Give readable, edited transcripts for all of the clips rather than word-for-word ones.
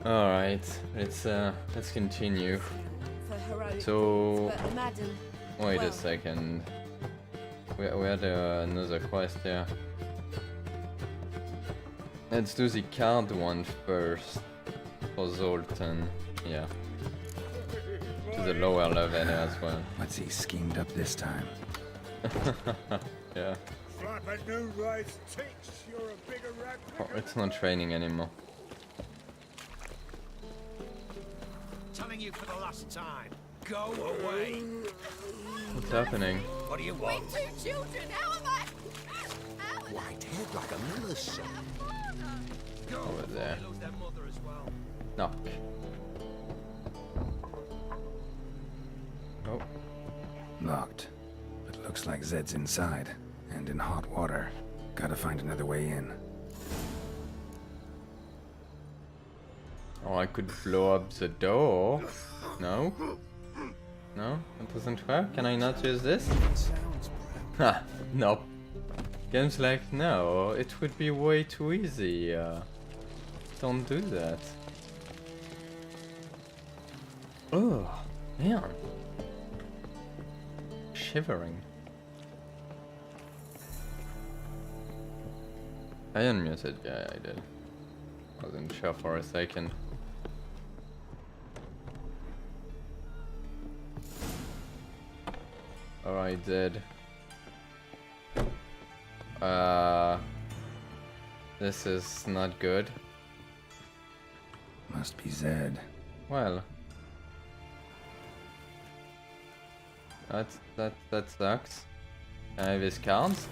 Alright, let's continue. So wait a second. We had another quest here. Let's do the card one first for Zoltan. Yeah. To the lower level as well. What's he schemed up this time? Yeah. Oh, it's not training anymore. Telling you for the last time. Go away. What's happening? What do you want? With two children, how am I? White head like a miller's son. Go. Over there. They lose their mother as well. Knock. Oh. Locked. But looks like Zed's inside. And in hot water. Gotta find another way in. Oh, I could blow up the door. No? No? That doesn't work? Can I not use this? Ha! Nope. Game's like, no, it would be way too easy. Don't do that. Oh, man. Shivering. I unmuted, yeah, I did. Wasn't sure for a second. Alright, dead. This is not good. Must be Zed. Well, that sucks. Can I have his cards?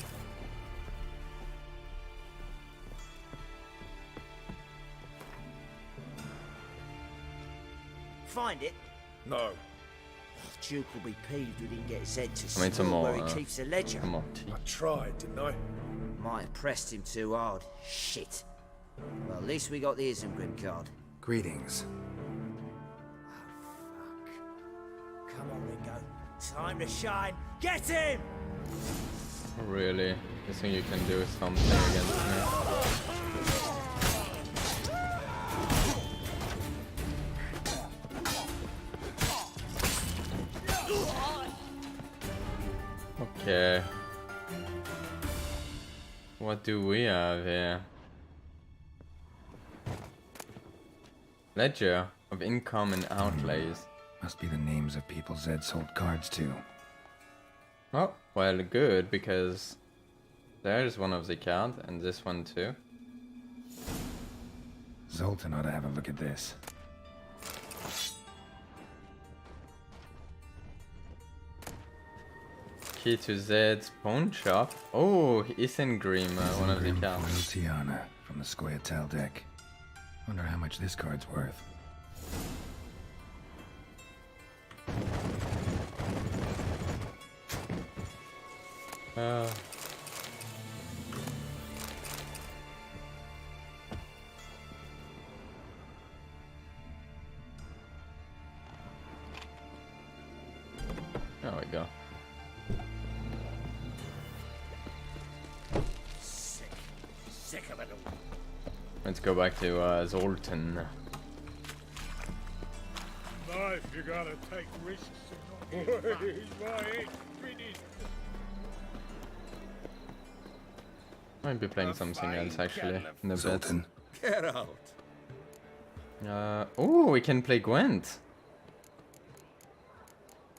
Find it? No. Duke will be peeved we didn't get Zed to I mean, some school more. where he keeps the ledger. Come on, I tried, didn't I? Might have pressed him too hard. Shit. Well, at least we got the Isengrim card. Greetings. Fuck. Come on, Ringo. Time to shine. Get him! really? You think you can do something against me? Okay. What do we have here? Ledger of income and outlays. Must be the names of people Zed sold cards to. Oh, well, good, because there's one of the cards, and this one too. Zoltan ought to have a look at this. Key to Zed's pawn shop. Oh, Isengrim, one of the Isengrim cards. Foil Tiana from the Scoia'tael deck. Wonder how much this card's worth. There we go. Sick of it all. Let's go back to Zoltan. Life, you gotta take risks and not my ain't finished. Might be playing something else actually in a bit. Zoltan. Get out. Oh, we can play Gwent.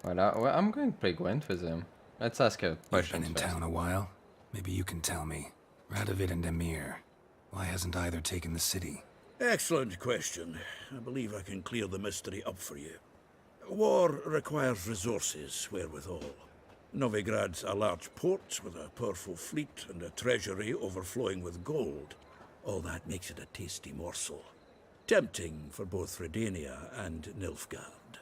Well, I'm going to play Gwent with him. Let's ask a You've question been in first. town a while. Maybe you can tell me. Radovid and Emir. Why hasn't either taken the city? Excellent question. I believe I can clear the mystery up for you. War requires resources, wherewithal. Novigrad's a large port with a powerful fleet and a treasury overflowing with gold. All that makes it a tasty morsel. Tempting for both Redania and Nilfgaard.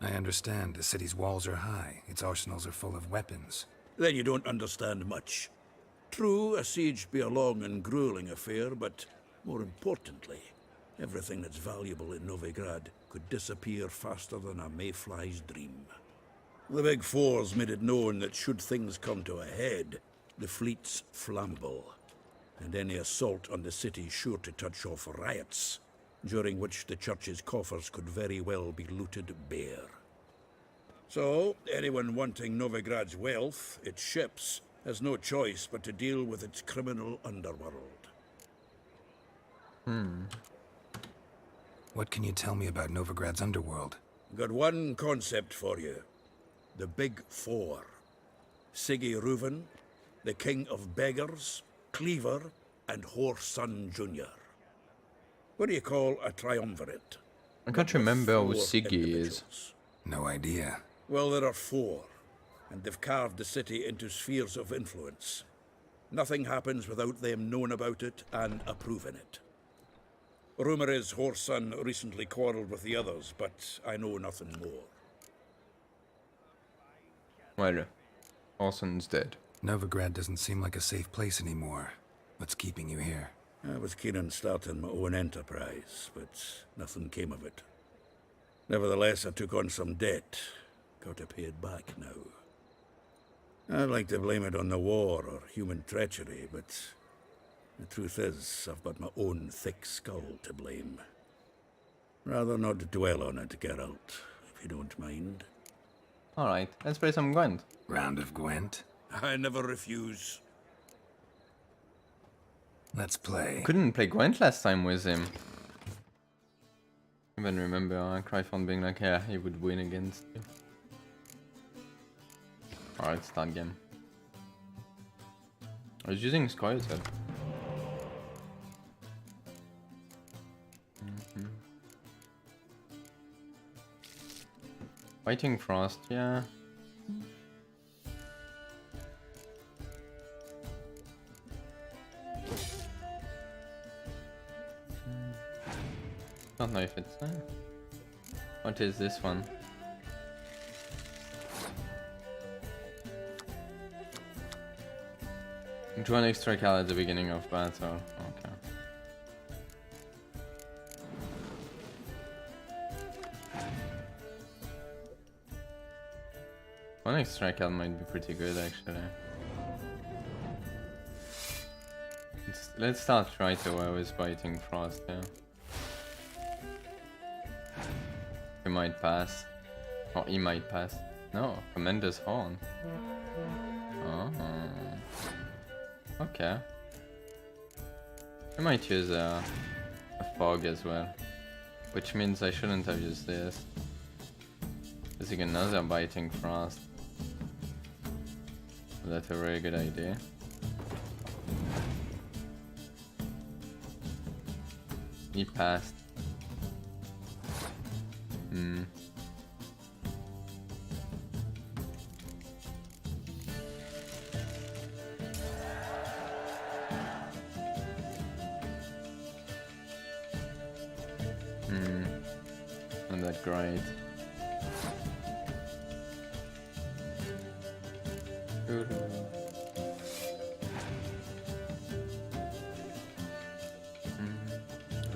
I understand the city's walls are high. Its arsenals are full of weapons. Then you don't understand much. True, a siege be a long and grueling affair, but more importantly, everything that's valuable in Novigrad could disappear faster than a mayfly's dream. The Big Four's made it known that should things come to a head, the fleet's flammable, and any assault on the city's sure to touch off riots. during which the church's coffers could very well be looted bare. So, anyone wanting Novigrad's wealth, its ships, has no choice but to deal with its criminal underworld. What can you tell me about Novigrad's underworld? Got one concept for you. The Big Four. Siggy Reuven, the King of Beggars, Cleaver, and Whoreson Jr. What do you call a triumvirate? I can't remember who Four Siggy is. individuals. No idea. Well, there are four, and they've carved the city into spheres of influence. Nothing happens without them knowing about it and approving it. Rumour is Whoreson recently quarrelled with the others, but I know nothing more. Well, Orson's dead. Novigrad doesn't seem like a safe place anymore. What's keeping you here? I was keen on starting my own enterprise, but nothing came of it. Nevertheless, I took on some debt. Got to pay it back now. I'd like to blame it on the war or human treachery, but the truth is, I've got my own thick skull to blame. Rather not dwell on it, Geralt, if you don't mind. Alright, let's play some Gwent. Round of Gwent? I never refuse. Let's play. Couldn't play Gwent last time with him. Even remember Cryphon being like, yeah, he would win against you. Alright, start game. I was using Scoia'tael. Fighting Frost, yeah. Don't know if it's what is this one? Draw an extra card at the beginning of battle. Okay. One extra card might be pretty good actually. Let's start right away with Fighting Frost, yeah. He might pass. Or he might pass. No, Commander's Horn. Oh. Okay. I might use a fog as well. Which means I shouldn't have used this. Using another Biting Frost. That's a very good idea. He passed. Not that great.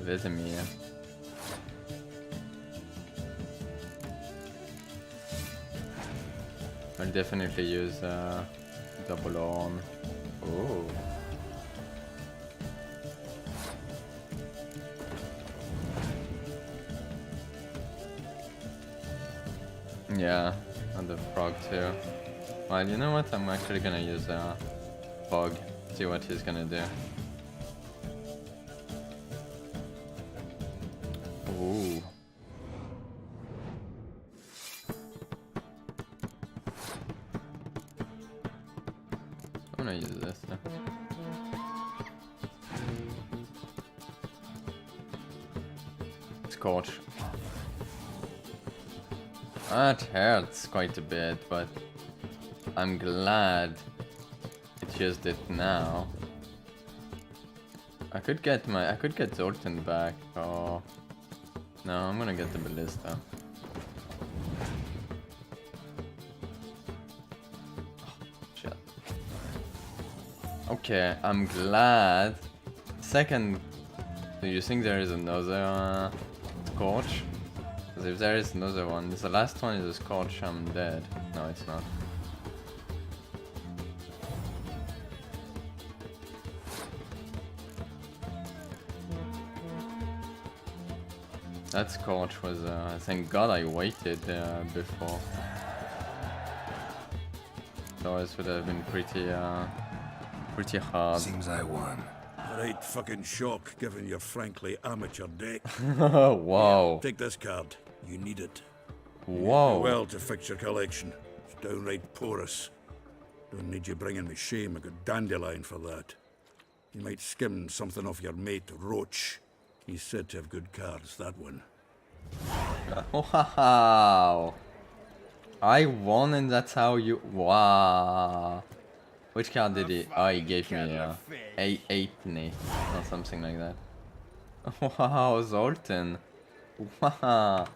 Vesemir. I'll definitely use double on. Oh. Yeah, and the frog too. Well, you know what? I'm actually gonna use fog. See what he's gonna do. Ooh. I'm gonna use this. Scorch. That hurts quite a bit, but I'm glad it used it now. I could get Zoltan back. Oh no, I'm gonna get the ballista. Shit. Okay, I'm glad. Second, do you think there is another Scorch? Because if there is another one, the last one is a Scorch, I'm dead. No, it's not. That scorch was, thank God I waited before. Otherwise would have been pretty hard. Seems I won. Right fucking shock, given your frankly amateur deck. Wow. Take this card. You need it. Whoa. Well, to fix your collection. It's downright porous. Don't need you bringing me shame. I got dandelion for that. You might skim something off your mate Roach. He's said to have good cards, that one. Wow. I won and that's how you... Wow. Which card did he... Oh, he gave me a 8-knee or something like that. Wow, Zoltan. Wow.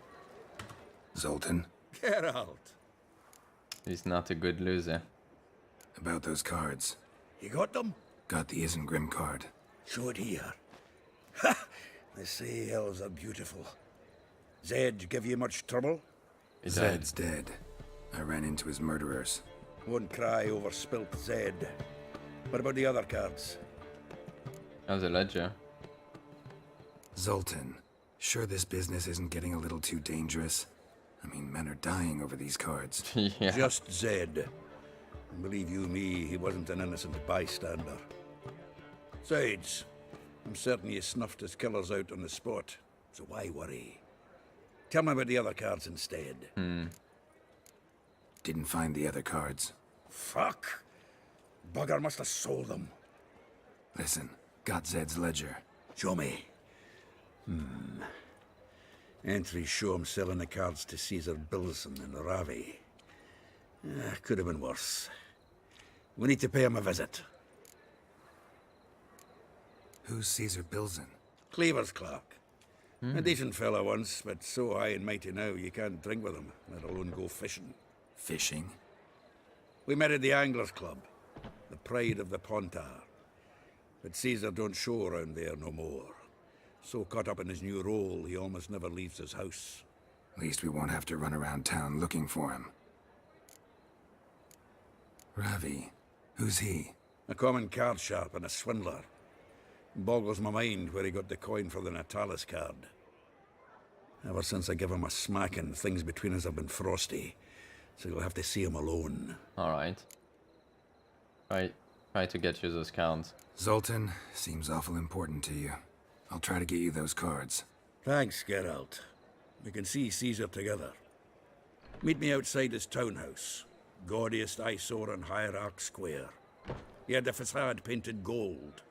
Zoltan, Get out. He's not a good loser. about those cards. You got them? Got the Isengrim card. Show it here. Ha! They say elves are beautiful. Zed give you much trouble? He died. Zed's dead. I ran into his murderers. Won't cry over spilt Zed. What about the other cards? How's the ledger? Zoltan, sure this business isn't getting a little too dangerous? I mean, men are dying over these cards. Yeah. Just Zed. And believe you me, he wasn't an innocent bystander. Besides, I'm certain you snuffed his killers out on the spot, so why worry? Tell me about the other cards instead. Didn't find the other cards. Fuck! Bugger must have sold them. Listen, got Zed's ledger. Show me. Entries show him selling the cards to Caesar Bilson and Ravi. Could have been worse. We need to pay him a visit. Who's Caesar Bilson? Cleaver's clerk. A decent fella once, but so high and mighty now you can't drink with him, let alone go fishing. Fishing? We met at the Anglers Club, the pride of the Pontar. But Caesar don't show around there no more. So caught up in his new role, he almost never leaves his house. At least we won't have to run around town looking for him. Ravi, who's he? A common card sharp and a swindler. Boggles my mind where he got the coin for the Natalis card. Ever since I gave him a smacking, things between us have been frosty. So you'll have to see him alone. Alright. Try to get you those cards. Zoltan, seems awful important to you. I'll try to get you those cards. Thanks, Geralt. We can see Caesar together. Meet me outside his townhouse. Gaudiest eyesore on Hierarch Square. He had the facade painted gold.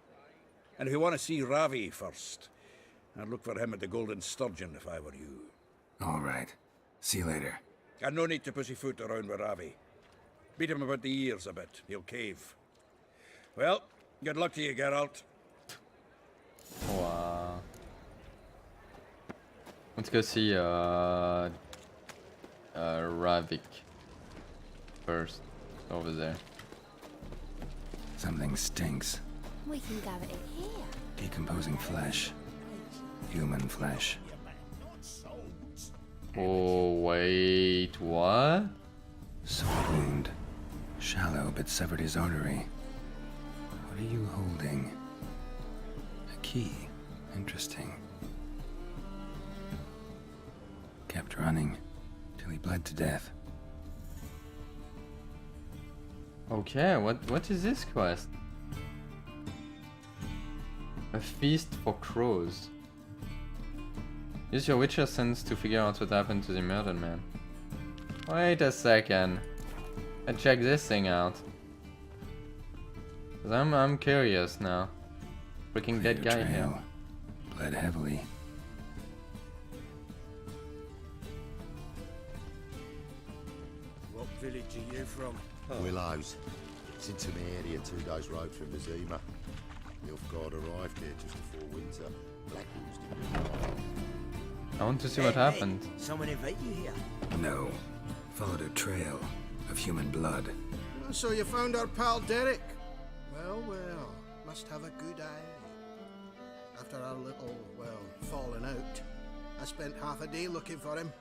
And if you want to see Ravi first, I'd look for him at the Golden Sturgeon if I were you. All right. See you later. And no need to pussyfoot around with Ravi. Beat him about the ears a bit. He'll cave. Well, good luck to you, Geralt. Wow. Let's go see Ravik first. Over there. Something stinks. We can gather it here. Decomposing flesh. Human flesh. Oh, wait, what? Sword wound. Shallow, but severed his artery. What are you holding? A key. Interesting. Kept running till he bled to death. Okay, what is this quest? A feast for crows. Use your Witcher sense to figure out what happened to the murdered man. Wait a second. Let's check this thing out. 'Cause I'm curious now. Freaking dead guy here. Trail. Bled heavily. What village are you from? Willows. It's into my area 2 days' road from Vizima. The Guard arrived here just before winter. Blackwoods didn't. I want to see what happened. Someone invite you here? No. Followed a trail of human blood. So you found our pal Derek? Well, well, must have a good eye. After our little, well, falling out, I spent half a day looking for him.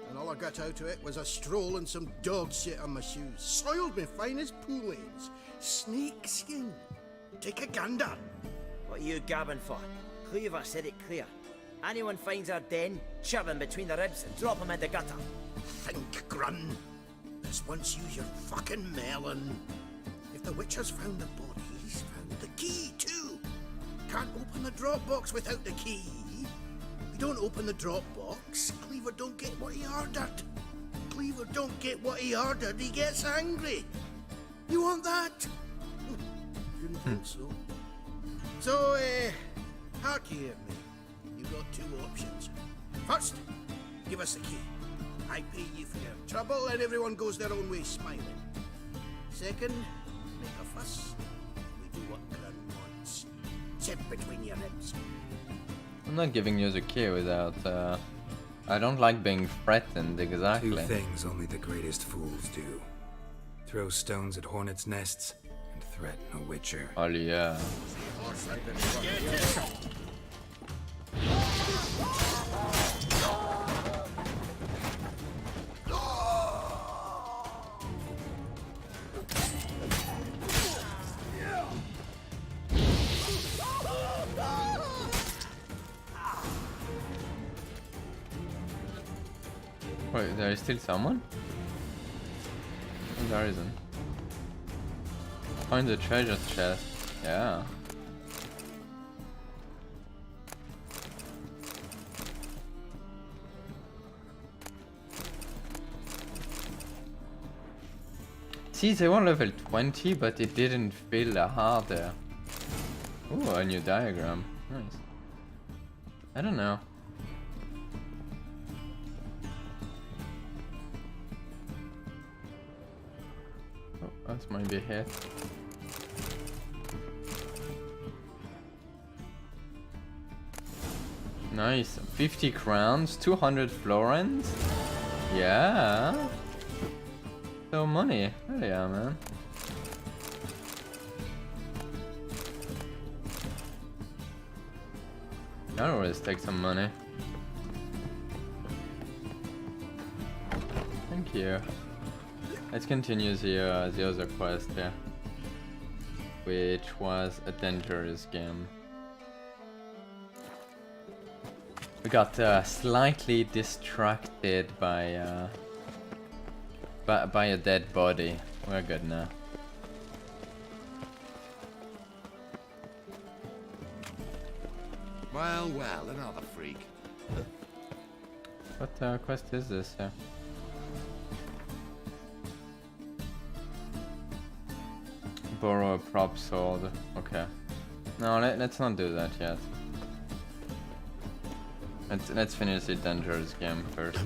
And all I got out of it was a stroll and some dog shit on my shoes. Soiled me finest poolades. Snake skin. Take a gander. What are you gabbing for? Cleaver said it clear. Anyone finds our den, shove him between the ribs and drop him in the gutter. Think, Grun. This once use your fucking melon. If the Witcher's found the body, he's found the key too. Can't open the drop box without the key. If you don't open the drop box, Cleaver don't get what he ordered. Cleaver don't get what he ordered, he gets angry. You want that? Didn't think so. So, hark ye at me. You've got two options. First, give us the key. I pay you for your trouble and everyone goes their own way smiling. Second, make a fuss. We do what Grun wants. Sit between your ribs. I'm not giving you the key without, I don't like being threatened, exactly. Two things only the greatest fools do. Throw stones at hornets' nests and threaten a witcher. Oh yeah. Wait, there is still someone? Oh, there isn't. Find the treasure chest. Yeah. See, they were level 20, but it didn't feel harder. Ooh, a new diagram. Nice. I don't know. Oh, that's might be hit. Nice. 50 crowns, 200 florins. Yeah. So money. Hell yeah, man. I'll always take some money. Thank you. Let's continue the other quest here, which was a dangerous game. We got slightly distracted by a dead body. We're good now. Well, well, another freak. What quest is this here? Borrow a prop sword. Okay. No, let's not do that yet. Let's finish the dangerous game first.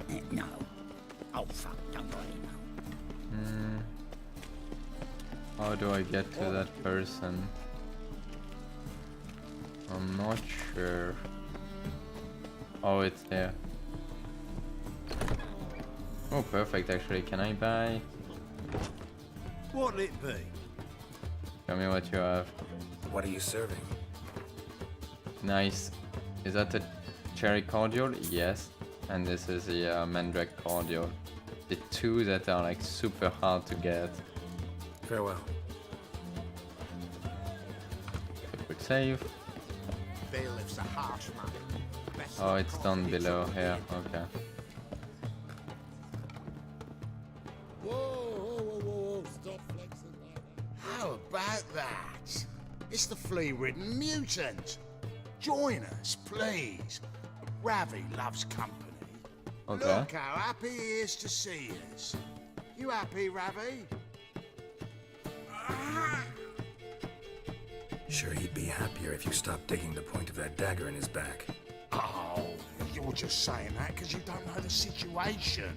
Yeah, no. Oh fuck, don't worry now. How do I get to that person? I'm not sure. Oh, it's there. Oh, perfect, actually. Can I buy? What'll it be? Tell me what you have. What are you serving? Nice. Is that the cherry cordial? Yes. And this is the mandrake cordial. The two that are like super hard to get. Farewell. Quick save. Bailiff's a harsh man. Best Oh, it's down below here. Okay. Whoa, whoa, whoa, whoa, stop flexing like that. How about that? It's the flea-ridden mutant. Join us, please. Ravi loves company. Okay. Look how happy he is to see us. You happy, Ravi? Sure, he'd be happier if you stopped digging the point of that dagger in his back. Oh, you're just saying that because you don't know the situation.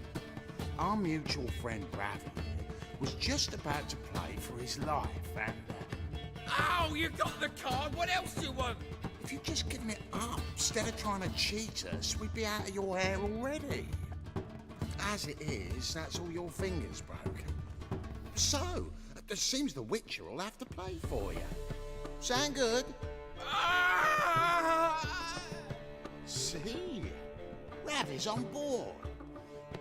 Our mutual friend Ravi was just about to play for his life, and Oh, you got the card. What else do you want? if you'd just given it up instead of trying to cheat us, we'd be out of your hair already. As it is, that's all your fingers broken. So, it seems the Witcher will have to play for you. Sound good? Ah! See? Ravi's on board.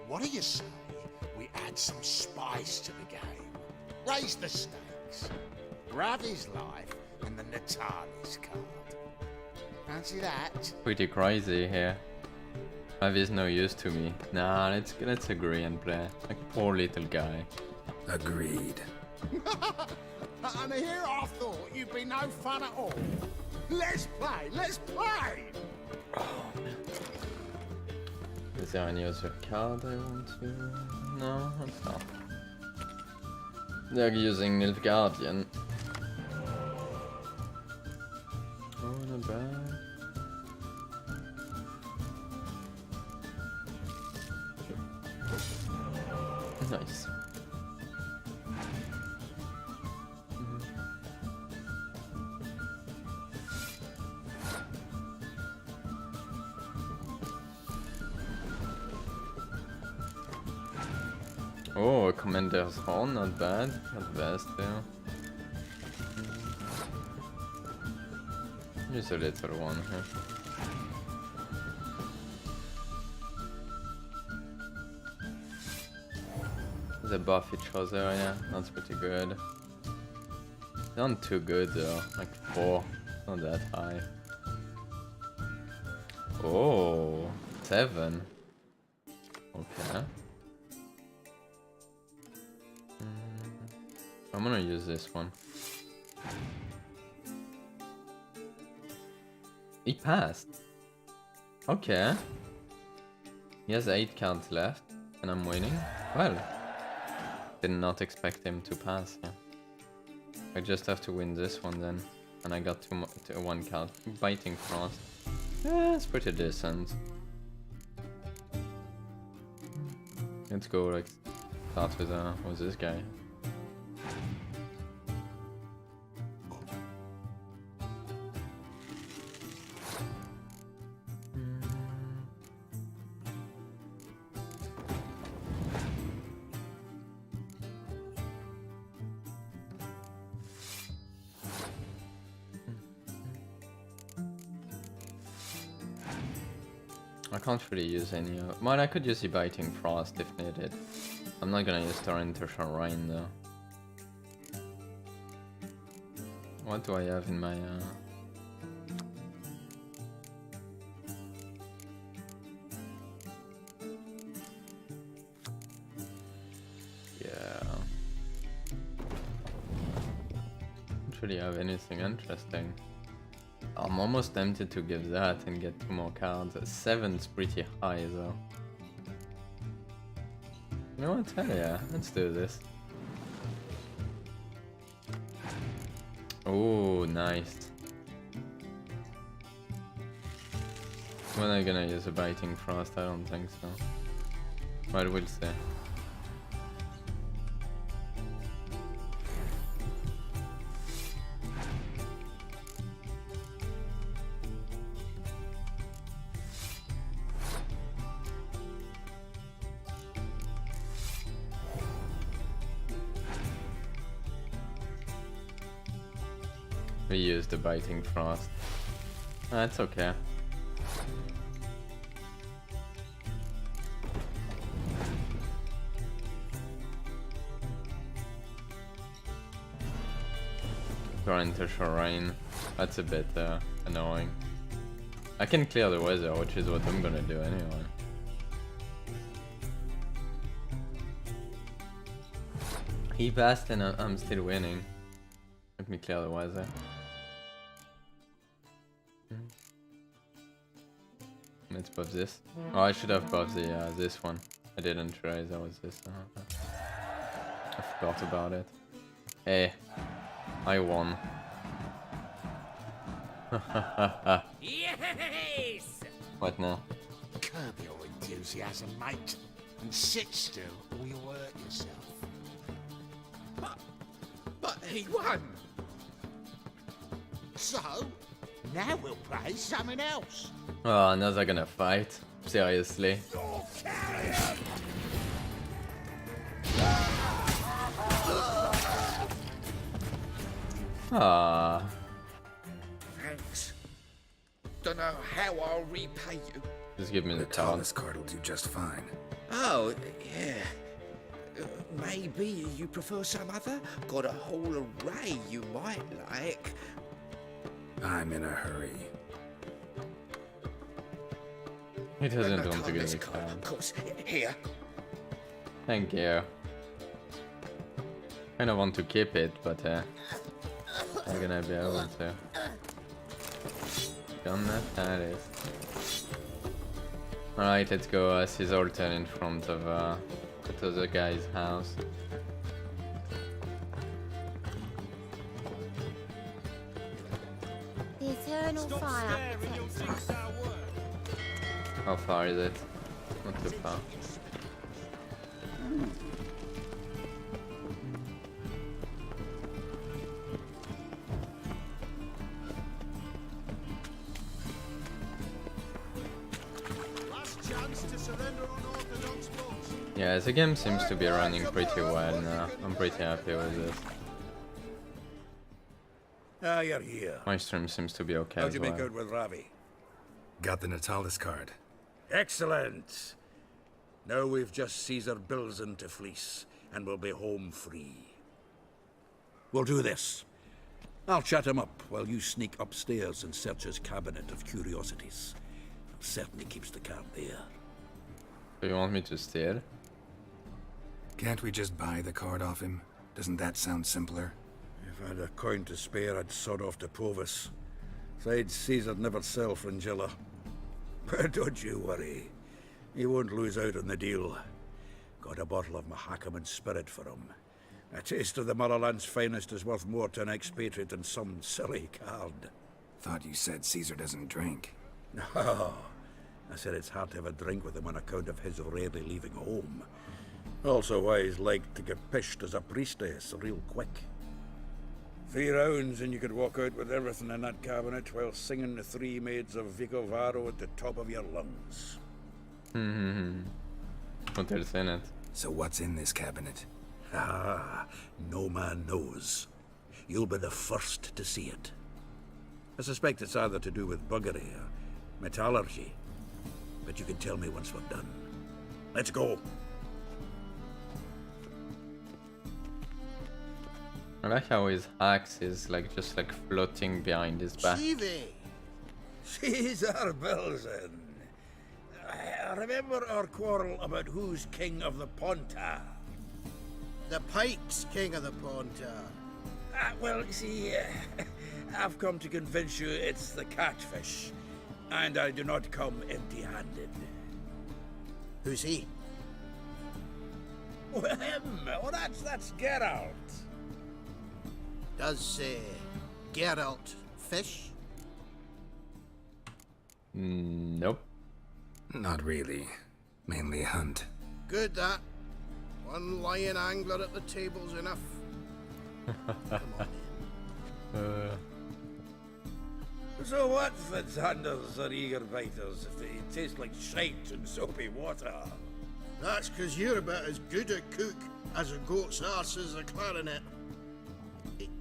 What do you say we add some spice to the game? Raise the stakes. Ravi's life and the Natali's card. Fancy that? Pretty crazy here. Ravi is no use to me. Nah, let's agree and play. Like poor little guy. Agreed. And here I thought you'd be no fun at all. Let's play, let's play! Is there any other card I want to... No, that's not. They're using Nilfgaardian. Oh, not bad. Nice. Oh, Commander's Horn, not bad. Not best there. Just a little one here. They buff each other, yeah, that's pretty good. Not too good though, like 4, not that high. Oh, 7. Okay. I'm gonna use this one. He passed. Okay. He has 8 cards left, and I'm winning. Well, did not expect him to pass. Yeah. I just have to win this one then, and I got 1 card. Biting Frost. Yeah, it's pretty decent. Let's go. Like start with this guy. I can't really use any of... Well, I could use the Biting Frost if needed. I'm not gonna use Torrential Rain though. What do I have in my... Yeah... Don't really have anything interesting. I'm almost tempted to give that and get 2 more cards. 7's pretty high though. You know what? Hell yeah, let's do this. Oh, nice. When am I gonna use a Biting Frost? I don't think so. But we'll see. We used the Biting Frost. That's okay. Torrential Rain. That's a bit annoying. I can clear the weather, which is what I'm gonna do anyway. He passed and I'm still winning. Let me clear the weather. Let's buff this. Oh, I should have buffed the this one. I didn't realize that was this. I forgot about it. Hey, I won. Yes! What now? Curb your enthusiasm, mate, and sit still or you'll hurt yourself. But he won! So, now we'll play something else. Oh, now they're gonna fight. Seriously. Ah. Thanks. don't know how I'll repay you. Just give me the The card. tallest card will do just fine. Oh, yeah. Maybe you prefer some other? Got a whole array you might like. I'm in a hurry. He doesn't No, want to get this the card, card. of course. Here. Thank you. I don't want to keep it, but I'm gonna be able to. Gonna that is. Alright, let's go his altar in front of the other guy's house. The eternal fire protects us. How far is it? Not too far. Last chance to surrender unorthodox books. Yeah, the game seems to be running pretty well now. I'm pretty happy with this. Ah, you're here. My stream seems to be okay How'd as you well. make out with Ravi? Got the Natalis card. Excellent. Now we've just Caesar Bilzen to fleece, and we'll be home free. We'll do this. I'll chat him up while you sneak upstairs and search his cabinet of curiosities. I'm certain he keeps the card there. Do you want me to steal? Can't we just buy the card off him? Doesn't that sound simpler? If I had a coin to spare, I'd sod off to Provis. Besides, Caesar'd never sell Fringilla. But don't you worry. He won't lose out on the deal. Got a bottle of Mahakaman spirit for him. A taste of the motherland's finest is worth more to an expatriate than some silly card. Thought you said Caesar doesn't drink. No, I said it's hard to have a drink with him on account of his rarely leaving home. Also why he's like to get pished as a priestess real quick. 3 rounds and you could walk out with everything in that cabinet while singing the 3 maids of Vicovaro at the top of your lungs. What else in it? So what's in this cabinet? Ah, no man knows. You'll be the first to see it. I suspect it's either to do with buggery or metallurgy. But you can tell me once we're done. Let's go. I like how his axe is like just like floating behind his back. Chivy! Caesar Bilzen. I remember our quarrel about who's king of the Ponta. The Pike's king of the Ponta. Well, you see, I've come to convince you it's the catfish. And I do not come empty-handed. Who's he? Well, him. Oh, that's Geralt. Does Geralt fish? Nope. Not really. Mainly hunt. Good that. One lion angler at the table's enough. Come on in. So what, Fitzhanders or eager biters, if they taste like shite and soapy water? That's 'cause you're about as good a cook as a goat's arse is a clarinet.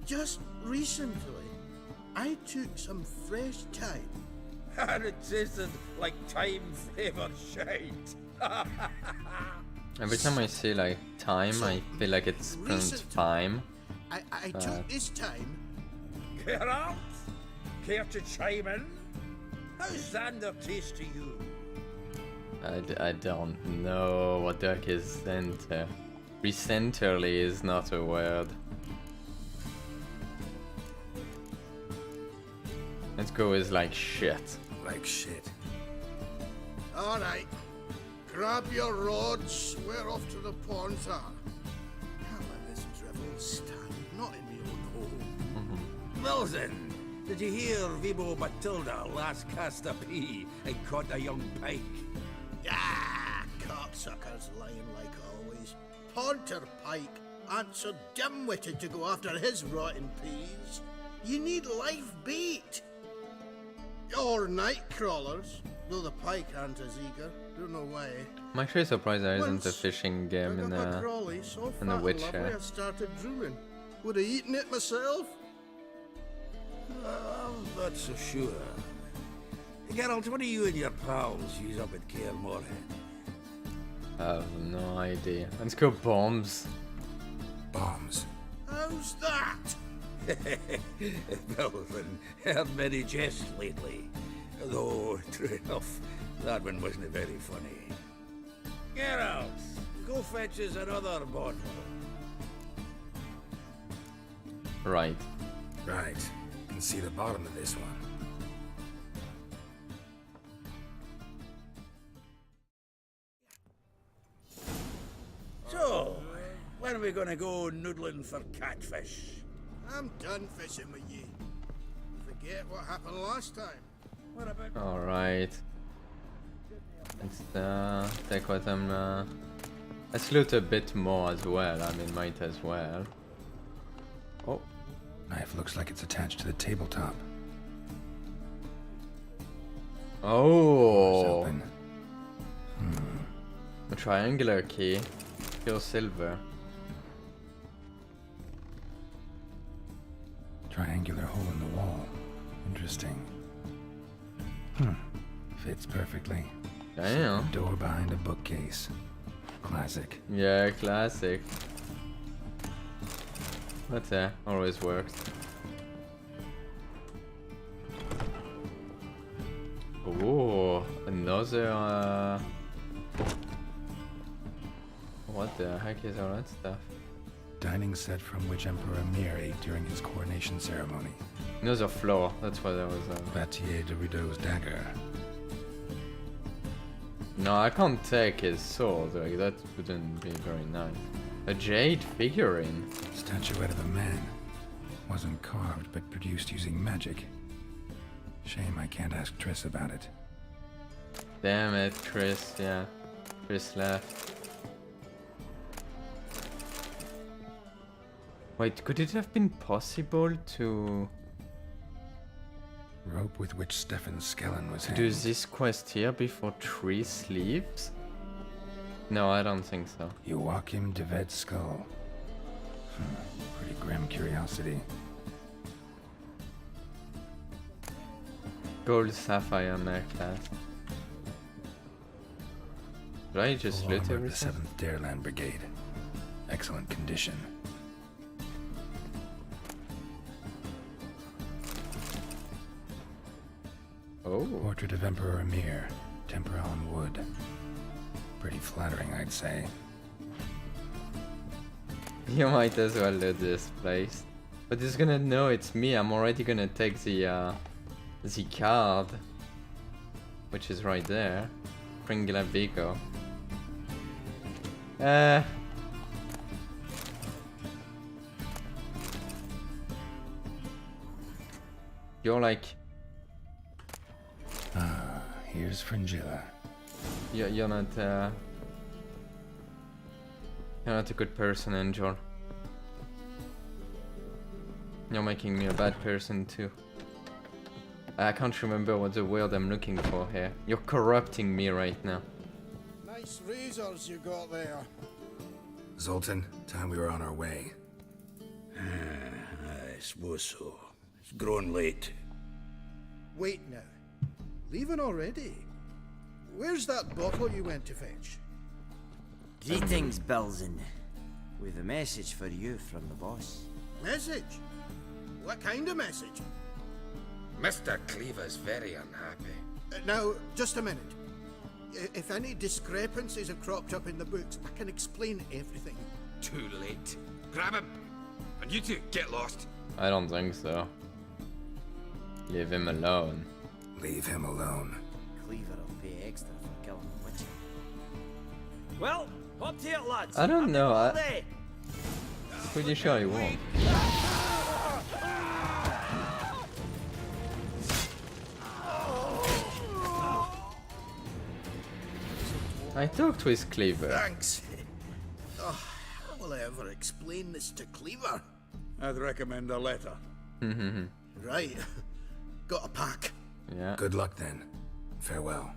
Just recently, I took some fresh thyme. And it tasted like thyme-flavoured shite. Every time I see like time, I feel like it's pronounced Recent- time. I took this time. Geralt, care to chime in? How's Xander taste to you? I don't know what the heck is center. Recenterly is not a word. Let's go with like shit. Like shit. All right, grab your rods. We're off to the Ponta. Can't let this drivel stand. Not in my own home. Wilson, did you hear Vibo Matilda last cast a pea and caught a young pike? Ah, cocksuckers lying like always. Ponter Pike ain't so dim-witted to go after his rotten peas. You need live bait. Or night crawlers, though the pike aren't as eager. Don't know why. I'm actually surprised there isn't a Once fishing game Dug in up a crawly so in fat The and Witcher. lovely I started drooling. Would have eaten it myself. I'm not so sure. Geralt, what do you and your pals use up at Kaer Morhen? I have no idea. Let's go bombs. Bombs. How's that? Well, then, heard many jests lately. Though, true enough, that one wasn't very funny. Geralt, go fetch us another bottle. Right. Right. Can see the bottom of this one. So, when are we gonna go noodling for catfish? I'm done fishing with you. Forget what happened last time. What about... Alright. Let's take what I'm let's loot a bit more as well. I mean, might as well. Oh, Knife looks like it's attached to the tabletop. It's oh, open. a triangular key. Pure silver. Triangular hole in the wall. Interesting. Fits perfectly. Damn. Door behind a bookcase. Classic. Yeah, classic. But always works. Oh, another. What the heck is all that stuff? Dining set from which Emperor Mir ate during his coronation ceremony. Another floor. That's what I was. Batier de Rideau's dagger. No, I can't take his sword. Like that wouldn't be very nice. A jade figurine. Statuette of a man. Wasn't carved, but produced using magic. Shame I can't ask Triss about it. Damn it, Chris. Yeah, Chris left. Wait, could it have been possible to Rope with which Stefan Skellen was do hanged. this quest here before Triss leaves? No, I don't think so. Joachim de Ved's skull. Pretty grim curiosity. Gold sapphire necklace. Did I just Full loot armor of the everything? 7th Dareland Brigade. Excellent condition. Oh, Portrait of Emperor Mir. Temper on wood. Pretty flattering, I'd say. you might as well loot this place. But it's gonna know it's me. I'm already gonna take the card, which is right there. Pringla Vigo. You're like, Here's Fringilla. you're not a good person, Angel. You're making me a bad person too. I can't remember what the word I'm looking for here. You're corrupting me right now. Nice razors you got there. Zoltan, time we were on our way. I suppose so. It's grown late. Wait now. Leaving already? Where's that bottle you went to fetch? Greetings, Belzen. We've a message for you from the boss. Message? What kind of message? Mr. Cleaver's very unhappy. Now, just a minute. If any discrepancies have cropped up in the books, I can explain everything. Too late. Grab him! And you two, get lost. I don't think so. Leave him alone. Leave him alone. Cleaver will pay extra for killing the witcher. Well, up to it, lads. I don't Up know, all I- day. Pretty sure he won't. I talked with Cleaver. Thanks. Oh, how will I ever explain this to Cleaver? I'd recommend a letter. Right. Got a pack. Yeah. Good luck then. Farewell.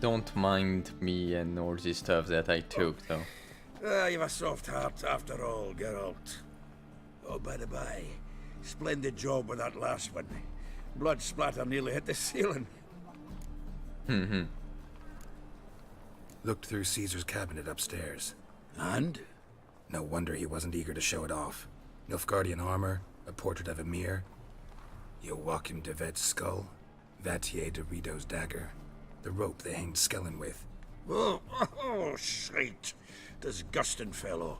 Don't mind me and all this stuff that I took, though. You've a soft heart after all, Geralt. Oh, by the by, splendid job with that last one. Blood splatter nearly hit the ceiling. Looked through Caesar's cabinet upstairs. And? No wonder he wasn't eager to show it off. Nilfgaardian armor, a portrait of Emir, Joachim de Vet's skull, Vatier de Rideau's dagger, the rope they hanged Skellen with. Oh, shite. Disgusting fellow.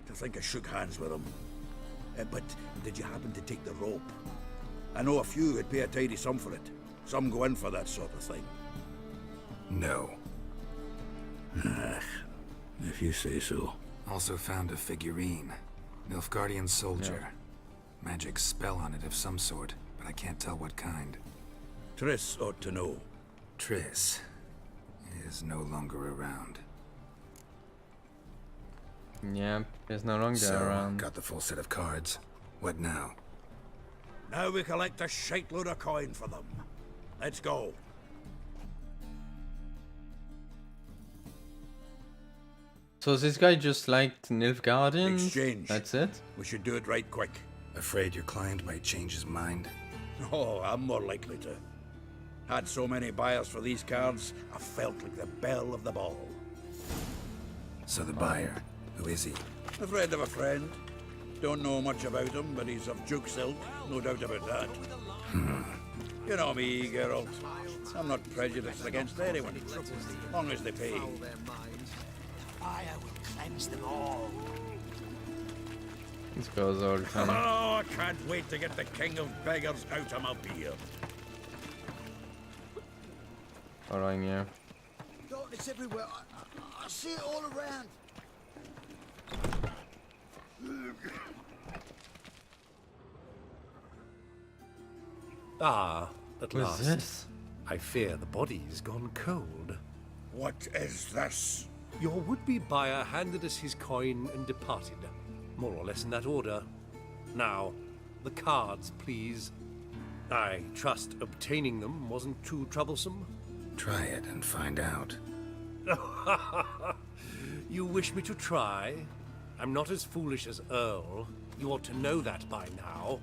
To think I shook hands with him. But did you happen to take the rope? I know a few would pay a tidy sum for it. Some go in for that sort of thing. No. If you say so. Also found a figurine. Nilfgaardian soldier. Magic spell on it of some sort, but I can't tell what kind. Triss ought to know. Triss is no longer around. Yeah, he's no longer So, around. got the full set of cards. What now? Now we collect a shitload of coin for them. Let's go. So this guy just liked Nilfgaardians? Exchange. That's it? We should do it right quick. Afraid your client might change his mind? Oh, I'm more likely to. Had so many buyers for these cards, I felt like the belle of the ball. So the buyer, who is he? A friend of a friend. Don't know much about him, but he's of Duke's ilk, no doubt about that. You know me, Geralt. I'm not prejudiced against anyone, as long as they pay. Fire will cleanse them all. This goes all the time. Oh, I can't wait to get the king of beggars out of my beard. Following you. Darkness everywhere. I see it all around. Ah, at What's last. this? I fear the body's gone cold. What is this? Your would-be buyer handed us his coin and departed. More or less in that order. Now, the cards, please. I trust obtaining them wasn't too troublesome. Try it and find out. You wish me to try? I'm not as foolish as Earl. You ought to know that by now.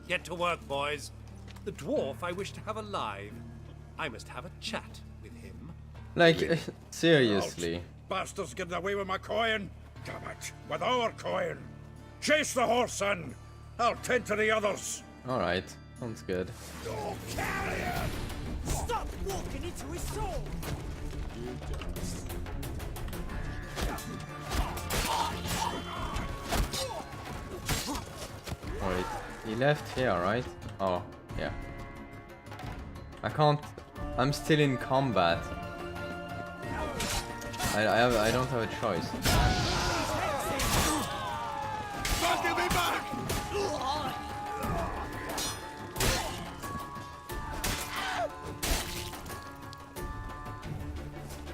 Get to work, boys. The dwarf I wish to have alive. I must have a chat with him. Like, seriously. Bastards getting away with my coin. Damn it, with our coin. Chase the horse in. I'll tend to the others. Alright, sounds good. Oh, carrion! Stop walking into his soul! Wait, he left here, right? Oh, yeah. I can't... I'm still in combat. I don't have a choice. Give me back!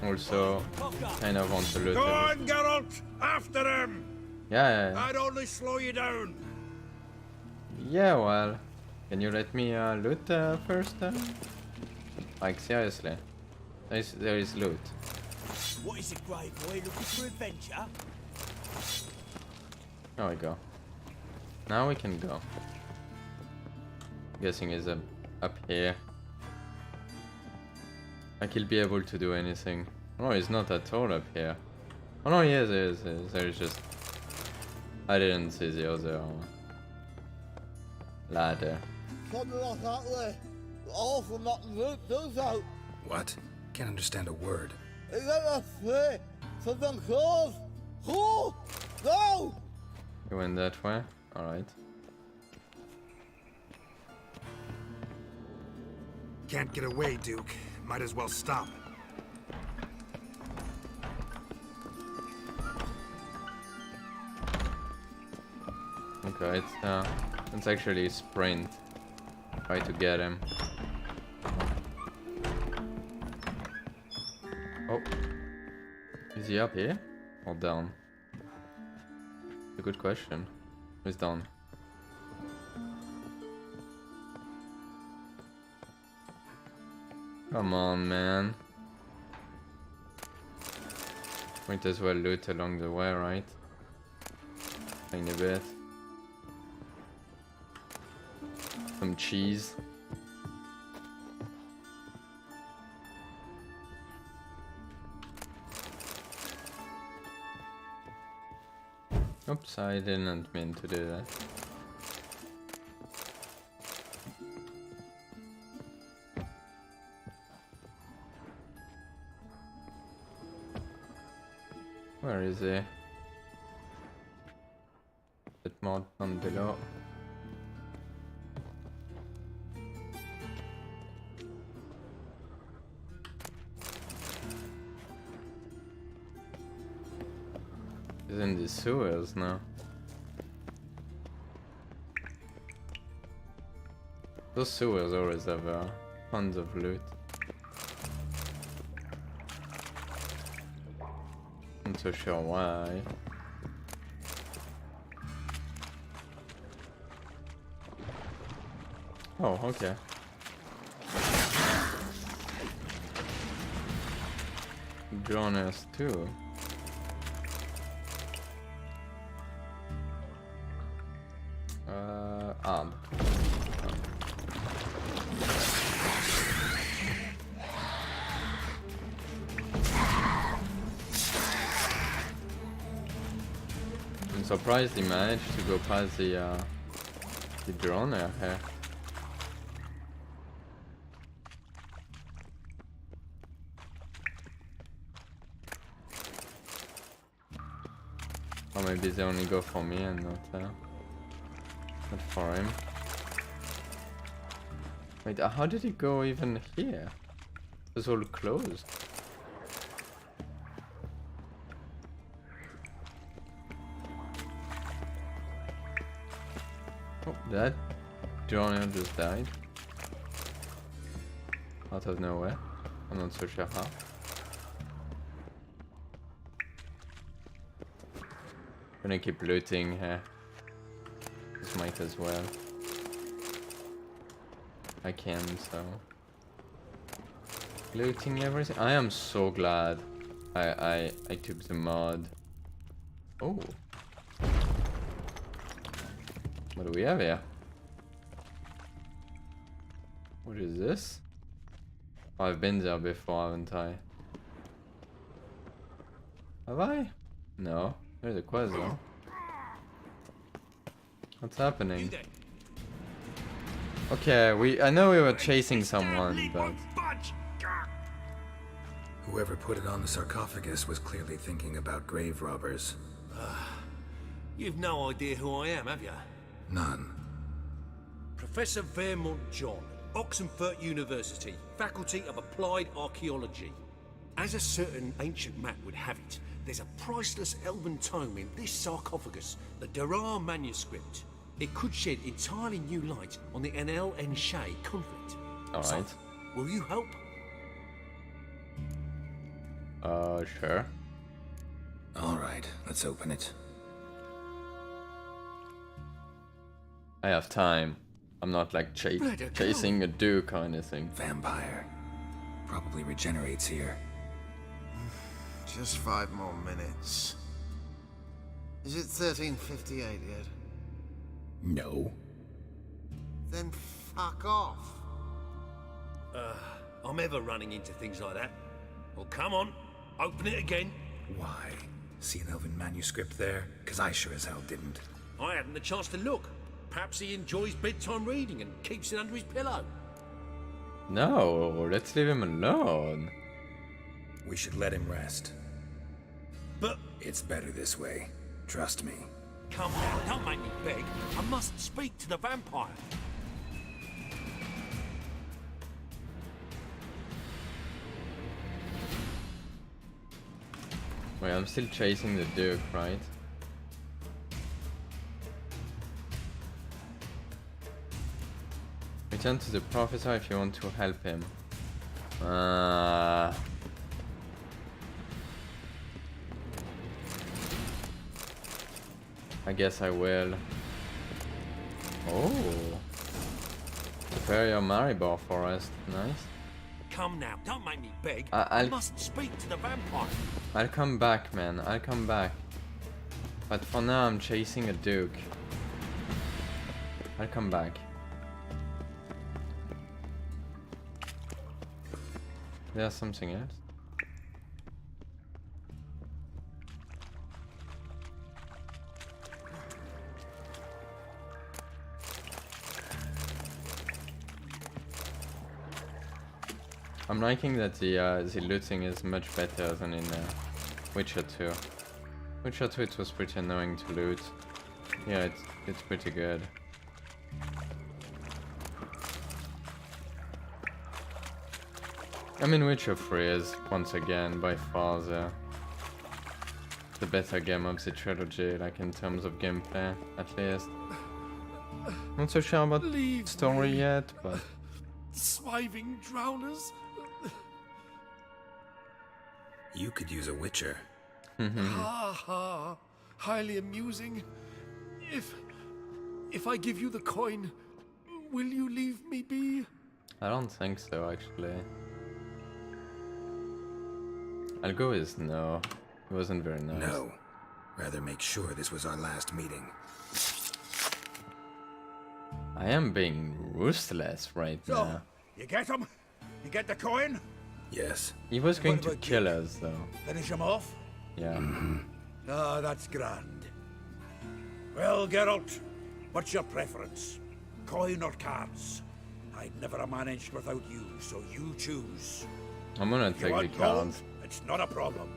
Also, kind of want to loot Go everything. on, Geralt! After him! Yeah, I'd only slow you down. yeah, well... Can you let me loot first? Like, seriously. There is loot. What is it, Grey Boy? Looking for adventure? There we go. Now we can go. Guessing is up here. Like he'll be able to do anything. Oh, he's not at all up here. Oh no, he is, There's just... I didn't see the other ladder. What? Can't understand a word. You went that way? Alright. Can't get away, Duke. Might as well stop. Okay, it's actually sprint. Try to get him. Oh. Is he up here? Or down? A good question. Who's down? Come on, man. Might as well loot along the way, right? Tiny bit. Some cheese. Oops, I didn't mean to do that. Where is he? Bit more down below. He's in the sewers now. Those sewers always have tons of loot. Not so sure why. Oh, okay. Drone us too. Arm. I'm surprised he managed to go past the drone here. Or maybe they only go for me and not for him. Wait, how did he go even here? It was all closed. Oh, that drone just died. Out of nowhere. I'm not so sure how. Gonna keep looting here. Just might as well. I can, so. Looting everything. I am so glad I took the mod. Oh. What do we have here? What is this? Oh, I've been there before, haven't I? Have I? No. There's a quest though. What's happening? Okay, I know we were chasing someone, but Whoever put it on the sarcophagus was clearly thinking about grave robbers. You've no idea who I am, have you? None. Professor Vermont John, Oxenford University, Faculty of Applied Archaeology. As a certain ancient map would have it, there's a priceless elven tome in this sarcophagus, the Durar manuscript. It could shed entirely new light on the Enel and Shay conflict. alright. So, will you help? Sure. Alright, let's open it. I have time. I'm not like chasing a duke or anything. Vampire. Probably regenerates here. Just 5 more minutes. Is it 1358 yet? No. Then fuck off. I'm ever running into things like that. Well, come on, open it again. Why? See an elven manuscript there? Because I sure as hell didn't. I hadn't the chance to look. Perhaps he enjoys bedtime reading and keeps it under his pillow. No, let's leave him alone. We should let him rest. But It's better this way. Trust me. come on, don't make me beg. I must speak to the vampire. Wait, I'm still chasing the duke, right? Return to the professor if you want to help him. I guess I will. Oh, Superior Maribor Forest, nice. Come now, don't make me beg. I I must speak to the vampire. I'll come back, man. I'll come back. But for now, I'm chasing a duke. I'll come back. There's something else. I'm liking that the looting is much better than in Witcher 2. Witcher 2 it was pretty annoying to loot. Yeah, it's pretty good. I mean, Witcher 3 is once again by far the better game of the trilogy, like in terms of gameplay, at least. Not so sure about story yet, but Swiving drowners. You could use a witcher. Ha ha. Highly amusing. If I give you the coin, will you leave me be? I don't think so, actually. I'll go with no. It wasn't very nice. No. Rather make sure this was our last meeting. I am being ruthless right now. You get him? You get the coin? Yes. He was going What to about kill you? us, though. Finish him off? Yeah. Ah, that's grand. Well, Geralt, what's your preference? Coin or cards? I'd never have managed without you, so you choose. I'm gonna If you take the want gold, cards. it's not a problem.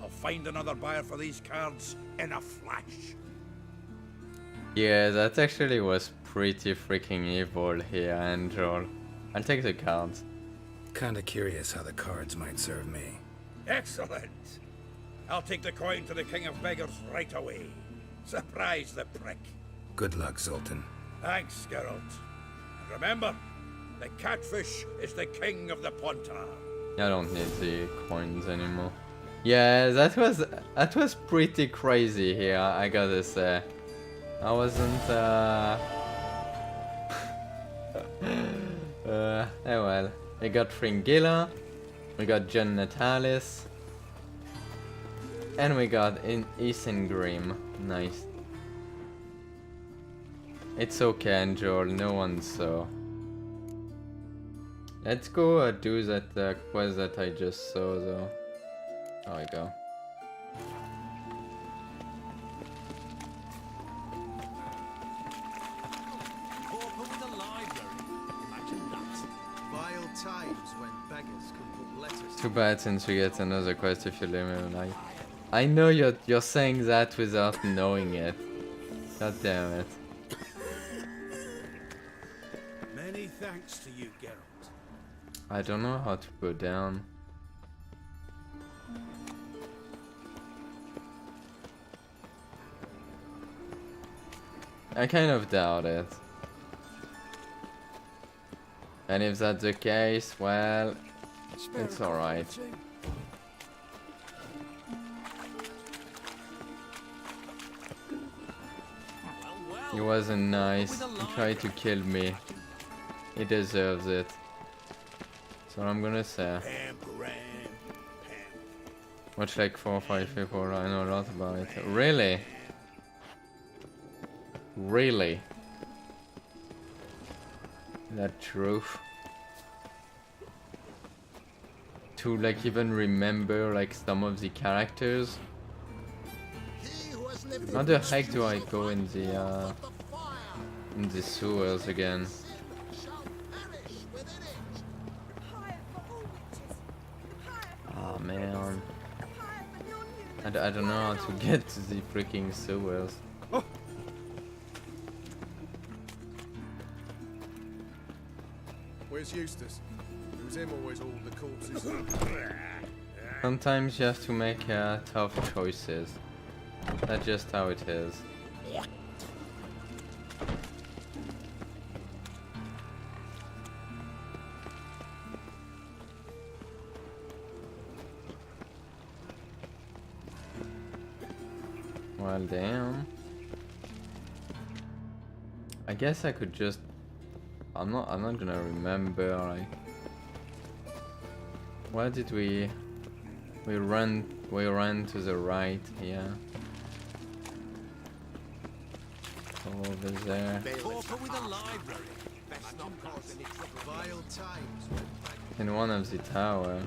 I'll find another buyer for these cards in a flash. Yeah, that actually was pretty freaking evil here, Angel. I'll take the cards. Kinda curious how the cards might serve me. Excellent. I'll take the coin to the King of Beggars right away. Surprise the prick. Good luck, Zoltan. Thanks, Geralt. And remember, the catfish is the king of the Pontar. I don't need the coins anymore. Yeah, that was pretty crazy here, I gotta say. I wasn't oh well. We got Fringilla, we got John Natalis, and we got Isengrim. Nice. It's okay, Angel, no one saw. Let's go do that quest that I just saw, though. There we go. Vile times when beggars can put letters. Too bad since we get another quest if you leave me alive. I know you're saying that without knowing it. God damn it. Many thanks to you, Geralt. I don't know how to go down. I kind of doubt it. And if that's the case, well, it's alright. He wasn't nice. He tried to kill me. He deserves it. That's what I'm gonna say. Much like 4 or 5 people, I know a lot about it. Really? Really? That truth? To like even remember like some of the characters? How the heck do I go in the sewers again? Oh man. I don't know how to get to the freaking sewers. Where's Eustace? It was him always all the corpses. Sometimes you have to make tough choices. That's just how it is. Well, damn. I guess I could just. I'm not gonna remember. Like, where did we ran to the right here. Over there. In one of the tower.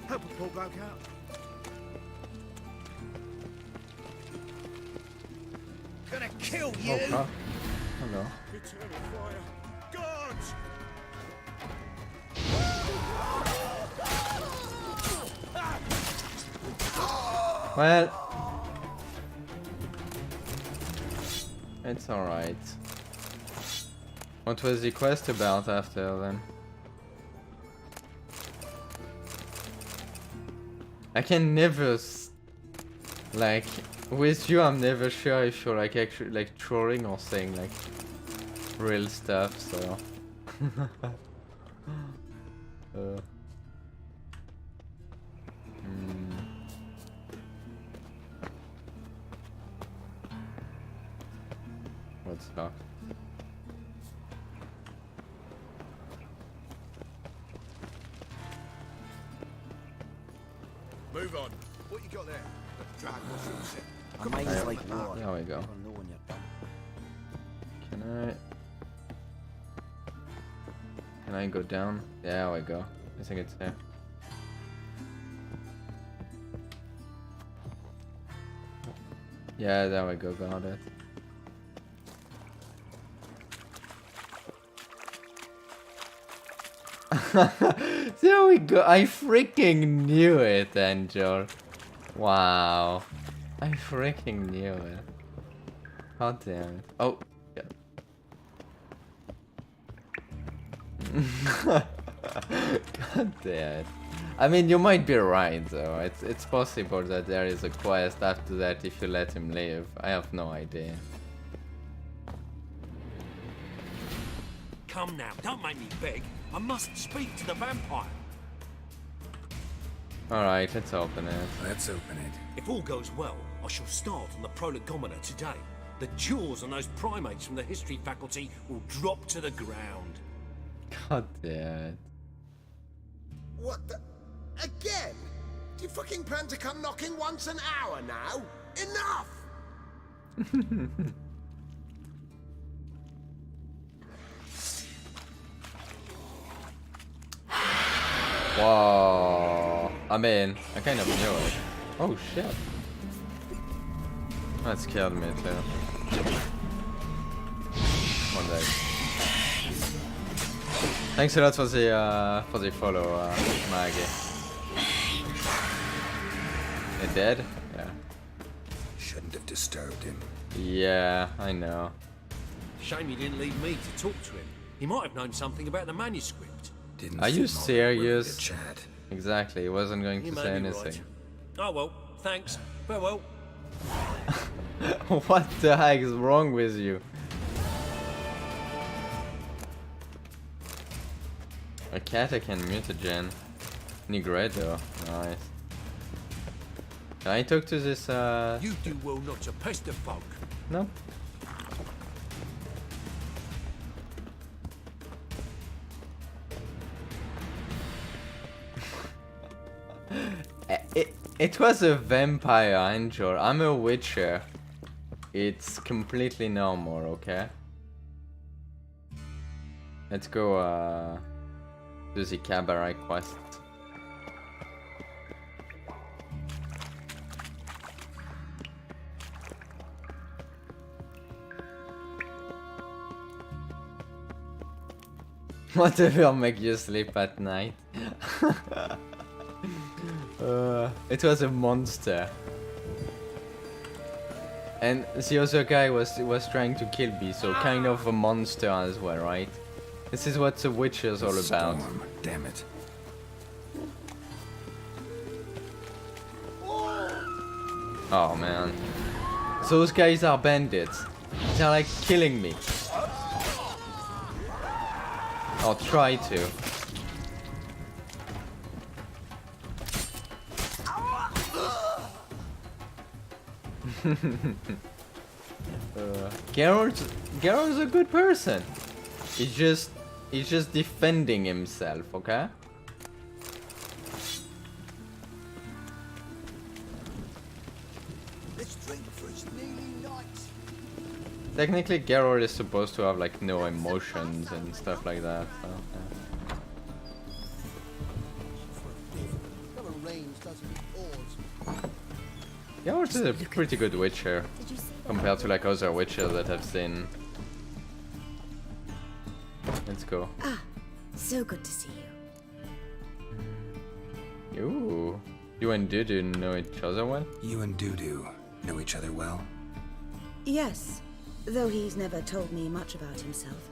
Help a poor bloke out. Gonna kill you! Oh, hello. Eternal fire! Guards! Well, it's alright. What was the quest about after then? I can never like with you. I'm never sure if you're like actually like trolling or saying like real stuff. So. What's that? Move on. What you got there? Drag washing set. I made it like water. There we go. I'll know when you're done. Can I go down? There we go. I think it's there. Yeah, there we go. Got it. There we go. I freaking knew it, Angel. Wow. I freaking knew it. God damn it. Oh, yeah. God damn it. I mean, you might be right, though. It's possible that there is a quest after that if you let him live. I have no idea. Come now, don't make me beg. I must speak to the vampire. Alright, let's open it. Let's open it. If all goes well, I shall start on the prolegomena today. The jaws on those primates from the history faculty will drop to the ground. God damn it. What the? Again? Do you fucking plan to come knocking once an hour now? Enough! Whoa. I mean, I kind of knew it. Oh shit. That scared me too. One day. Thanks a lot for the follow, Maggie. It dead? Yeah. Shouldn't have disturbed him. Yeah, I know. Shame he didn't leave me to talk to him. He might have known something about the manuscript. Didn't Are you seem all that willing serious? to chat. Exactly, he wasn't going You to may say be anything. right. Oh well, thanks. Farewell. What the heck is wrong with you? A Catacan mutagen. Negredo. Nice. Can I talk to this You do well not to pester folk. No? It was a vampire, Angel. I'm a witcher. It's completely normal, okay? Let's go do the cabaret quest. Whatever make you sleep at night. It was a monster. And the other guy was trying to kill me, so kind of a monster as well, right? This is what the Witcher's all about. Storm, damn it. Oh man. Those guys are bandits. They're like killing me. Or try to. Geralt's a good person. He's just defending himself, okay? Let's drink for it's nearly night. Technically, Geralt is supposed to have like no emotions and stuff like that. So, yeah. Never rains, doesn't it? Oars. Geralt is a pretty good Witcher Did you see that? compared to like other Witchers that I've seen. Let's go. Ah, so good to see you. Ooh, You and Dudu know each other well? You and Dudu know each other well? Yes, though he's never told me much about himself.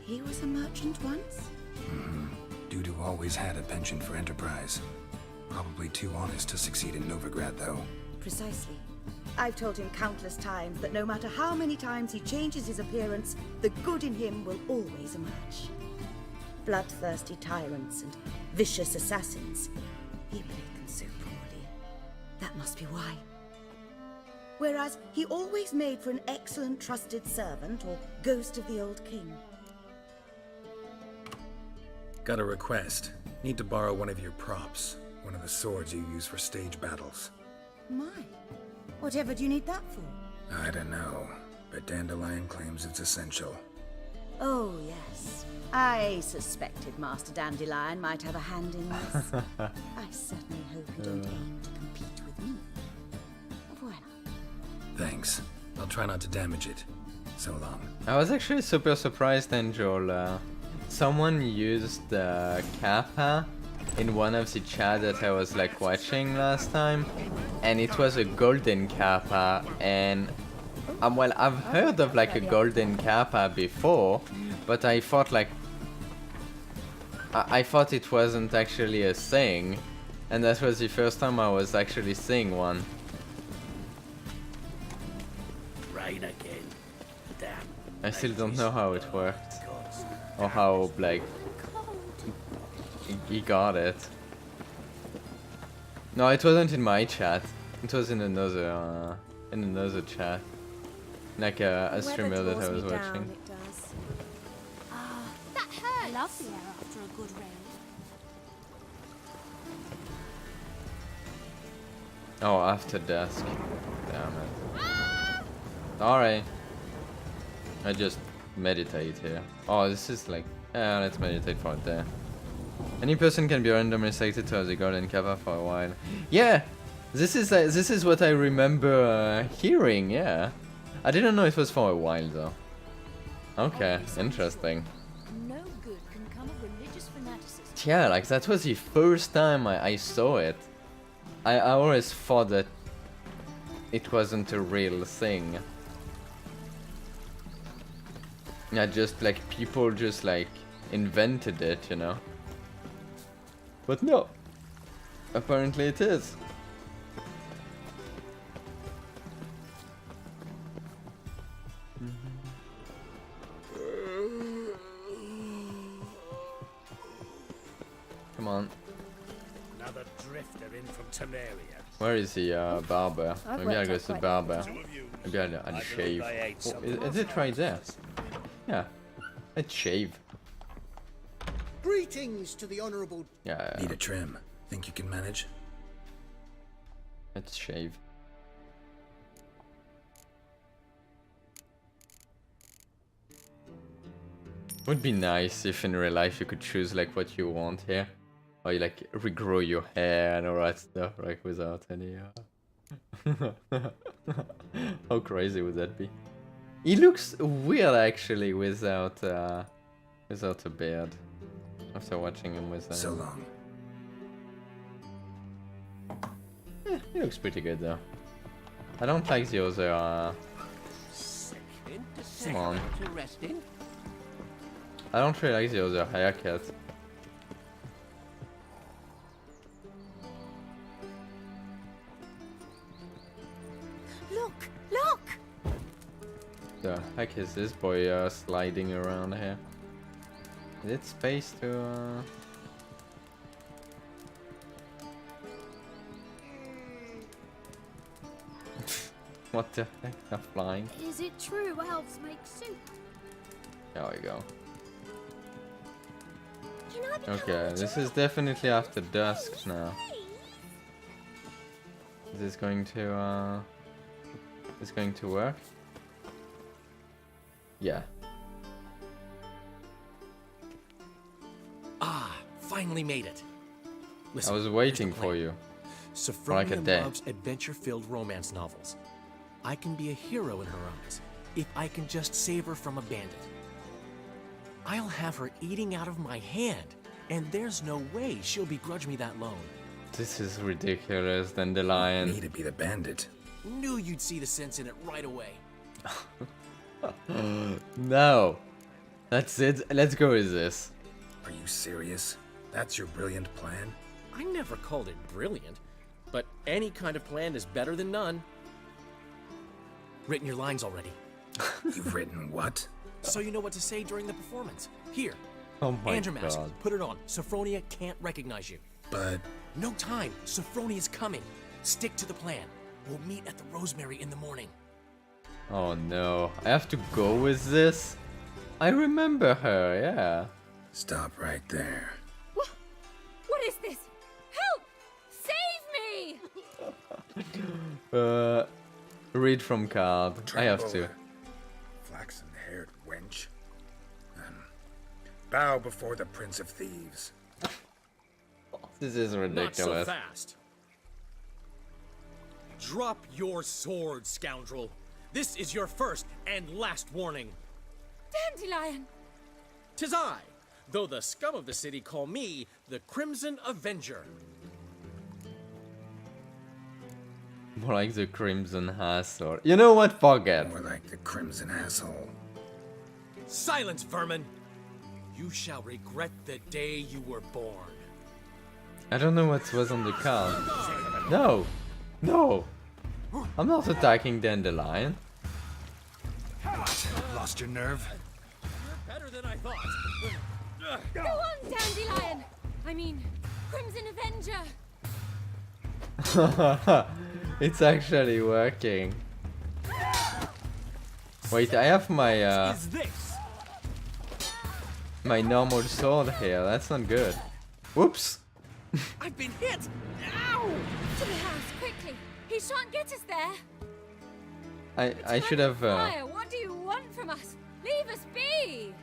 He was a merchant once? Dudu always had a penchant for enterprise. Probably too honest to succeed in Novigrad, though. Precisely. I've told him countless times that no matter how many times he changes his appearance, the good in him will always emerge. Bloodthirsty tyrants and vicious assassins. He played them so poorly. That must be why. Whereas he always made for an excellent trusted servant or ghost of the old king. Got a request. Need to borrow one of your props. One of the swords you use for stage battles. My, whatever do you need that for? I don't know, but Dandelion claims it's essential. Oh, yes. I suspected Master Dandelion might have a hand in this. I certainly hope you don't aim to compete with me. Voilà. Thanks. I'll try not to damage it. So long. I was actually super surprised, Angel. Someone used Kappa in one of the chat that I was like watching last time, and it was a golden Kappa, and well, I've heard of like a golden Kappa before, but I thought like I thought it wasn't actually a thing, and that was the first time I was actually seeing one. Rain again. Damn. I still don't know how it worked, or how like he got it. No, it wasn't in my chat. It was in another chat, like a streamer that I was watching. That hurts. I love the air after a good rain. Oh, after dusk. Damn it. Alright. I just meditate here. Oh, this is like... let's meditate for a day. Any person can be randomly selected to have the golden kappa for a while. Yeah! This is what I remember hearing, yeah. I didn't know it was for a while though. Okay, interesting. No good can come of religious fanaticism. Yeah, like that was the first time I saw it. I always thought that it wasn't a real thing. Yeah, just like people just like invented it, you know. But no, apparently it is. Come on. Another drifter in from Temeria. Where is the barber? Maybe I'll go to the barber. Maybe I'll shave. Oh, is it right there? Yeah. Let's shave. Greetings to the honourable... Yeah. Need a trim. Think you can manage? Let's shave. Would be nice if in real life you could choose like what you want here. Or you like regrow your hair and all that stuff, like without any How crazy would that be? He looks weird actually without without a beard. After watching him with So long. Yeah, he looks pretty good though. I don't like the other come on. I don't really like the other haircut. Look! Look! The heck is this boy sliding around here? Is it space to What the heck? They're flying. Is it true elves make soup? There we go. Can I become Okay, this is definitely after dusk now. Is this going to work? Yeah. Ah, finally made it. Listen, I was waiting for you. For like a Sophronia day. loves adventure-filled romance novels. I can be a hero in her eyes if I can just save her from a bandit. I'll have her eating out of my hand, and there's no way she'll begrudge me that loan. This is ridiculous, Dandelion. Me to be the bandit. Knew you'd see the sense in it right away. No. That's it. Let's go with this. Are you serious? That's your brilliant plan? I never called it brilliant, but any kind of plan is better than none. Written your lines already. You've written what? So you know what to say during the performance. Here. Oh my Andrew mask. god. Put it on. Sophronia can't recognize you. But... No time. Sophronia's coming. Stick to the plan. We'll meet at the Rosemary in the morning. Oh no. I have to go with this? I remember her, yeah. Stop right there. What is this? Help! Save me! Read from card. I have to. Flaxen-haired wench. Bow before the Prince of Thieves. This is ridiculous. Not so fast. Drop your sword, scoundrel. This is your first and last warning. Dandelion! 'Tis I, though the scum of the city call me the Crimson Avenger. More like the Crimson Hassle. You know what? Forget. More like the Crimson Asshole. Silence, vermin! You shall regret the day you were born. I don't know what was on the card. No! No! I'm not attacking Dandelion. Lost your nerve? You're better than I thought. Go on, Dandelion! I mean, Crimson Avenger! It's actually working. Wait, I have my my normal sword here. That's not good. Whoops! I've been hit! Ow! To the house, quickly! He shan't get us there! I should have. Fire, what do you want from us? Leave us be!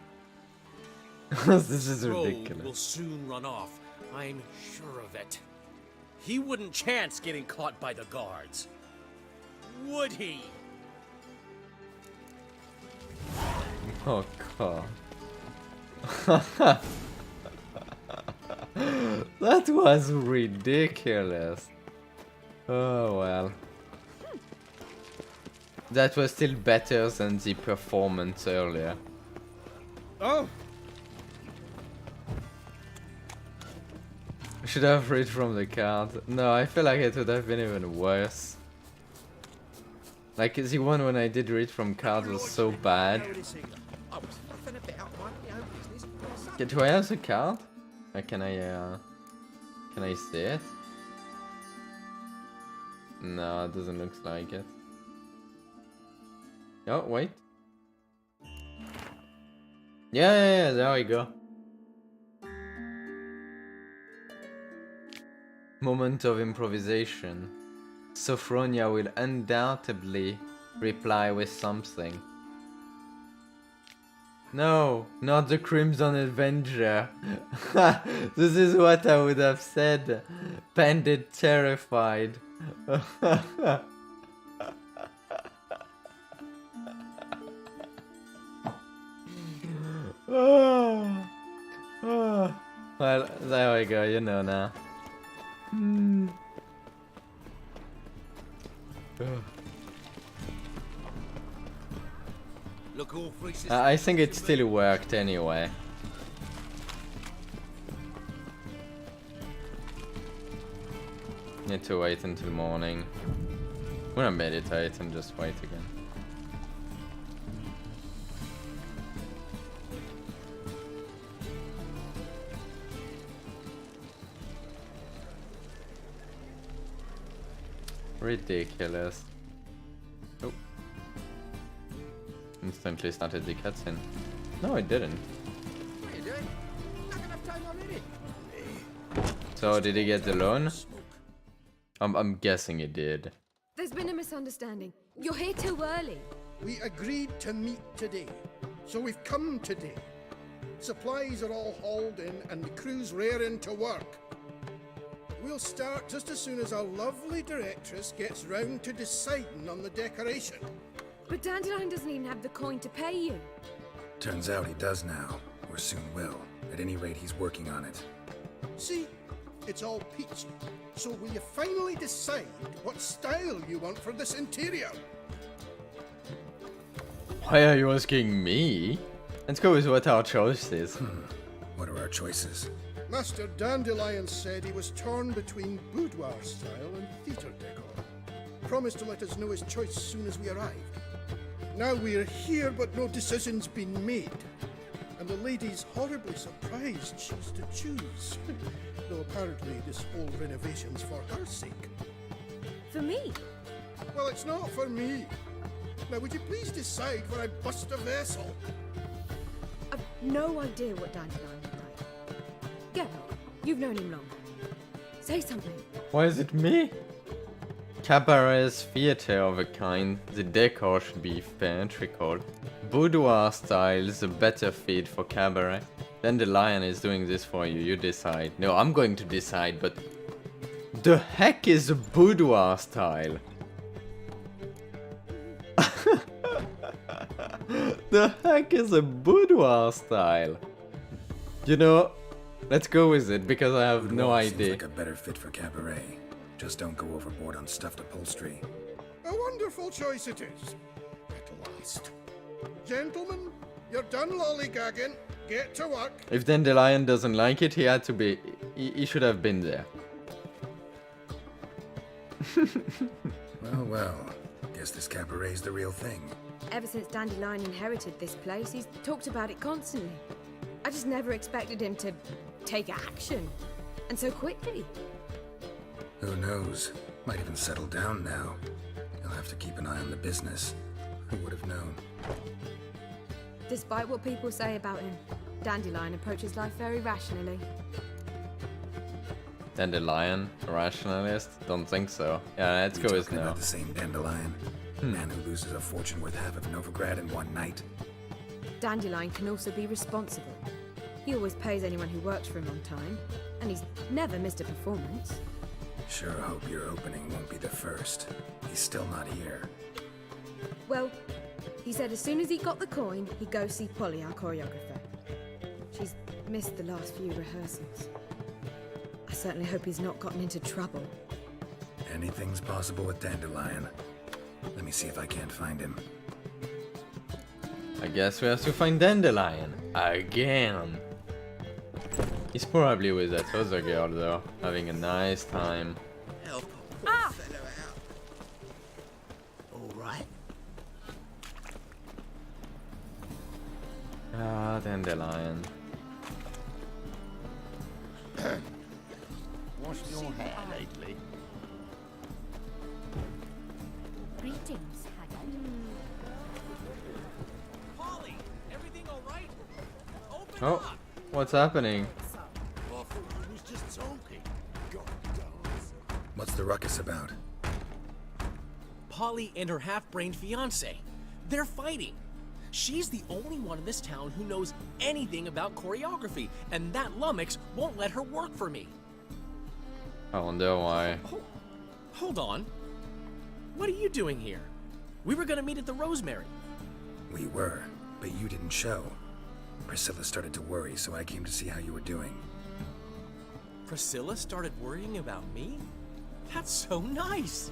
This is Rogue ridiculous. will soon run off. I'm sure of it. He wouldn't chance getting caught by the guards. Would he? Oh god. That was ridiculous. Oh well. That was still better than the performance earlier. Oh! Should have read from the card. No, I feel like it would have been even worse. Like the one when I did read from cards was so bad. Okay, do I have the card? Can I see it? No, it doesn't look like it. Oh, wait. Yeah, there we go. Moment of improvisation. Sophronia will undoubtedly reply with something. No, not the Crimson Avenger. This is what I would have said. Bandit terrified. Well, there we go, you know now. I think it still worked anyway. Need to wait until morning. We're gonna meditate and just wait again. Ridiculous. Oh. Instantly started the cutscene. No, it didn't. What are you doing? Not enough time already. So, did he get the loan? I'm guessing he did. There's been a misunderstanding. You're here too early. We agreed to meet today, so we've come today. Supplies are all hauled in and the crew's raring to work. We'll start just as soon as our lovely directress gets round to deciding on the decoration. But Dandelion doesn't even have the coin to pay you. Turns out he does now, or soon will. At any rate, he's working on it. See, It's all peachy. So will you finally decide what style you want for this interior? Why are you asking me? Let's go with what our choice is. What are our choices? Master Dandelion said he was torn between boudoir style and theatre decor. Promised to let us know his choice as soon as we arrived. Now we're here, but no decision's been made. And the lady's horribly surprised she's to choose. Though apparently this whole renovation's for her sake. For me? Well, it's not for me. Now, would you please decide where I bust a vessel? I've no idea what Dandelion would like. Geralt, you've known him long. Say something. Why is it me? Cabaret is theatre of a kind. The decor should be theatrical. Boudoir style is a better fit for cabaret. Then the lion is doing this for you. You decide. No, I'm going to decide, but the heck is a boudoir style? The heck is a boudoir style? You know, let's go with it because I have no Boudoir idea. Seems like a better fit for cabaret. Just don't go overboard on stuffed upholstery. A wonderful choice it is. At last. Gentlemen, you're done lollygagging. Get to work. If Dandelion doesn't like it, he had to be. He should have been there. Well. Guess this cabaret's the real thing. Ever since Dandelion inherited this place, he's talked about it constantly. I just never expected him to take action. And so quickly. Who knows? Might even settle down now. He'll have to keep an eye on the business. Who would have known? Despite what people say about him, Dandelion approaches life very rationally. Dandelion, a rationalist? Don't think so. Yeah, let's go with no. About the same Dandelion. Man who loses a fortune worth half of Novigrad in one night. Dandelion can also be responsible. He always pays anyone who works for him on time, and he's never missed a performance. Sure hope your opening won't be the first. He's still not here. Well, he said as soon as he got the coin, he'd go see Polly, our choreographer. She's missed the last few rehearsals. I certainly hope he's not gotten into trouble. Anything's possible with Dandelion. Let me see if I can't find him. I guess we have to find Dandelion. Again. He's probably with that other girl though, having a nice time. Help a poor fellow out. All right. Ah, Dandelion. Washed your hair lately? Greetings, Haggard. Polly, everything all right? Open Oh, up. what's happening? I thought we was just talking. God damn. What's the ruckus about? Polly and her half-brained fiance. They're fighting. She's the only one in this town who knows anything about choreography, and that lummox won't let her work for me. I wonder why. Hold on. What are you doing here? We were gonna meet at the Rosemary. We were, but you didn't show. Priscilla started to worry, so I came to see how you were doing. Priscilla started worrying about me? That's so nice.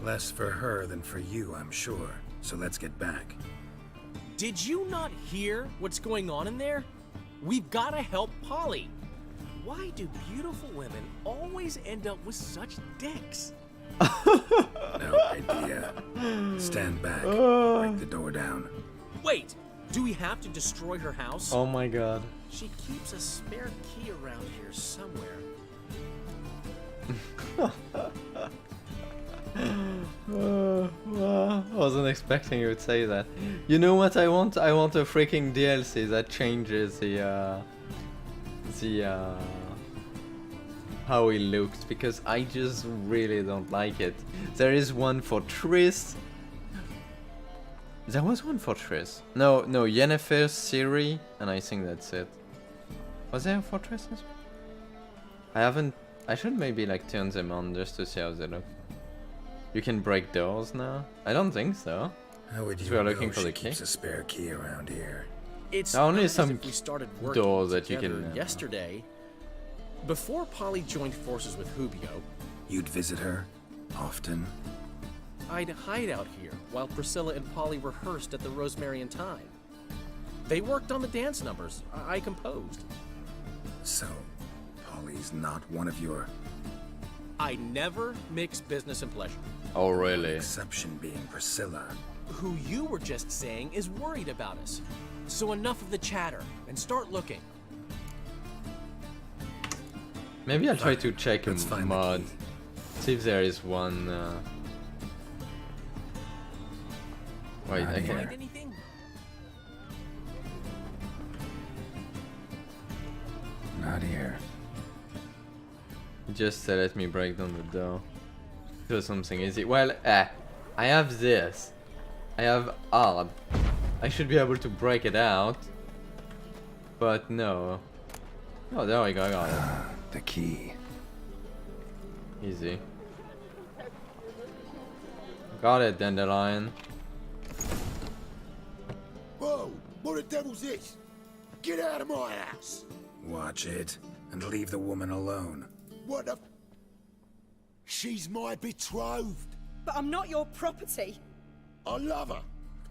Less for her than for you, I'm sure. So let's get back. Did you not hear what's going on in there? We've gotta help Polly. Why do beautiful women always end up with such dicks? No idea. Stand back. Break the door down. Wait, do we have to destroy her house? Oh my god. She keeps a spare key around here somewhere. I wasn't expecting you would say that. You know what I want? I want a freaking DLC that changes the how he looks, because I just really don't like it. There is one for Triss. There was one for Triss. No, Yennefer, Ciri, and I think that's it. Was there a for Triss as well? I should maybe like turn them on just to see how they look. You can break doors now? I don't think so. How would you We are know looking for she the key. keeps a spare key around here? It's Only not as some if we started working doors that you together can, yesterday. Before Polly joined forces with Hubio, You'd visit her? Often? I'd hide out here while Priscilla and Polly rehearsed at the Rosemary and Thyme. They worked on the dance numbers I composed. So, Polly's not one of your... I never mix business and pleasure. Oh, really? Exception being Priscilla. Who you were just saying is worried about us. So enough of the chatter and start looking. Maybe I'll try to check Let's in find the mod. key. See if there is one. Wait, Not I here. can. Find anything? Not here. Just let me break down the door. Do something easy. Well, I have this. I have odd. I should be able to break it out. But no. Oh, there we go. I got it. The key. Easy. Got it, Dandelion. Whoa! What the devil's this? Get out of my house! Watch it, and leave the woman alone. What the... She's my betrothed. But I'm not your property. I love her.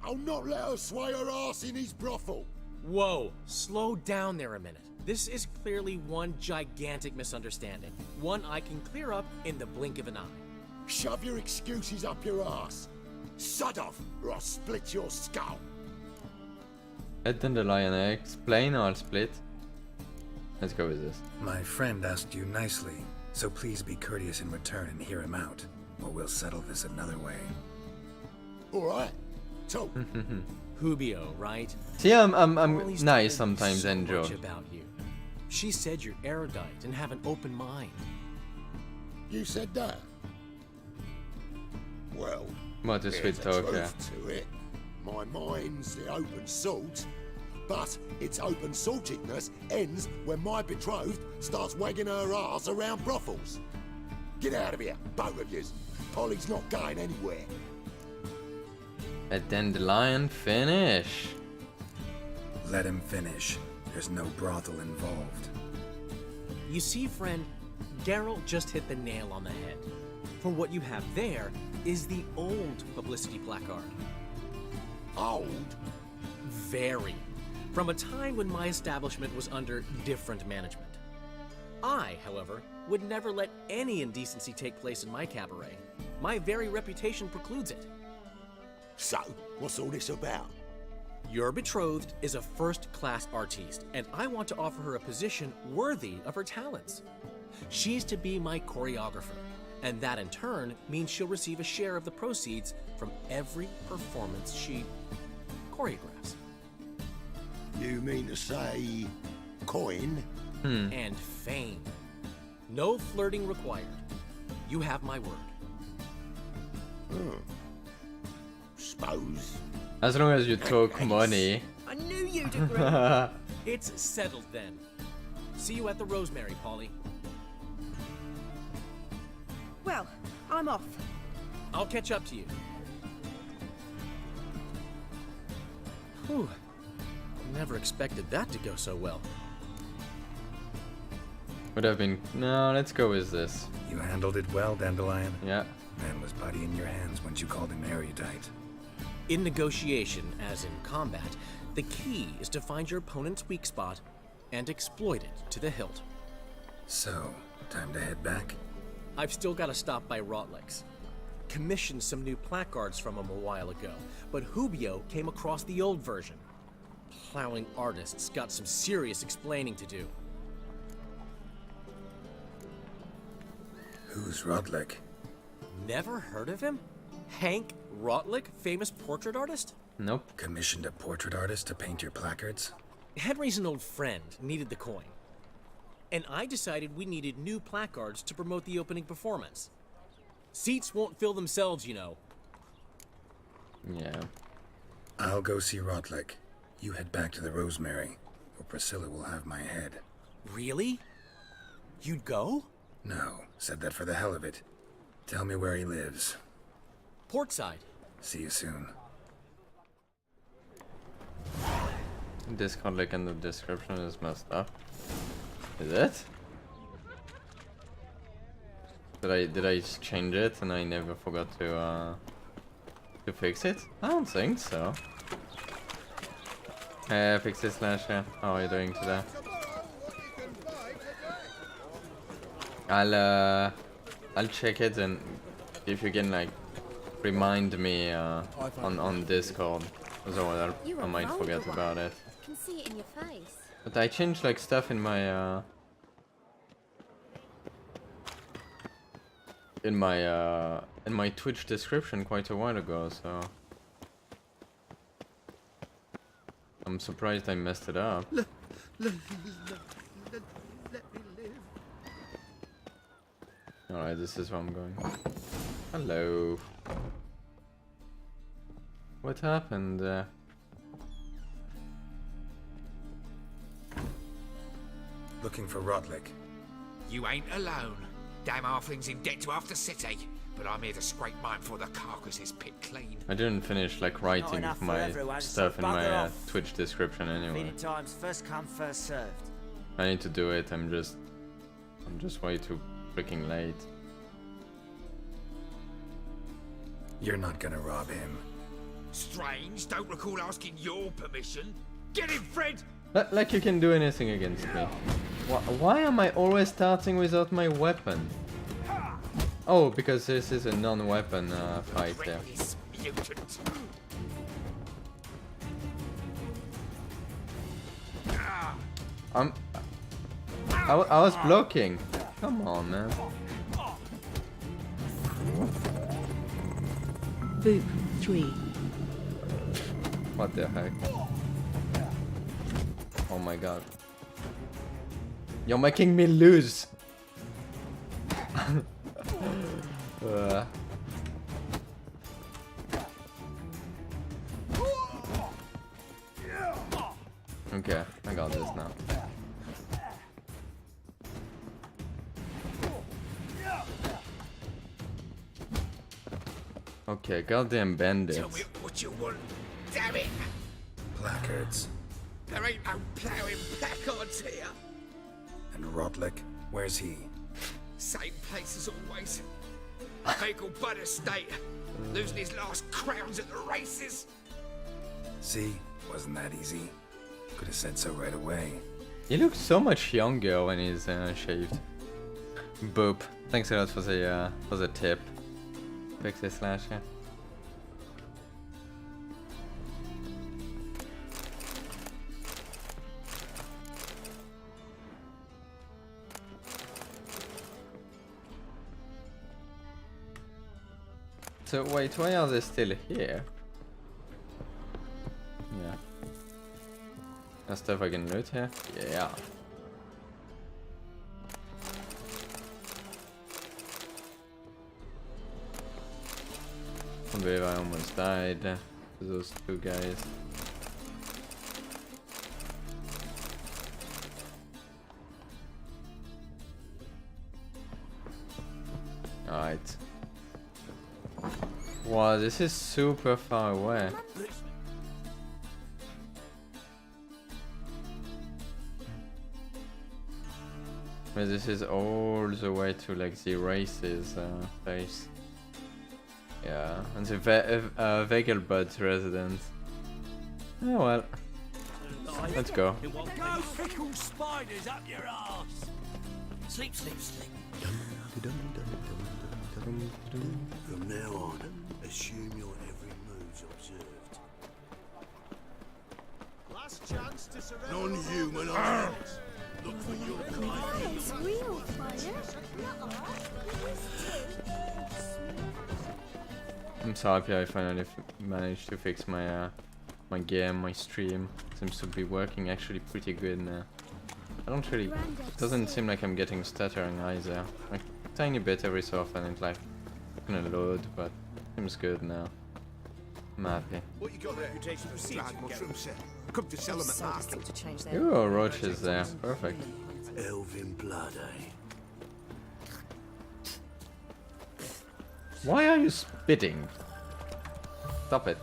I'll not let her sway her ass in his brothel. Whoa, slow down there a minute. This is clearly one gigantic misunderstanding. One I can clear up in the blink of an eye. Shove your excuses up your ass. Sod off, or I'll split your skull. Let Dandelion explain, I'll split. Let's go with this. My friend asked you nicely, so please be courteous in return and hear him out, or we'll settle this another way. All right, talk. Hubio, right? See, I'm Polly's told me nice sometimes, so Enjo. much about you. She said you're erudite and have an open mind. You said that? Well, What a there's sweet a talker. truth to it. My mind's the open salt, but its open saltedness ends when my betrothed starts wagging her ass around brothels. Get out of here, both of yous. Polly's not going anywhere. Let Dandelion finish. Let him finish. There's no brothel involved. You see, friend, Geralt just hit the nail on the head. For what you have there is the old publicity placard. Old? Very. From a time when my establishment was under different management. I, however, would never let any indecency take place in my cabaret. My very reputation precludes it. So, what's all this about? Your betrothed is a first-class artiste, and I want to offer her a position worthy of her talents. She's to be my choreographer, and that in turn means she'll receive a share of the proceeds from every performance she choreographs. You mean to say... coin? And fame. No flirting required. You have my word. Suppose. As long as you talk money. I knew you'd agree. It's settled then. See you at the Rosemary, Polly. Well, I'm off. I'll catch up to you. Whew. Never expected that to go so well. Would have been. No, let's go with this. You handled it well, Dandelion. Yeah. Man was putty in your hands once you called him erudite. In negotiation, as in combat, the key is to find your opponent's weak spot and exploit it to the hilt. So, time to head back? I've still got to stop by Rotlick's. Commissioned some new placards from him a while ago, but Hubio came across the old version. Plowing artists got some serious explaining to do. Who's Rodlick? Never heard of him? Hank Rotlick, famous portrait artist? Nope. Commissioned a portrait artist to paint your placards? Henry's an old friend, needed the coin. And I decided we needed new placards to promote the opening performance. Seats won't fill themselves, you know. Yeah. I'll go see Rodlick. You head back to the Rosemary, or Priscilla will have my head. Really? You'd go? No, said that for the hell of it. Tell me where he lives. Portside. See you soon. Discount link in the description is messed up. Is it? Did I just change it and I never forgot to fix it? I don't think so. Fix it, Slasher. How are you doing today? I'll check it, and if you can like remind me on Discord, otherwise I might forget about it. I can see it in your face. But I changed like stuff in my in my Twitch description quite a while ago, so I'm surprised I messed it up. Let me live. Alright, this is where I'm going. Hello. What happened? Looking for Rodlick. You ain't alone. Damn halfling's in debt to half the city, but I'm here to scrape mine before the carcass is picked clean. I didn't finish like writing enough for my everyone, stuff so in my bugger off. Twitch description anyway. Feeding time's first come, first served. I need to do it. I'm just way too freaking late. You're not gonna rob him. Strange, don't recall asking your permission. Get him, Fred! Like you can do anything against me. Why am I always starting without my weapon? Oh, because this is a non-weapon fight here. Mutant. I was blocking. Come on, man. Boop 3. What the heck? Oh my god. You're making me lose. Okay, I got this now. Okay, goddamn bandits. Tell me what you want. Damn it! Placards. There ain't no ploughing placards here. And Rodlick, where's he? Same place as always. Vehicle Bud Estate. Losing his last crowns at the races. See? Wasn't that easy? Could have said so right away. He looks so much younger when he's shaved. Boop. Thanks a lot for the tip. Fix this Slasher. So wait, why are they still here? Yeah. There's stuff I can loot here? Yeah. I believe I almost died to those two guys. Alright. Wow, this is super far away. But this is all the way to like the races place. Yeah, and the Vegelbud residence. Oh well. Let's go. Go pickle spiders up your ass. Sleep, sleep, sleep. From now on, assume your every move's observed. Last chance to surrender. Non-human objects. Look for your kind. It's real fire. I'm so happy I finally managed to fix my my game, my stream. Seems to be working actually pretty good now. I don't really, it doesn't seem like I'm getting stuttering either. Like a tiny bit every so often, it's like gonna load, but seems good now. I'm happy. What you got there? Reputation for dried mushrooms, sir. Come to sell them at market. Ooh, roaches there. Perfect. Elven blood, eh? Why are you spitting? Stop it.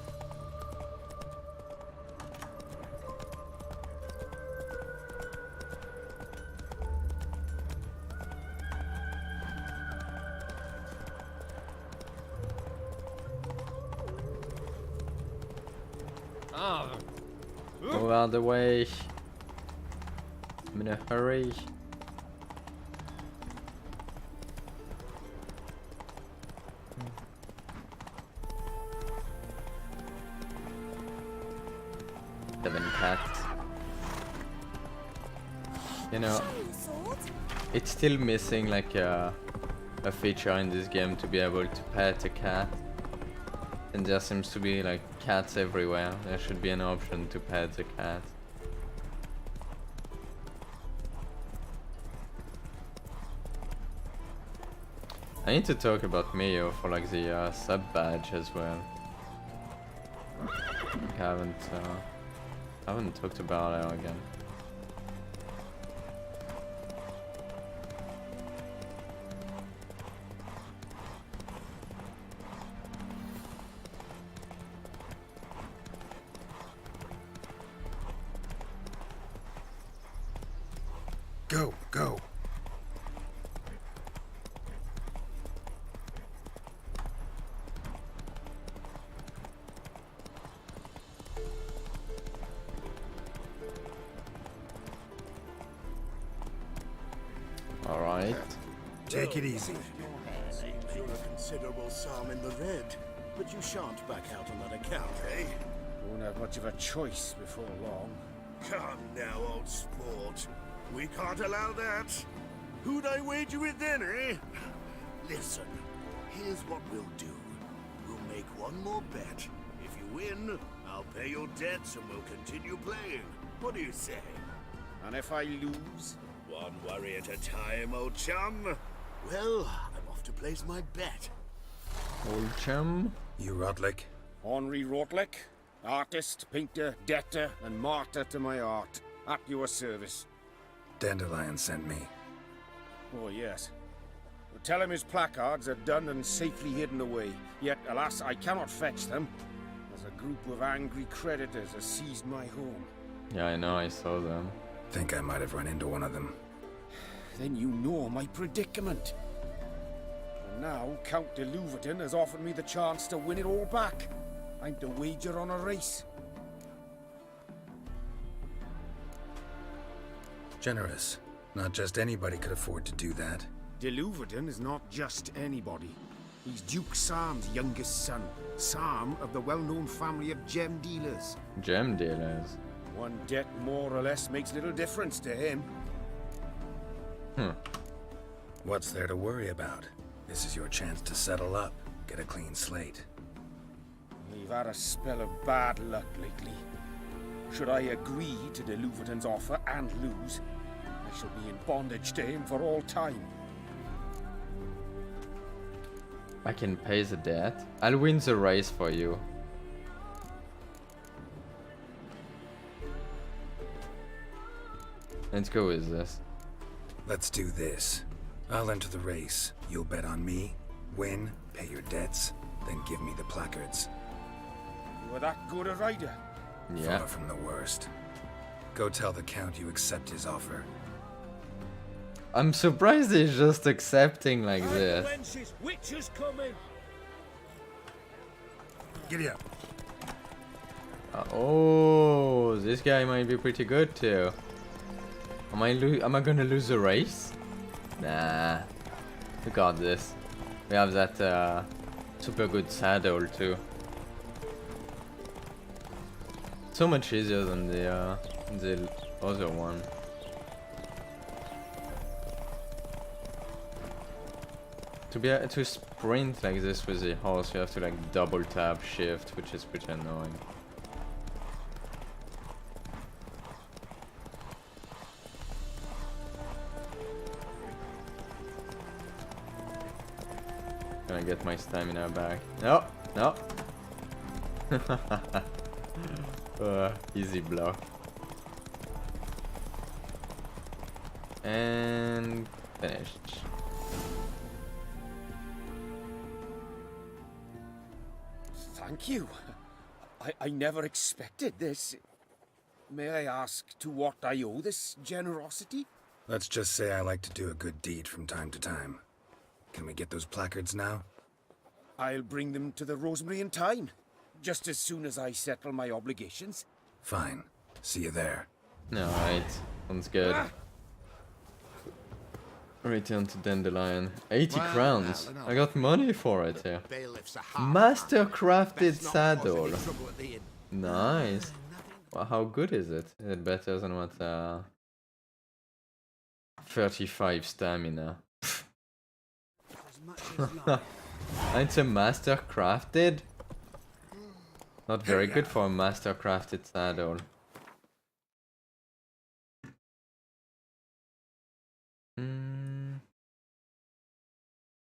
Move out of the way. I'm in a hurry. Seven cats. You know, it's still missing like a feature in this game to be able to pet a cat. And there seems to be like cats everywhere. There should be an option to pet the cat. I need to talk about Mio for like the sub badge as well. I haven't talked about her again. Go, go. All right. Take it easy. Seems you're a considerable psalm in the red, but you shan't back out on that account, eh? Won't have much of a choice before long. Come now, old sport. We can't allow that. Who'd I wager with then, eh? Listen, here's what we'll do. We'll make one more bet. If you win, I'll pay your debts and we'll continue playing. What do you say? And if I lose? One worry at a time, old chum. Well, I'm off to place my bet. Old chum? You Rotlick? Henri Rotlick, artist, painter, debtor, and martyr to my art. At your service. Dandelion sent me. Oh, yes. Well, tell him his placards are done and safely hidden away. Yet, alas, I cannot fetch them, as a group of angry creditors has seized my home. Yeah, I know, I saw them. Think I might have run into one of them. Then you know my predicament. And now, Count de Louverton has offered me the chance to win it all back. I'm to wager on a race. Generous. Not just anybody could afford to do that. De Louverton is not just anybody. He's Duke Sam's youngest son. Sam of the well-known family of gem dealers. Gem dealers? One debt more or less makes little difference to him. What's there to worry about? This is your chance to settle up, get a clean slate. We've had a spell of bad luck lately. Should I agree to de Louverton's offer and lose, I shall be in bondage to him for all time. I can pay the debt. I'll win the race for you. Let's go with this. Let's do this. I'll enter the race. You'll bet on me, win, pay your debts, then give me the placards. You are that good a rider? Yeah. Far from the worst. Go tell the Count you accept his offer. I'm surprised he's just accepting like this. Which is coming? Giddy up. Oh, this guy might be pretty good too. Am I gonna lose the race? Nah. We got this. We have that super good saddle too. So much easier than the other one. To be able to sprint like this with the horse, you have to like double tap shift, which is pretty annoying. Gonna get my stamina back. No, no. Easy block. And finished. Thank you. I never expected this. May I ask to what I owe this generosity? Let's just say I like to do a good deed from time to time. Can we get those placards now? I'll bring them to the Rosemary in time. just as soon as I settle my obligations. Fine. See you there. Alright, sounds good. Return to Dandelion. 80 crowns. I got money for it here. Master crafted saddle. Nice. Well, how good is it? Is it better than what? 35 stamina. It's a master crafted. Not very good for a master crafted saddle.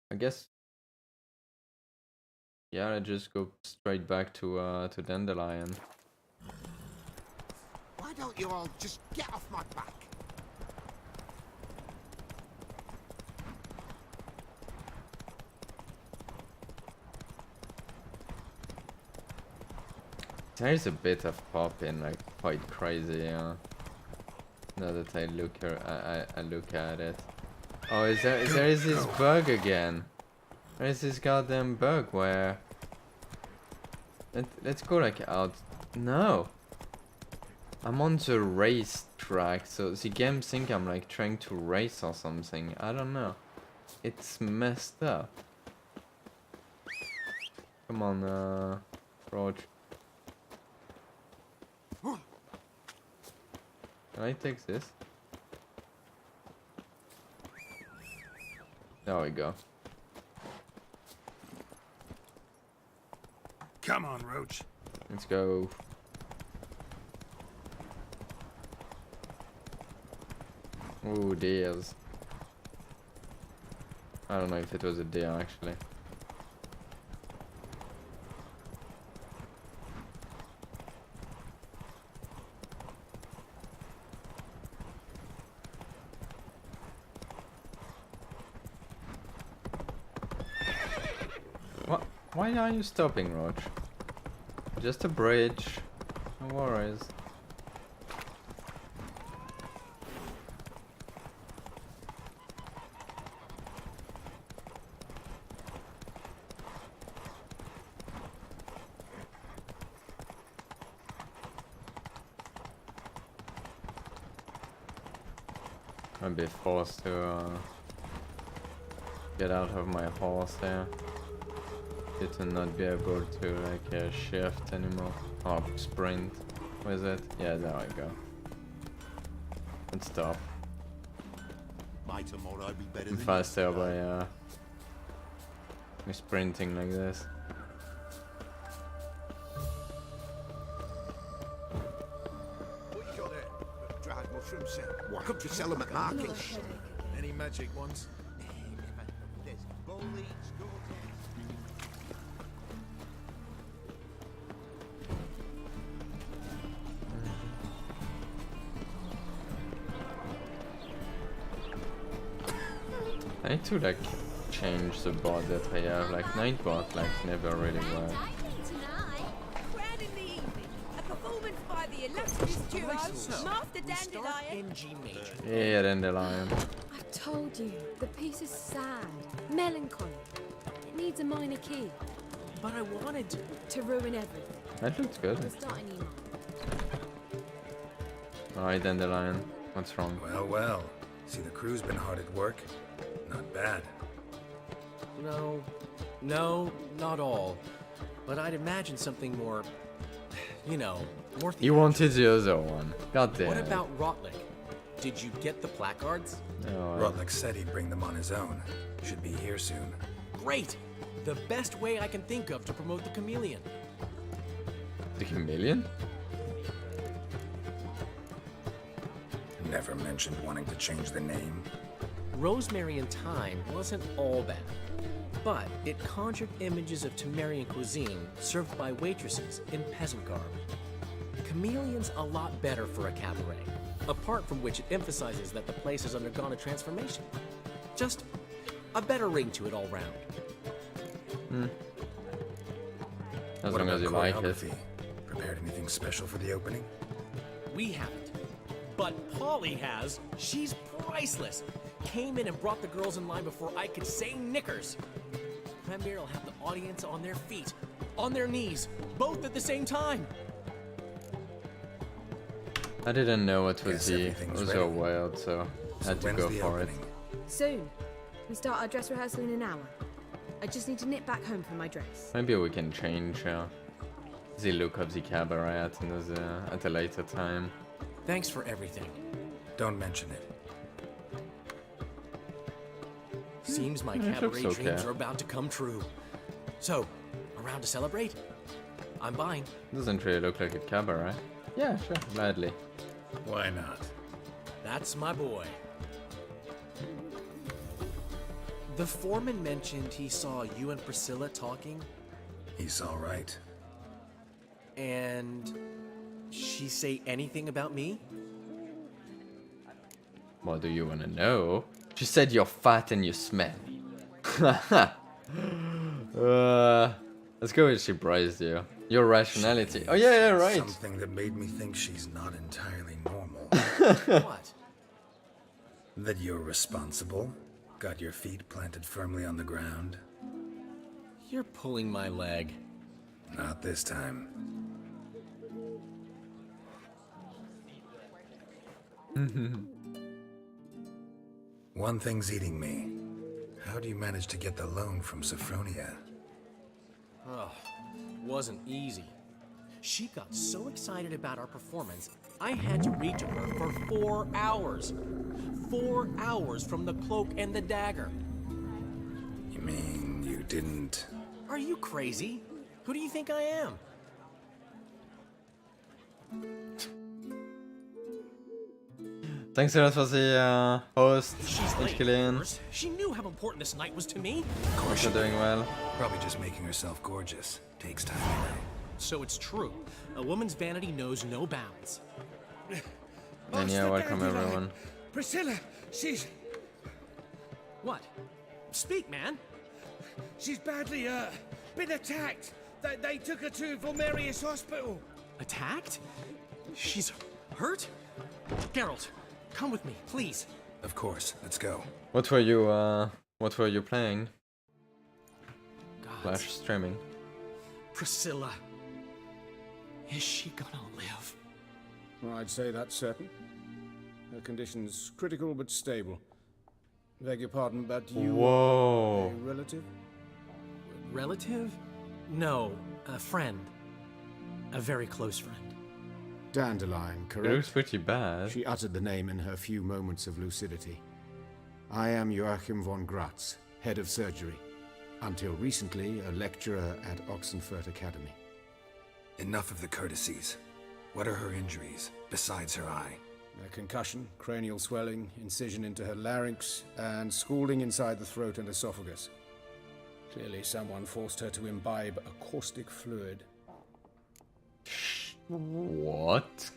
I guess. Yeah, I just go straight back to Dandelion. Why don't you all just get off my back? There's a bit of popping, like quite crazy. Now that I look I look at it. Oh, there is this bug again. There is this goddamn bug where. Let's go like out. No. I'm on the race track, so the game think I'm like trying to race or something. I don't know. It's messed up. Come on, Roach. Can I take this? There we go. Come on, Roach. Let's go. Ooh, deers. I don't know if it was a deer actually. What? Why are you stopping, Roach? Just a bridge. No worries. I'll be forced to get out of my horse there. To not be able to like shift anymore or sprint with it. Yeah, there I go. And stop. By tomorrow I'll be better I'm than faster by sprinting like this. What you got there? Dried mushroom set. Why could you sell them at market? Any magic ones? There's bowling, school. I need to like change the bot that I have. Like Nightbot like never really worked. Yeah, Dandelion. I told you, the piece is sad, melancholy. It needs a minor key. But I wanted to ruin everything. That looks good. Alright, Dandelion. What's wrong? Well, well. See, the crew's been hard at work. Not bad. No, not all. But I'd imagine something more, you know, more. You wanted the other one. God damn. What about Rotlick? Did you get the placards? No. Rotlick said he'd bring them on his own. Should be here soon. Great! The best way I can think of to promote the chameleon. The chameleon? Never mentioned wanting to change the name. Rosemary and Thyme wasn't all bad, but it conjured images of Temerian cuisine served by waitresses in peasant garb. Chameleon's a lot better for a cabaret, apart from which it emphasizes that the place has undergone a transformation. Just a better ring to it all round. As what long as you like it. choreography? Prepared anything special for the opening? We haven't, but Polly has. She's priceless. Came in and brought the girls in line before I could say knickers. Premiere will have the audience on their feet, on their knees, both at the same time. I didn't know what was Guess he. It everything's was ready. so wild, so I had to when's go the for it. opening? Soon. We start our dress rehearsal in an hour. I just need to nip back home for my dress. Maybe we can change the look of the cabaret at a later time. Thanks for everything. Don't mention it. Seems my It looks cabaret okay. dreams are about to come true. So, around to celebrate? I'm buying. Doesn't really look like a cabaret. Yeah, sure, gladly. Why not? That's my boy. The foreman mentioned he saw you and Priscilla talking, He's all right. and she say anything about me? What do you want to know? She said you're fat and you smell. Let's go with she praised you. Your rationality. Oh yeah, right. Something that made me think she's not entirely normal. What? That you're responsible, got your feet planted firmly on the ground. You're pulling my leg. Not this time. One thing's eating me. How do you manage to get the loan from Sophronia? Oh, wasn't easy. She got so excited about our performance, I had to read to her for 4 hours. 4 hours from the cloak and the dagger. You mean you didn't... Are you crazy? Who do you think I am? Thanks a lot for the host. She's Thank late. you, Lynn. She knew how important this night was to me. Hope you're doing well. Probably just making herself gorgeous. Takes time anyway. So it's true. A woman's vanity knows no bounds. And yeah, welcome everyone. Priscilla, she's... What? Speak, man. She's badly, been attacked. They took her to Vulmerius Hospital. Attacked? She's hurt? Geralt, come with me, please. Of course, let's go. What were you playing? God. Flash streaming. Priscilla. Is she gonna live? Well, I'd say that's certain. Her condition's critical but stable. Beg your pardon, but you Whoa. are a relative? Relative? No, a friend. A very close friend. Dandelion, It correct? looks pretty bad. She uttered the name in her few moments of lucidity. I am Joachim von Gratz, head of surgery. Until recently, a lecturer at Oxenfurt Academy. Enough of the courtesies. What are her injuries, besides her eye? A concussion, cranial swelling, incision into her larynx, and scalding inside the throat and esophagus. Clearly someone forced her to imbibe a caustic fluid. What?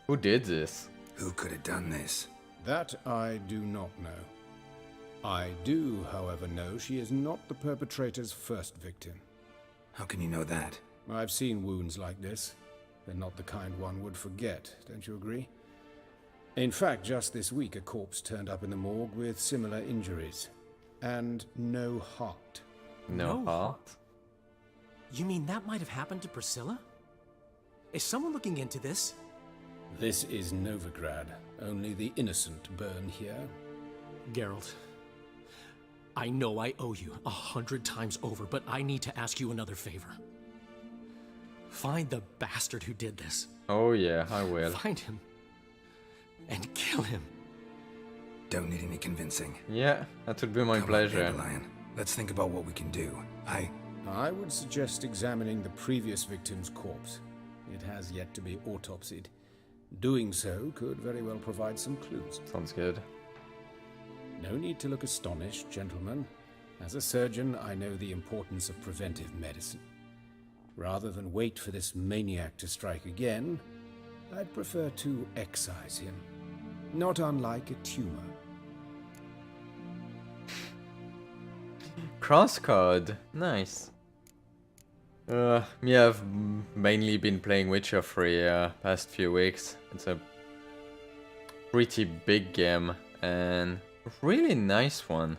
Who did this? Who could have done this? That I do not know. I do, however, know she is not the perpetrator's first victim. How can you know that? I've seen wounds like this. They're not the kind one would forget, don't you agree? In fact, just this week a corpse turned up in the morgue with similar injuries. And no heart. No heart? You mean that might have happened to Priscilla? Is someone looking into this? This is Novigrad. Only the innocent burn here. Geralt, I know I owe you 100 times over, but I need to ask you another favor. Find the bastard who did this. Oh yeah, I will. Find him. And kill him. Don't need any convincing. Yeah, that would be my pleasure. Dandelion. Let's think about what we can do. I would suggest examining the previous victim's corpse. It has yet to be autopsied. Doing so could very well provide some clues. Sounds good. No need to look astonished, gentlemen. As a surgeon, I know the importance of preventive medicine. Rather than wait for this maniac to strike again, I'd prefer to excise him. Not unlike a tumor. Crosscode. Nice. Me, I've mainly been playing Witcher 3 past few weeks. It's a pretty big game and really nice one.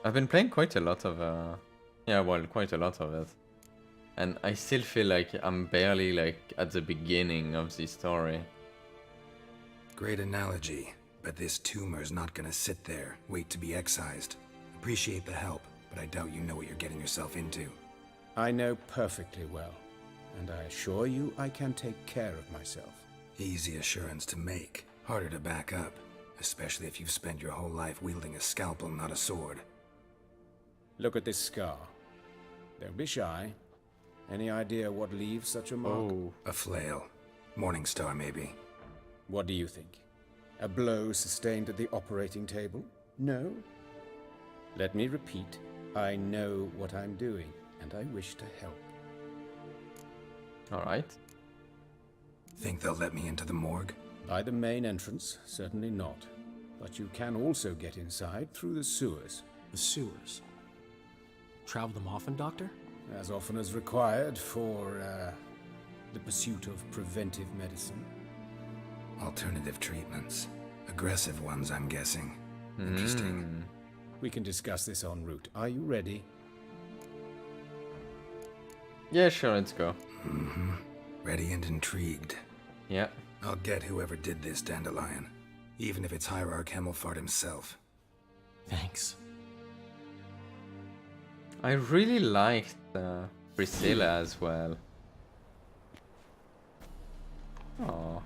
I've been playing quite a lot of Yeah, well, quite a lot of it. And I still feel like I'm barely like at the beginning of the story. Great analogy, but this tumor's not gonna sit there, wait to be excised. Appreciate the help, but I doubt you know what you're getting yourself into. I know perfectly well, and I assure you I can take care of myself. Easy assurance to make, harder to back up, especially if you've spent your whole life wielding a scalpel, not a sword. Look at this scar. Don't be shy. Any idea what leaves such a mark? Oh. A flail. Morning Star, maybe. What do you think? A blow sustained at the operating table? No? Let me repeat. I know what I'm doing, and I wish to help. Alright. Think they'll let me into the morgue? By the main entrance, certainly not. But you can also get inside through the sewers. The sewers? Travel them often, Doctor? As often as required for, the pursuit of preventive medicine. Alternative treatments. Aggressive ones, I'm guessing. Interesting. We can discuss this en route. Are you ready? Yeah, sure, let's go. Ready and intrigued. Yeah. I'll get whoever did this, Dandelion. Even if it's Hierarch Hemmelfart himself. Thanks. I really liked Priscilla as well. Oh.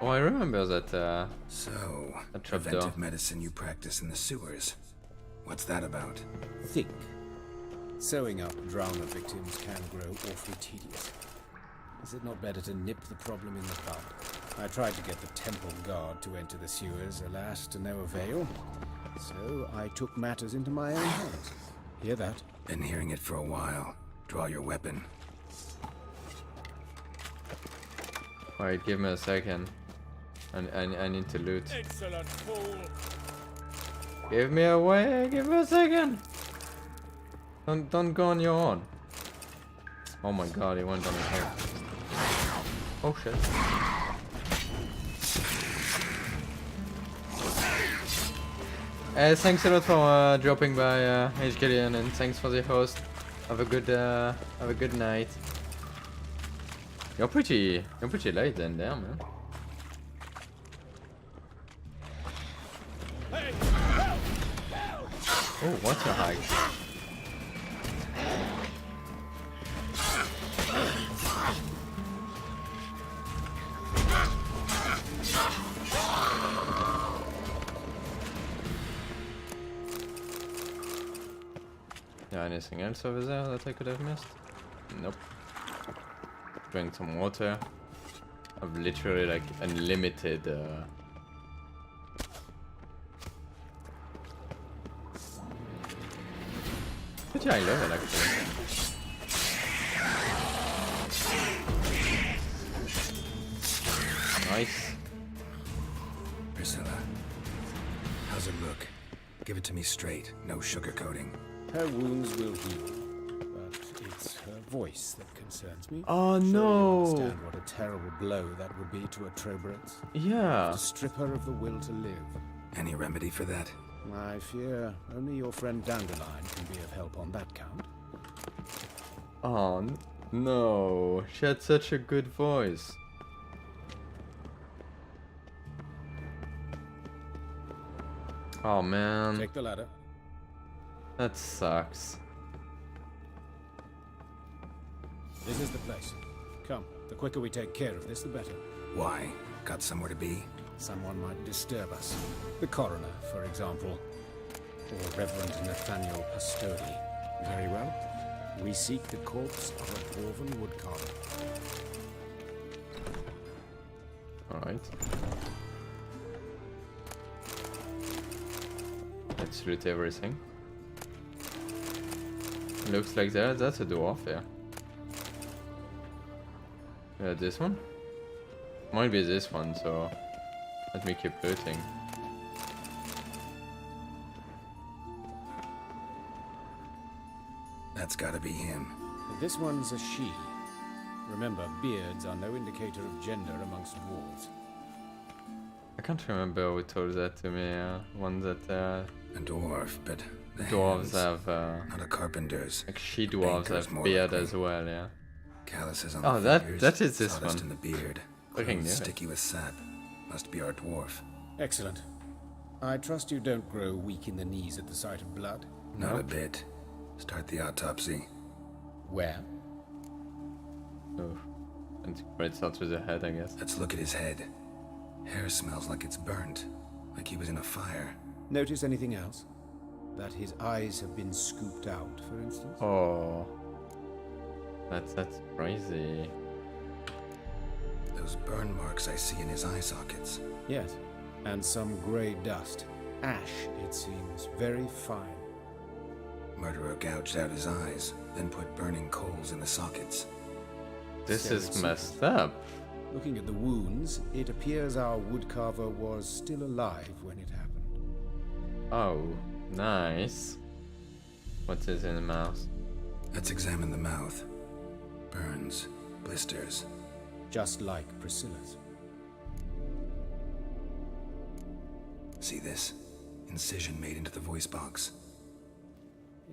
Oh, I remember that. So, a trapdoor. preventive medicine you practice in the sewers. What's that about? Think. Sewing up drowner victims can grow awfully tedious. Is it not better to nip the problem in the bud? I tried to get the temple guard to enter the sewers, alas, to no avail. So I took matters into my own hands. Hear that? Been hearing it for a while. Draw your weapon. Alright, give me a second. I need to loot. Excellent fool. Give me away, give me a second. Don't go on your own. Oh my god, he went on his head. Oh shit. Thanks a lot for dropping by, H. Gideon, and thanks for the host. Have a good night. You're pretty late then, there, man. Oh, what's your hike? Yeah, anything else over there that I could have missed? Nope. Drink some water. I've literally like unlimited pretty high level actually. Nice. Priscilla, how's it look? Give it to me straight, no sugarcoating. Her wounds will heal, but it's her voice that concerns me. Oh Sure you no! understand what a terrible blow that would be to a Trobrex. Yeah. To strip her of the will to live. Any remedy for that? I fear only your friend Dandelion can be of help on that count. Oh no, she had such a good voice. Oh man. Take the ladder. That sucks. This is the place. Come, the quicker we take care of this, the better. Why? Got somewhere to be? Someone might disturb us. The coroner, for example. Or Reverend Nathaniel Pastodi. Very well. We seek the corpse of a dwarven woodcarver. Alright. Let's loot everything. Looks like that's a dwarf, yeah. Yeah, this one? Might be this one, so let me keep looting. That's gotta be him. This one's a she. Remember, beards are no indicator of gender amongst dwarves. I can't remember who told that to me, one that... A dwarf, but dwarves have not a carpenter's. like she-dwarves Banker's have more beard likely. as well, yeah. Calluses on Oh, the fingers, that is this sawdust one. in the beard, Fucking clothes knew it. sticky with sap. Must be our dwarf. Excellent. I trust you don't grow weak in the knees at the sight of blood. Not a bit. Start the autopsy. Where? Oh. And it starts with the head, I guess. Let's look at his head. Hair smells like it's burnt, like he was in a fire. Notice anything else? That his eyes have been scooped out, for instance? Oh. That's crazy. Those burn marks I see in his eye sockets. Yes. And some grey dust. Ash, it seems. Very fine. Murderer gouged out his eyes, then put burning coals in the sockets. This So is it's- messed up. Looking at the wounds, it appears our woodcarver was still alive when it happened. Oh, nice. What is in the mouth? Let's examine the mouth. Burns, blisters. Just like Priscilla's. See this? Incision made into the voice box.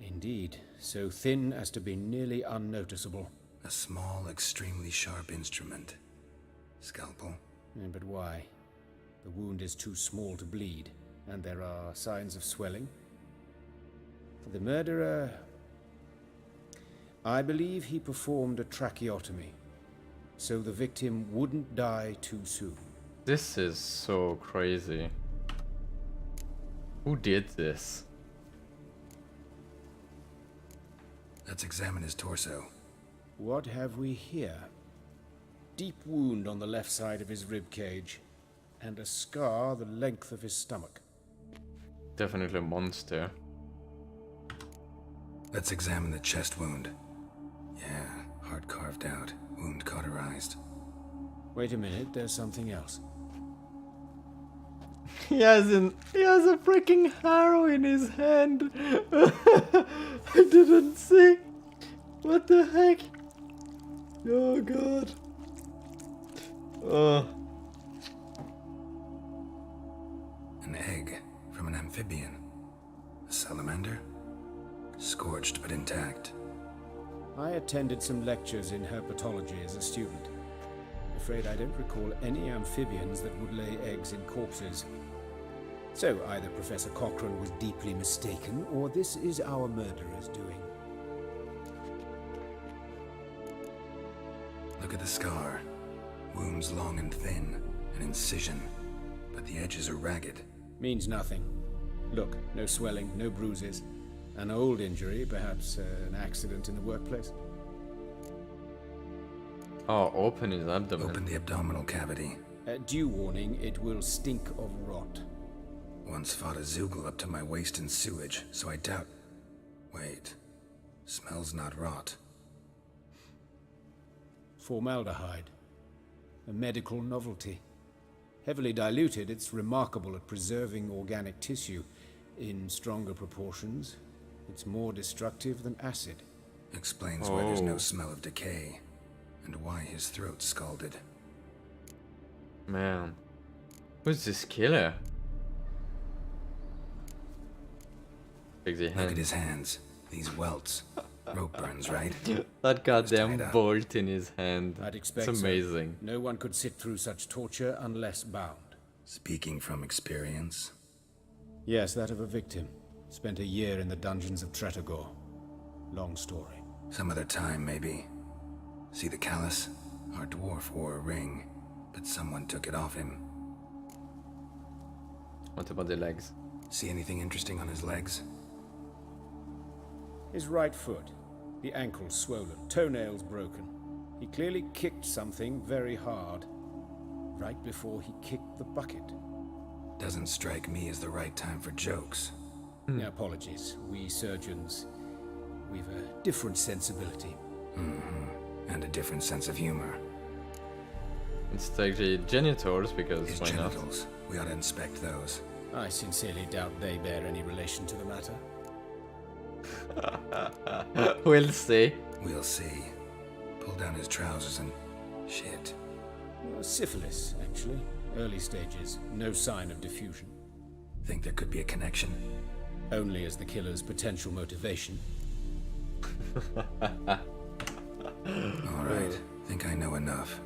Indeed, so thin as to be nearly unnoticeable. A small, extremely sharp instrument. Scalpel. But why? The wound is too small to bleed, and there are signs of swelling. The murderer... I believe he performed a tracheotomy, so the victim wouldn't die too soon. This is so crazy. Who did this? Let's examine his torso. What have we here? Deep wound on the left side of his rib cage, and a scar the length of his stomach. Definitely a monster. Let's examine the chest wound. Yeah, heart carved out, wound cauterized. Wait a minute, there's something else. He has a freaking arrow in his hand. I didn't see. What the heck? Oh god. Oh. An egg from an amphibian. A salamander? Scorched but intact. I attended some lectures in herpetology as a student. Afraid I don't recall any amphibians that would lay eggs in corpses. So either Professor Cochrane was deeply mistaken, or this is our murderer's doing. Look at the scar. Wounds long and thin, an incision, but the edges are ragged. Means nothing. Look, no swelling, no bruises. An old injury, perhaps an accident in the workplace. Oh, open his abdomen. Open the abdominal cavity. Due warning, it will stink of rot. Once fought a Zoogle up to my waist in sewage, so I doubt... Wait. Smells not rot. Formaldehyde. A medical novelty. Heavily diluted, it's remarkable at preserving organic tissue. In stronger proportions, it's more destructive than acid. Explains why there's no smell of decay, and why his throat's scalded. Man. Who's this killer? Look at his hands. These welts. Rope burns, right? That goddamn bolt in his hand. I'd expect it's amazing. So. No one could sit through such torture unless bound. Speaking from experience? Yes, that of a victim. Spent a year in the dungeons of Tretogor. Long story. Some other time, maybe. See the callus? Our dwarf wore a ring, but someone took it off him. What about the legs? See anything interesting on his legs? His right foot. The ankle swollen, toenails broken. He clearly kicked something very hard. Right before he kicked the bucket. Doesn't strike me as the right time for jokes. Apologies. We surgeons, we've a different sensibility. And a different sense of humor. Let's take the genitals, because His why genitals. We ought to inspect those. I sincerely doubt they bear any relation to the matter. We'll see. We'll see. Pull down his trousers and... shit. Syphilis, actually. Early stages. No sign of diffusion. Think there could be a connection? only as the killer's potential motivation. Alright, think I know enough.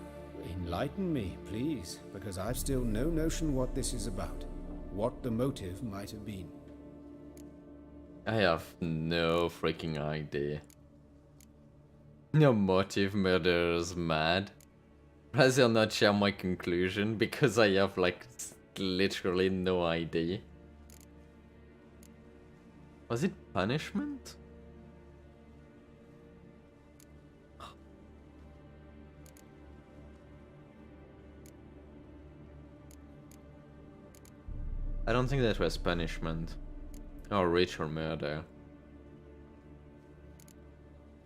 Enlighten me, please, because I've still no notion what this is about. What the motive might have been. I have no freaking idea. No motive, murderer's mad. Rather not share my conclusion because I have like literally no idea. Was it punishment? I don't think that was punishment. Or ritual murder.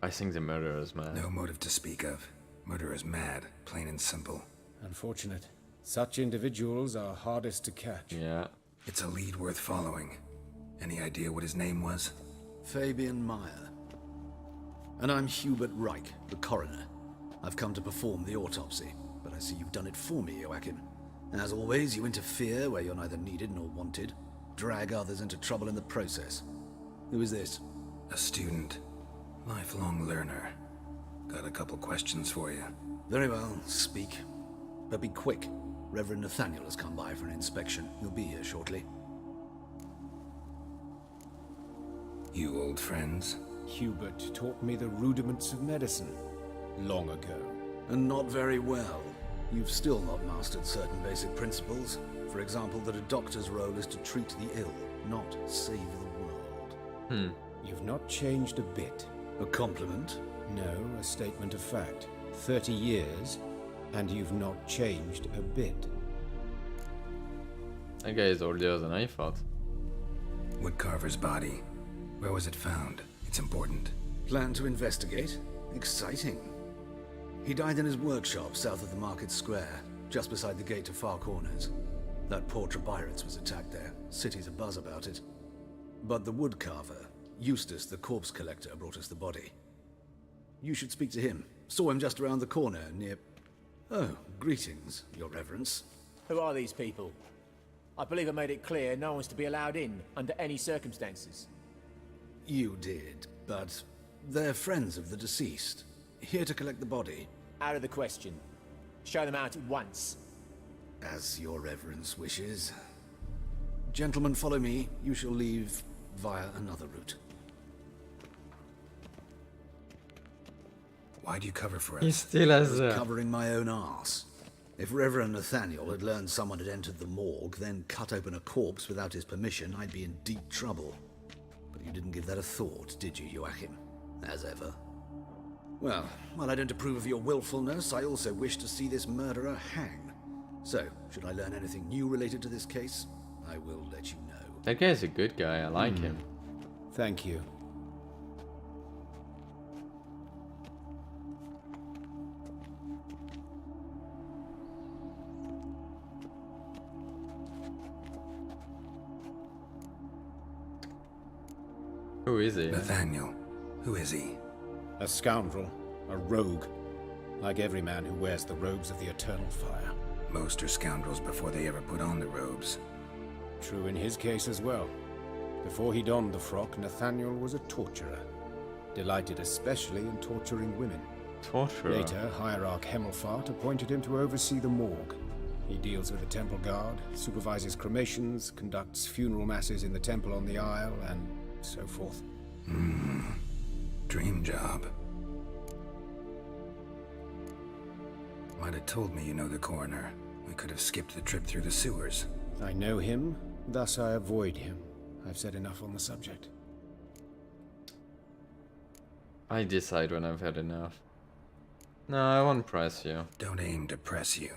I think the murderer is mad. No motive to speak of. Murderer's mad, plain and simple. Unfortunate. Such individuals are hardest to catch. Yeah. It's a lead worth following. Any idea what his name was? Fabian Meyer. And I'm Hubert Reich, the coroner. I've come to perform the autopsy, but I see you've done it for me, Joachim. As always, you interfere where you're neither needed nor wanted. Drag others into trouble in the process. Who is this? A student. Lifelong learner. Got a couple questions for you. Very well, speak. But be quick. Reverend Nathaniel has come by for an inspection. He'll be here shortly. You old friends? Hubert taught me the rudiments of medicine. Long ago. And not very well. You've still not mastered certain basic principles. For example, that a doctor's role is to treat the ill, not save the world. You've not changed a bit. A compliment? No, a statement of fact. 30 years, and you've not changed a bit. That guy is older than I thought. Woodcarver's body. Where was it found? It's important. Plan to investigate? Exciting. He died in his workshop south of the market square, just beside the gate to Far Corners. That poor Trebirates was attacked there. City's abuzz about it. But the woodcarver, Eustace the corpse collector, brought us the body. You should speak to him. Saw him just around the corner near... Oh, greetings, your reverence. Who are these people? I believe I made it clear no one's to be allowed in under any circumstances. You did, but they're friends of the deceased. Here to collect the body. Out of the question. Show them out at once. As your reverence wishes. Gentlemen, follow me. You shall leave via another route. Why do you cover for us? He still has covering my own arse. If Reverend Nathaniel had learned someone had entered the morgue, then cut open a corpse without his permission, I'd be in deep trouble. But you didn't give that a thought, did you, Joachim? As ever. Well, while I don't approve of your willfulness, I also wish to see this murderer hang. So, should I learn anything new related to this case, I will let you know. That guy's a good guy, I like him. Thank you. Who is he? Nathaniel. Who is he? A scoundrel. A rogue. Like every man who wears the robes of the Eternal Fire. Most are scoundrels before they ever put on the robes. True in his case as well. Before he donned the frock, Nathaniel was a torturer. Delighted especially in torturing women. Torturer? Later, Hierarch Hemmelfart appointed him to oversee the morgue. He deals with the temple guard, supervises cremations, conducts funeral masses in the temple on the Isle, and so forth. Dream job. Might have told me you know the coroner. We could have skipped the trip through the sewers. I know him, thus I avoid him. I've said enough on the subject. I decide when I've had enough. No, I won't press you. Don't aim to press you.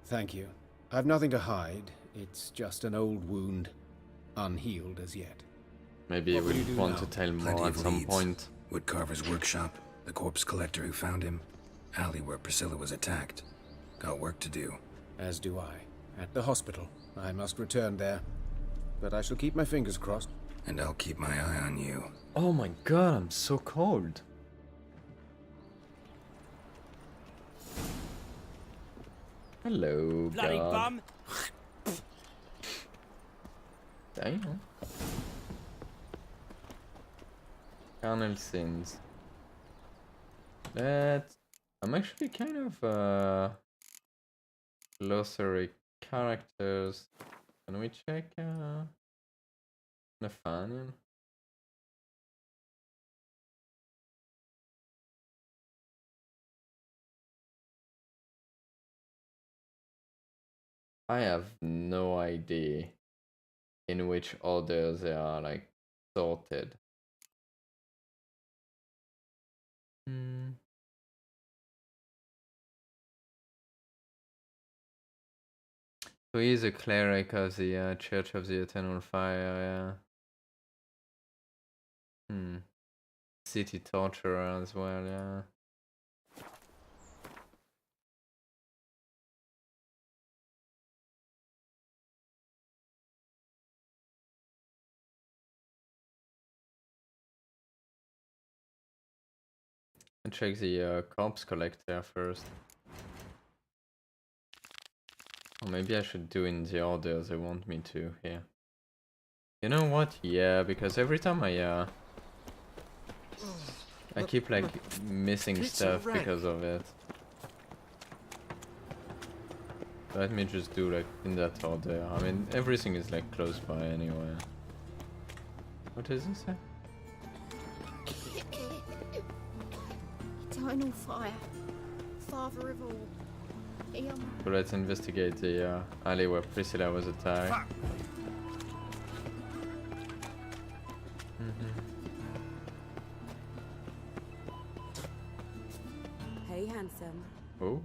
Thank you. I've nothing to hide. It's just an old wound, unhealed as yet. Maybe you would want to tell more at some point. Woodcarver's workshop, the corpse collector who found him, alley where Priscilla was attacked. Got work to do. As do I. At the hospital. I must return there. But I shall keep my fingers crossed. And I'll keep my eye on you. Oh my god, I'm so cold. Hello, Bloody god. bum! Damn. Carnal sins. I'm actually kind of glossary characters. Can we check Nathaniel? I have no idea in which order they are like sorted. So he's a cleric of the Church of the Eternal Fire, yeah. City torturer as well, yeah. And check the corpse collector first. Or maybe I should do in the order they want me to here. You know what? Yeah, because every time I keep like missing stuff because of it. Let me just do like in that order. I mean, everything is like close by anyway. What is this? Eternal fire, father of all. So let's investigate the alley where Priscilla was attacked. Hey, handsome. Oh.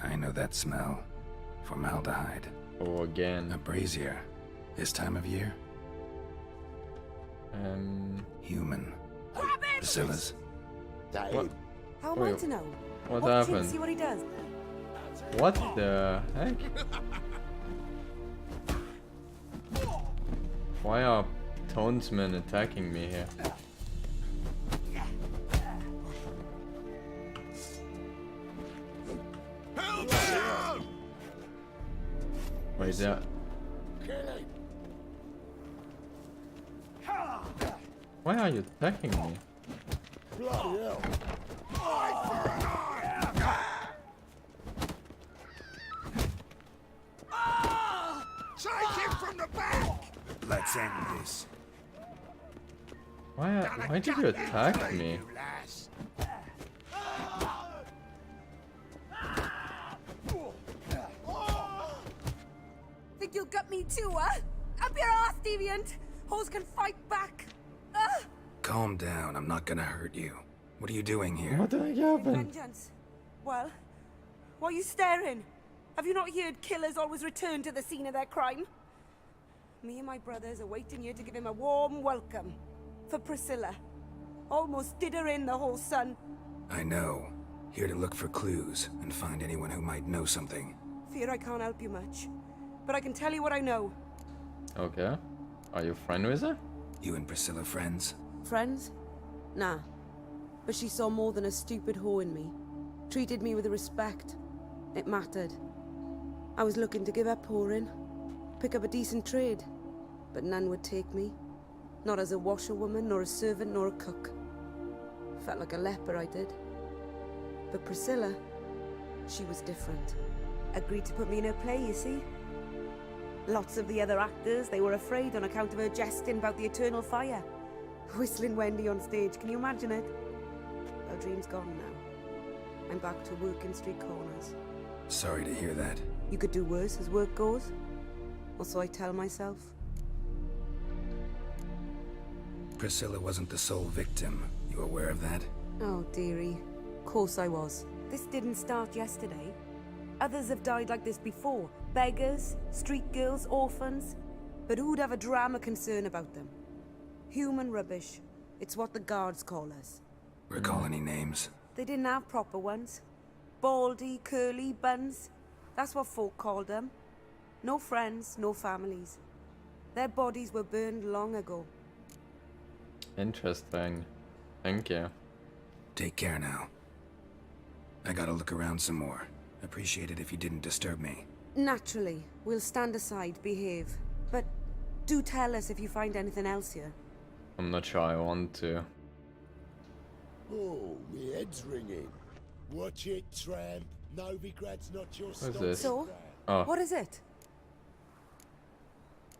I know that smell. Formaldehyde. Oh, again. A brazier. This time of year? Human. Priscilla's. What? How am I to know? What Watch happened? him, see what he does. What the heck? Why are townsmen attacking me here? Wait, that. Why are you attacking me? Bloody hell. Take him from the back! Let's end this. Why did you attack me? Think you'll gut me too, huh? Up your ass, deviant! Hoes can fight back! Calm down, I'm not gonna hurt you. What are you doing here? What the heck happened? Vengeance. Well, why are you staring? Have you not heard killers always return to the scene of their crime? Me and my brothers are waiting here to give him a warm welcome. For Priscilla. Almost did her in, the whole son. I know. Here to look for clues and find anyone who might know something. Fear I can't help you much. But I can tell you what I know. Okay. Are you friend with her? You and Priscilla friends? Friends? Nah. But she saw more than a stupid whore in me. Treated me with respect. It mattered. I was looking to give up whoring. Pick up a decent trade. But none would take me. Not as a washerwoman, nor a servant, nor a cook. Felt like a leper, I did. But Priscilla, she was different. Agreed to put me in her play, you see? Lots of the other actors, they were afraid on account of her jesting about the eternal fire. Whistling Wendy on stage, can you imagine it? Our dream's gone now. I'm back to working street corners. Sorry to hear that. You could do worse as work goes. Or so I tell myself. Priscilla wasn't the sole victim. You aware of that? Oh, dearie. Course I was. This didn't start yesterday. Others have died like this before. Beggars, street girls, orphans. But who'd have a drama concern about them? Human rubbish. It's what the guards call us. Recall any names? They didn't have proper ones. Baldy, curly, buns. That's what folk called them. No friends, no families. Their bodies were burned long ago. Interesting. Thank you. Take care now. I gotta look around some more. Appreciate it if you didn't disturb me. Naturally. We'll stand aside, behave. But do tell us if you find anything else here. I'm not sure I want to. Oh, my head's ringing. Watch it, tramp. Novigrad's not your What's this? So, Oh, what is it?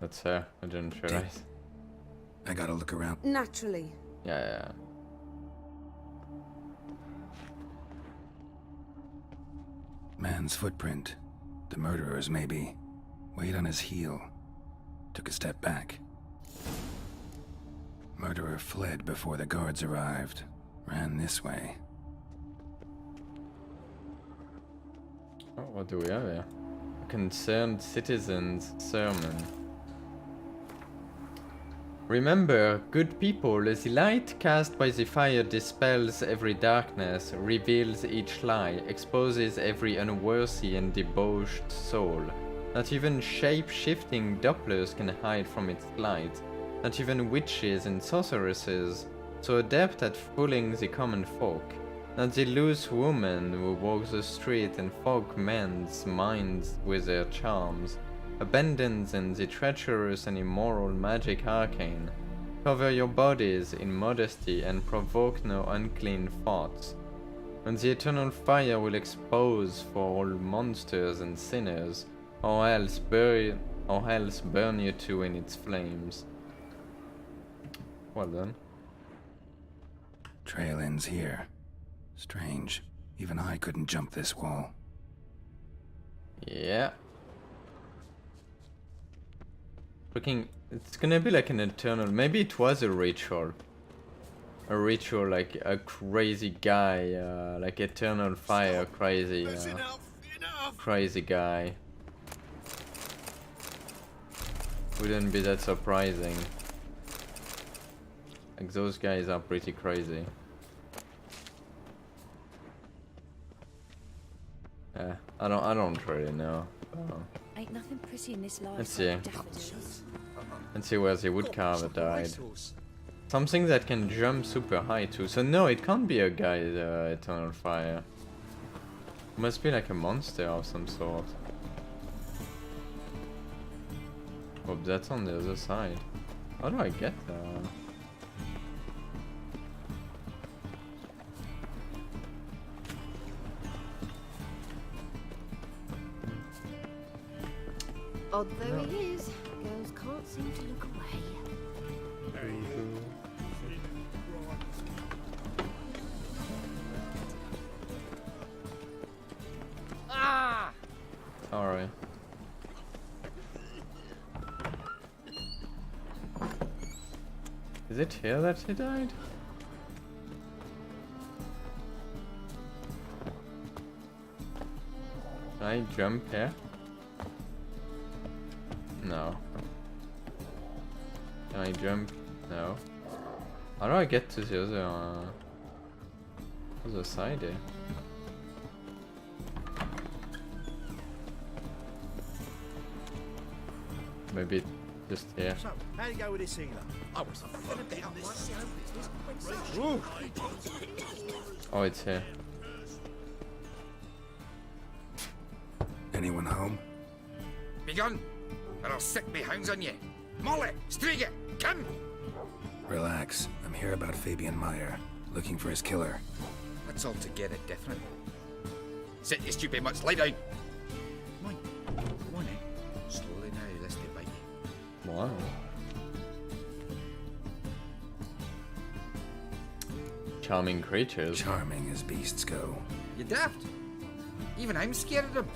that's her. I didn't realize. I gotta look around. Naturally. Yeah. Man's footprint. The murderer's maybe. Weight on his heel. Took a step back. Murderer fled before the guards arrived. Ran this way. Oh, what do we have here? A concerned citizen's sermon. Remember, good people, the light cast by the fire dispels every darkness, reveals each lie, exposes every unworthy and debauched soul. Not even shape-shifting dopplers can hide from its light. Not even witches and sorceresses, so adept at fooling the common folk. Not the loose woman who walks the street and fog men's minds with their charms. Abandons in the treacherous and immoral magic arcane. Cover your bodies in modesty and provoke no unclean thoughts. When the eternal fire will expose for all monsters and sinners, or else burn you too in its flames. Well done. Trail ends here. Strange. Even I couldn't jump this wall. Yeah. Looking, it's gonna be like an eternal. Maybe it was a ritual. A ritual like a crazy guy, like eternal fire, crazy, crazy guy. Wouldn't be that surprising. Like those guys are pretty crazy. Yeah, I don't really know. Ain't nothing pretty in this life. Let's see. Let's see where the woodcarver died. Something that can jump super high too. So no, it can't be a guy, eternal fire. It must be like a monster of some sort. Oh, that's on the other side. How do I get there? Odd though he is, girls can't seem to look away. Ah! Alright. Is it here that he died? Can I jump here? No. Can I jump? No. How do I get to the other side here? Maybe just here. So, how do you go with this healer? I was Oh, it's here. Anyone home? Begun, or I'll sick me hounds on you. Molly, Striga, come! Relax. I'm here about Fabian Meyer, looking for his killer. That's altogether different. Sit, you stupid mutts, lie down. Come on then. Slowly now, lest they bite you. Wow. Charming creatures. Charming as beasts go. You daft. Even I'm scared of them.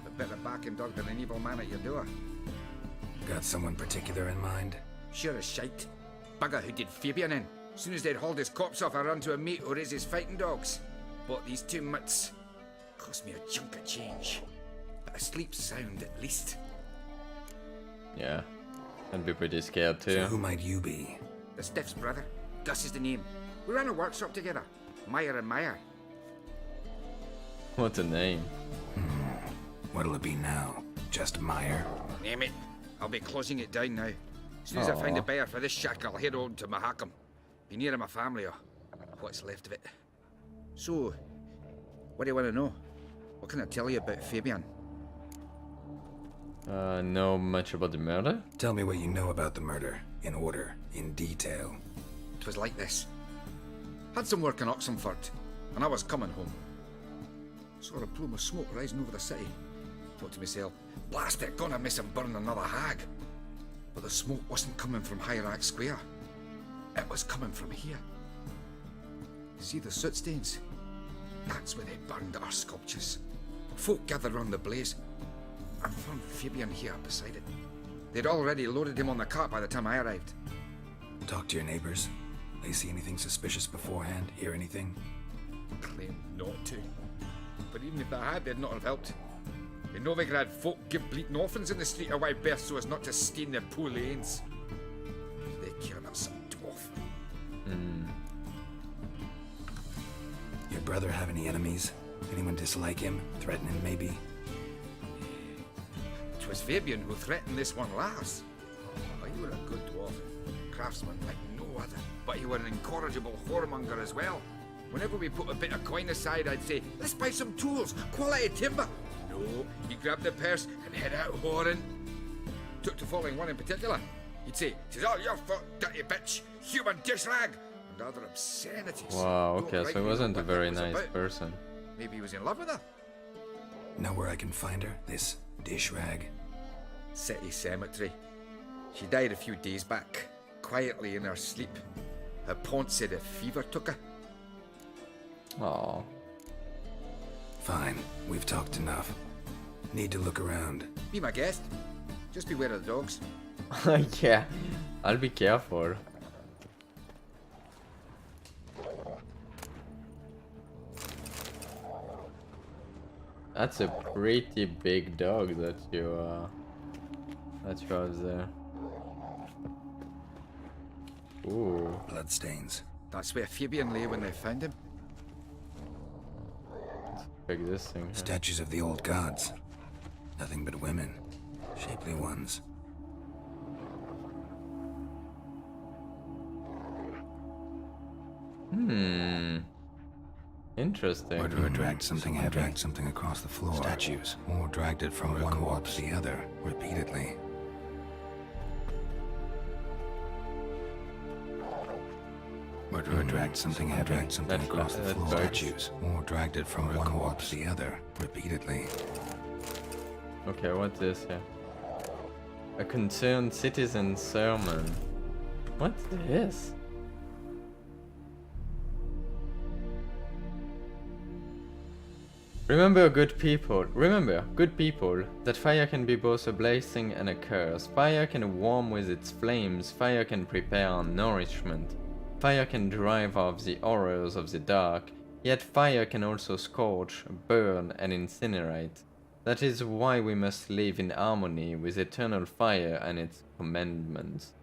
But better back and dog than an evil man at your door. Got someone particular in mind? Sure as shite. Bugger who did Fabian in. Soon as they'd hauled his corpse off, I run to a mate who raised his fighting dogs. Bought these 2 mutts. Cost me a chunk of change. But I sleep sound at least. Yeah. I'd be pretty scared too. So who might you be? The Stiff's brother. Gus is the name. We ran a workshop together. Meyer and Meyer. What a name. What'll it be now? Just Meyer? Name it. I'll be closing it down now. As soon as I find a buyer for this shack, I'll head on to Mahakam. Be near my family or what's left of it. So, what do you want to know? What can I tell you about Fabian? Know much about the murder? Tell me what you know about the murder, in order, in detail. 'Twas like this. Had some work in Oxenford, and I was coming home. Saw a plume of smoke rising over the city. Thought to myself, blast it, gonna miss him burn another hag. But the smoke wasn't coming from Hierarch Square. It was coming from here. You see the soot stains? That's where they burned our sculptures. Folk gathered round the blaze, and found Fabian here beside it. They'd already loaded him on the cart by the time I arrived. Talk to your neighbors. They see anything suspicious beforehand? Hear anything? Claimed not to. But even if they had, they'd not have helped. In Novigrad, folk give bleating orphans in the street a wide berth so as not to stain their poor lanes. They care about some dwarf. Your brother have any enemies? Anyone dislike him? Threaten him, maybe? 'Twas Fabian who threatened this one last. Oh, you were a good dwarf. Craftsman like no other. But you were an incorrigible whoremonger as well. Whenever we put a bit of coin aside, I'd say, let's buy some tools, quality timber. No, he grabbed the purse and head out whoring. Took to following one in particular. He'd say, "'Tis all your fault, dirty bitch, human dish rag," and other obscenities. Wow, okay, so he wasn't a very nice person. Maybe he was in love with her. Know where I can find her? This dish rag? City cemetery. She died a few days back, quietly in her sleep. Her pont said a fever took her. Aww. Fine, we've talked enough. Need to look around. Be my guest. Just beware of the dogs. Yeah, I'll be careful. That's a pretty big dog that you have there. Ooh. Bloodstains. That's where Fabian lay when they found him. Existing. Statues of the old gods. Nothing but women. Shapely ones. Interesting. Murderer dragged something heavy, dragged something across the floor. Statues. Or dragged it from one wall to the other, repeatedly. Murderer dragged something heavy, dragged something across the floor. Statues. Or dragged it from one wall to the other, repeatedly. Okay, what's this here? A concerned citizen sermon. What's this? Remember, good people, that fire can be both a blessing and a curse. Fire can warm with its flames, fire can prepare our nourishment. Fire can drive off the horrors of the dark, yet fire can also scorch, burn, and incinerate. That is why we must live in harmony with eternal fire and its commandments.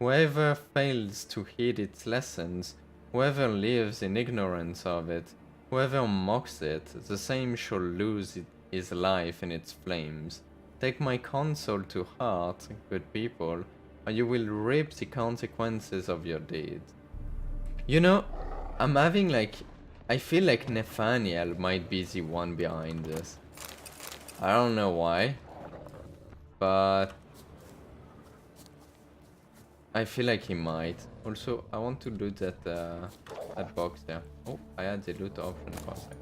Whoever fails to heed its lessons, whoever lives in ignorance of it, whoever mocks it, the same shall lose his life in its flames. Take my counsel to heart, good people, or you will reap the consequences of your deeds. You know, I'm having like... I feel like Nathaniel might be the one behind this. I don't know why, but I feel like he might. Also, I want to loot that that box there. Oh, I had the loot option for a second.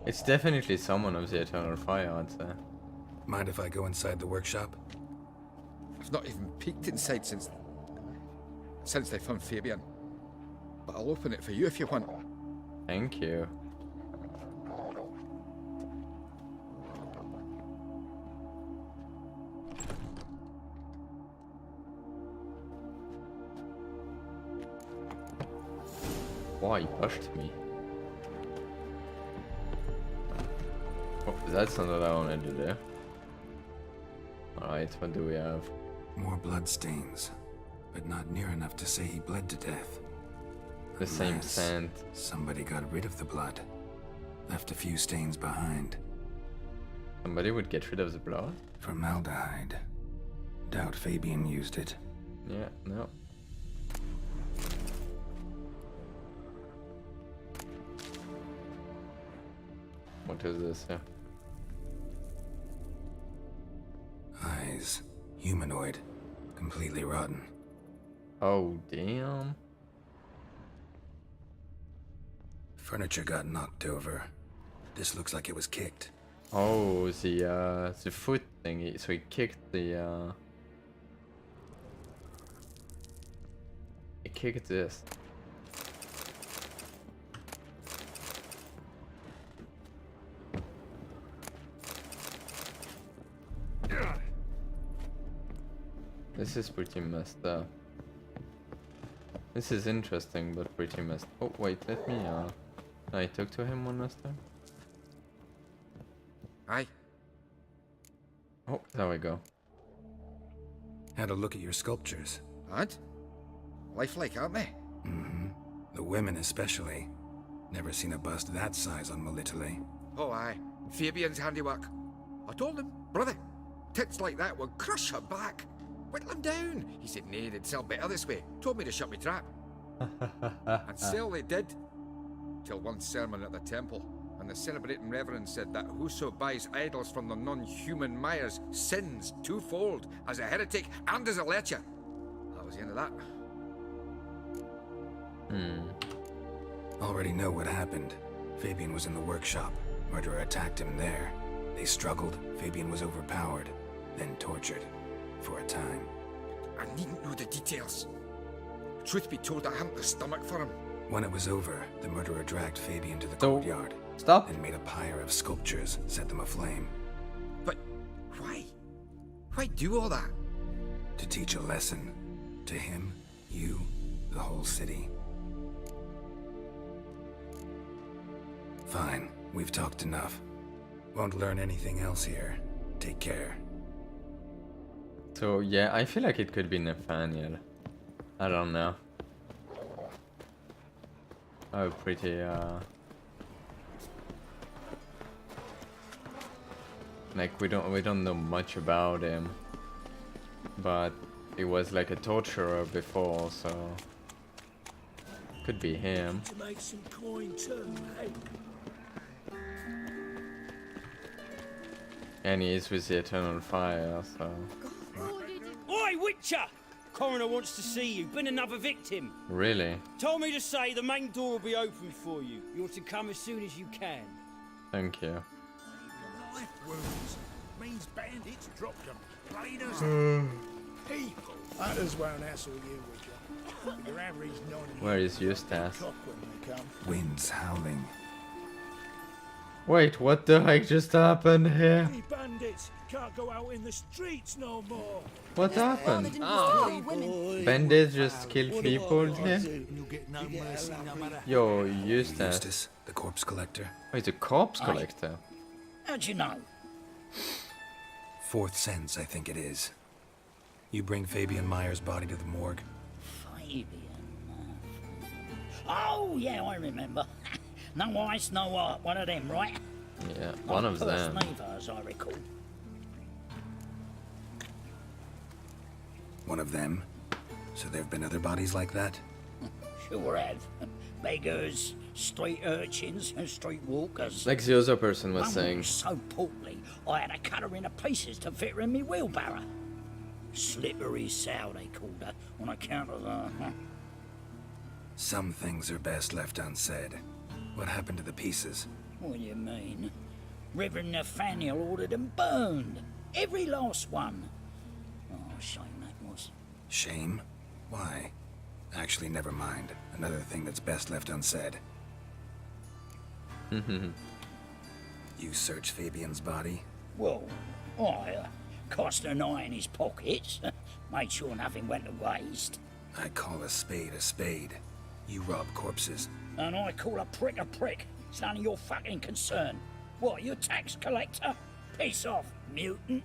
It's definitely someone of the Eternal Fire, I'd say. Mind if I go inside the workshop? I've not even peeked inside since they found Fabian. But I'll open it for you if you want. Thank you. Why he pushed me? Oh, that's not what I wanted to do. Alright, what do we have? More bloodstains, but not near enough to say he bled to death. The same scent. Somebody got rid of the blood. Left a few stains behind. Somebody would get rid of the blood? Formaldehyde. Doubt Fabian used it. Yeah, no. What is this here? Eyes. Humanoid. Completely rotten. Oh, damn. Furniture got knocked over. This looks like it was kicked. Oh, the foot thingy. So he kicked the he kicked this. This is pretty messed up. This is interesting, but pretty messed. Oh wait, let me can I talk to him one last time? Aye. Oh, there we go. Had a look at your sculptures. What? Lifelike, aren't they? Mm-hmm. The women especially. Never seen a bust that size on Melitele. Oh, aye. Fabian's handiwork. I told him, brother, tits like that would crush her back. Whittle him down. He said, nay, they'd sell better this way. Told me to shut me trap. And sell they did. Till one sermon at the temple, and the celebrating reverend said that whoso buys idols from the non-human Myers sins twofold, as a heretic and as a lecher. That was the end of that. Already know what happened. Fabian was in the workshop. Murderer attacked him there. They struggled. Fabian was overpowered, then tortured. For a time. I needn't know the details. Truth be told, I hadn't the stomach for him. When it was over, the murderer dragged Fabian to the courtyard. Stop. And made a pyre of sculptures, set them aflame. But why? Why do all that? To teach a lesson. To him, you, the whole city. Fine, we've talked enough. Won't learn anything else here. Take care. So yeah, I feel like it could be Nathaniel. I don't know. Oh, pretty like we don't know much about him, but he was like a torturer before, so could be him. To make some coin too, mate. And he is with the Eternal Fire, so. Oi, Witcher! Coroner wants to see you. Been another victim. Really? Told me to say the main door will be open for you. You're to come as soon as you can. Thank you. Life wounds means bandits dropped them. Plain as people. Others won't hassle you, Witcher. Your average non. Where is Eustace? Winds howling. Wait, what the heck just happened here? We bandits can't go out in the streets no more. What happened? Bandits just killed people here? Yo, Eustace. The corpse collector. Oh, he's a corpse collector. How'd you know? Fourth sense, I think it is. You bring Fabian Meyer's body to the morgue. Fabian. Oh, yeah, I remember. No ice, no art. One of them, right? Yeah, one of them. Neither, as I recall. One of them? So there have been other bodies like that? Sure have. Beggars, street urchins, and street walkers. Like the other person was One saying. was so portly, I had to cut her into pieces to fit her in me wheelbarrow. Slippery sow, they called her, on account of her. Some things are best left unsaid. What happened to the pieces? What do you mean? Reverend Nathaniel ordered them burned. Every last one. Oh, shame that was. Shame? Why? Actually, never mind. Another thing that's best left unsaid. You searched Fabian's body? Well, I cast an eye in his pockets. Made sure nothing went to waste. I call a spade a spade. You rob corpses. And I call a prick a prick. It's none of your fucking concern. What, you tax collector? Piss off, mutant.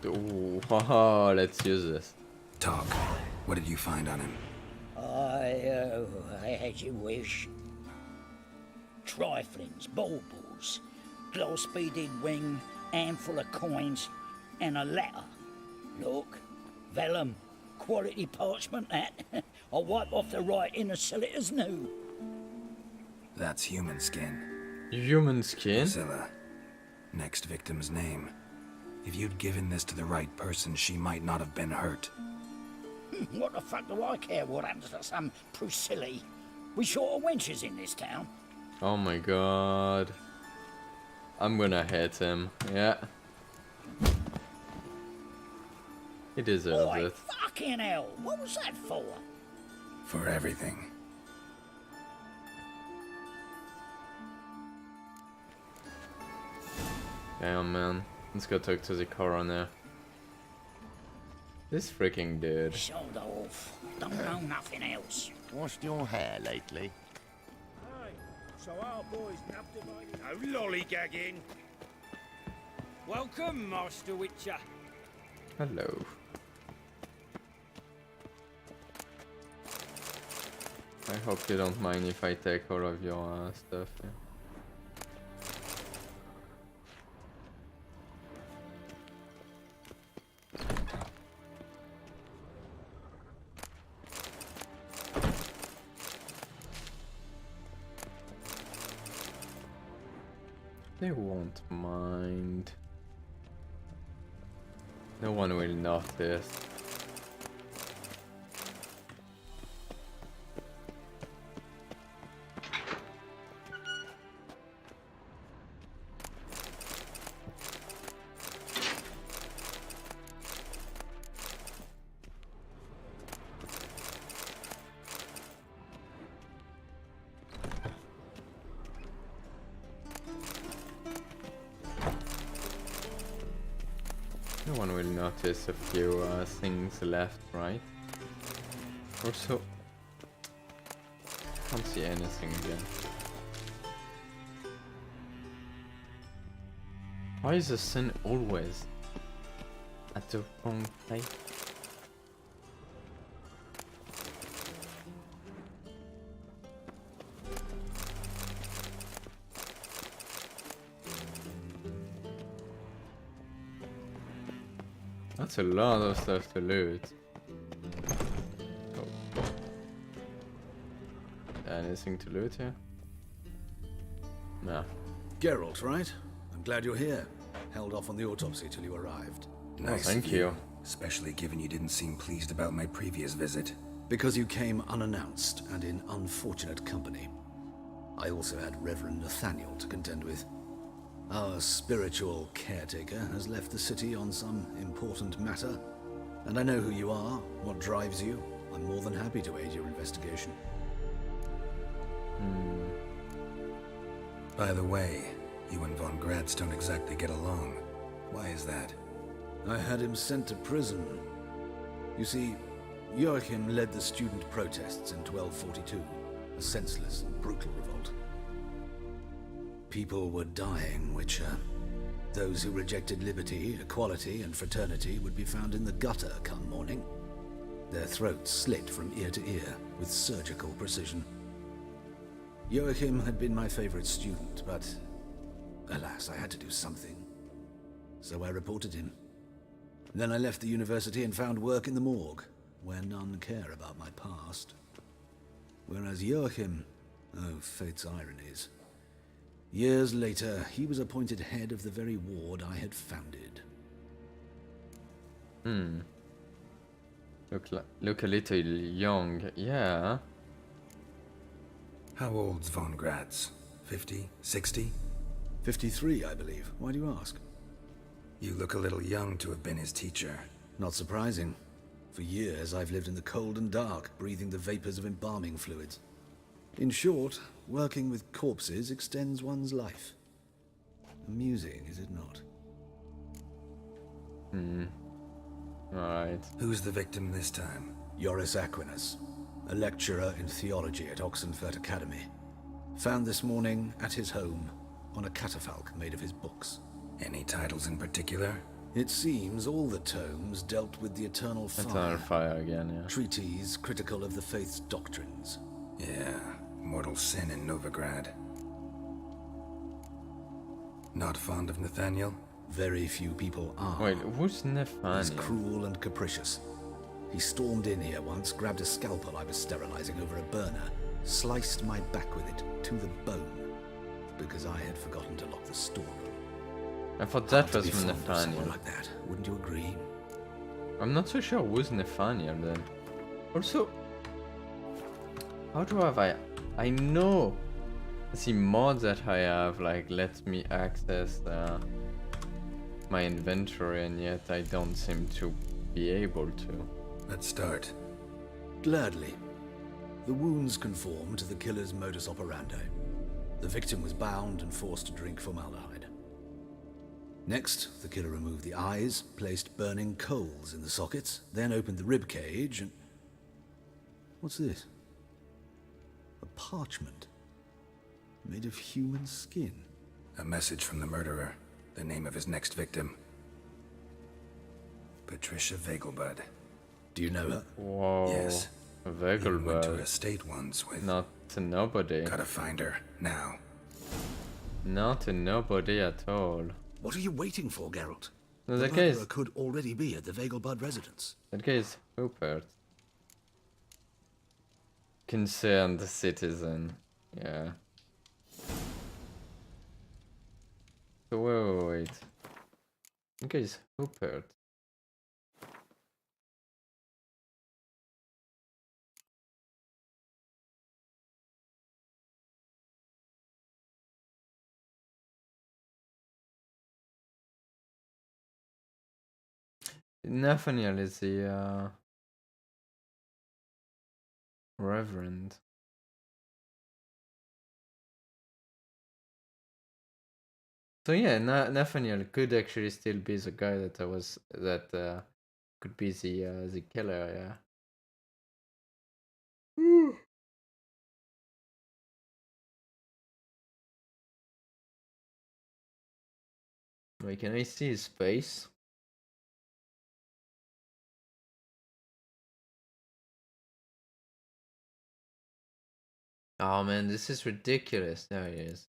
Ooh, haha, let's use this. Talk. What did you find on him? I as you wish. Triflings, baubles, glass-beaded ring, handful of coins, and a letter. Look, vellum, quality parchment that. I'll wipe off the writing and sell it as new. That's human skin. Human skin? Priscilla. Next victim's name. If you'd given this to the right person, she might not have been hurt. What the fuck do I care what happens to some Priscilla? We short of wenches in this town. Oh my god. I'm gonna hit him. Yeah. He deserves Oi, it. fucking hell! What was that for? For everything. Damn, man. Let's go talk to the coroner. This freaking dude. Sold off. Don't know nothing else. Washed your hair lately? Aye, so our boys nabbed him. No lollygagging. Welcome, Master Witcher. Hello. I hope you don't mind if I take all of your stuff. Yeah. They won't mind. No one will notice. No one will notice a few things left, right? Also, can't see anything again. Why is the sun always at the wrong place? That's a lot of stuff to loot. Oh. Anything to loot here? No. Geralt, right? I'm glad you're here. Held off on the autopsy till you arrived. Nice thank of you. Especially given you didn't seem pleased about my previous visit. Because you came unannounced and in unfortunate company. I also had Reverend Nathaniel to contend with. Our spiritual caretaker has left the city on some important matter. And I know who you are, what drives you. I'm more than happy to aid your investigation. By the way, you and Von Gratz don't exactly get along. Why is that? I had him sent to prison. You see, Joachim led the student protests in 1242, a senseless and brutal revolt. People were dying, Witcher. Those who rejected liberty, equality, and fraternity would be found in the gutter come morning. Their throats slit from ear to ear with surgical precision. Joachim had been my favorite student, but alas, I had to do something. So I reported him. Then I left the university and found work in the morgue, where none care about my past. Whereas Joachim, oh, fate's ironies. Years later, he was appointed head of the very ward I had founded. Look a little young, yeah. How old's Von Gratz? 50? 60? 53, I believe. Why do you ask? You look a little young to have been his teacher. Not surprising. For years, I've lived in the cold and dark, breathing the vapors of embalming fluids. In short, working with corpses extends one's life. Amusing, is it not? Alright. Who's the victim this time? Joris Aquinas, a lecturer in theology at Oxenfurt Academy. Found this morning at his home on a catafalque made of his books. Any titles in particular? It seems all the tomes dealt with the eternal fire. Eternal fire again, yeah. Treatises critical of the faith's doctrines. Yeah, mortal sin in Novigrad. Not fond of Nathaniel? Very few people are. Wait, who's Nathaniel? He's cruel and capricious. He stormed in here once, grabbed a scalpel I was sterilizing over a burner, sliced my back with it to the bone because I had forgotten to lock the storeroom. I thought that Hard to was be from fond of someone Nathaniel. like that, wouldn't you agree? I'm not so sure who's Nathaniel then. Also, how do I know the mod that I have like lets me access my inventory, and yet I don't seem to be able to. Let's start. Gladly. The wounds conform to the killer's modus operandi. The victim was bound and forced to drink formaldehyde. Next, the killer removed the eyes, placed burning coals in the sockets, then opened the rib cage and... What's this? A parchment. Made of human skin. A message from the murderer. The name of his next victim. Patricia Vegelbud. Do you know her? Whoa. Yes. Vegelbud. Went to a state once with... Not to nobody. Gotta find her, now. Not to nobody at all. What are you waiting for, Geralt? No, The that guy is... murderer could already be at the Vegelbud residence. That guy is Rupert. Concerned citizen. Yeah. So wait. That guy is Rupert. Nathaniel is the Reverend. So yeah, Nathaniel could actually still be the guy that could be the killer, yeah. Wait, can I see his face? Oh man, this is ridiculous. There he is.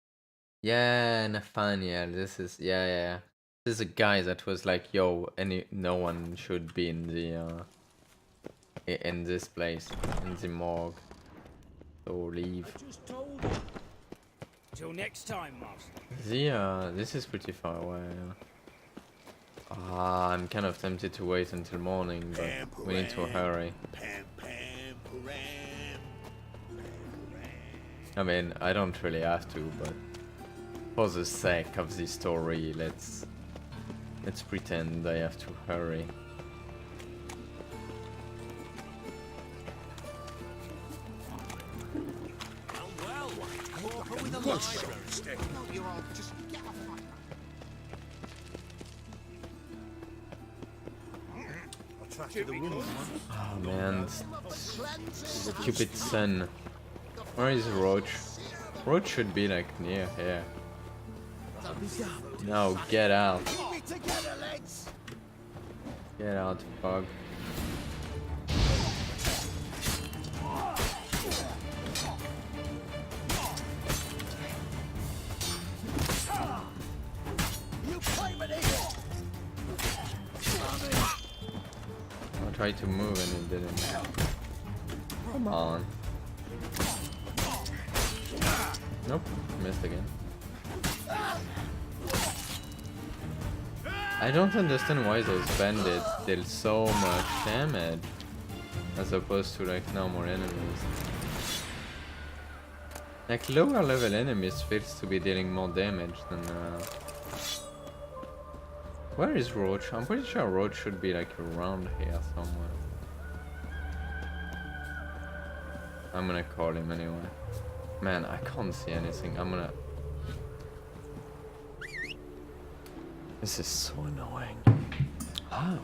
Yeah, Nathaniel. This is yeah. This is a guy that was like, yo, no one should be in the in this place, in the morgue. So leave. Just told you. Till next time, master. This is pretty far away. I'm kind of tempted to wait until morning, but we need to hurry. I mean, I don't really have to, but for the sake of the story, let's pretend I have to hurry. Oh man, stupid sun. Where is Roach? Roach should be like near here. No, get out. Get out, bug. I tried to move and it didn't. Come on. Nope, missed again. I don't understand why those bandits deal so much damage as opposed to like normal enemies. Like lower level enemies feels to be dealing more damage than Where is Roach? I'm pretty sure Roach should be like around here somewhere. I'm gonna call him anyway. Man, I can't see anything. I'm gonna... This is so annoying. How?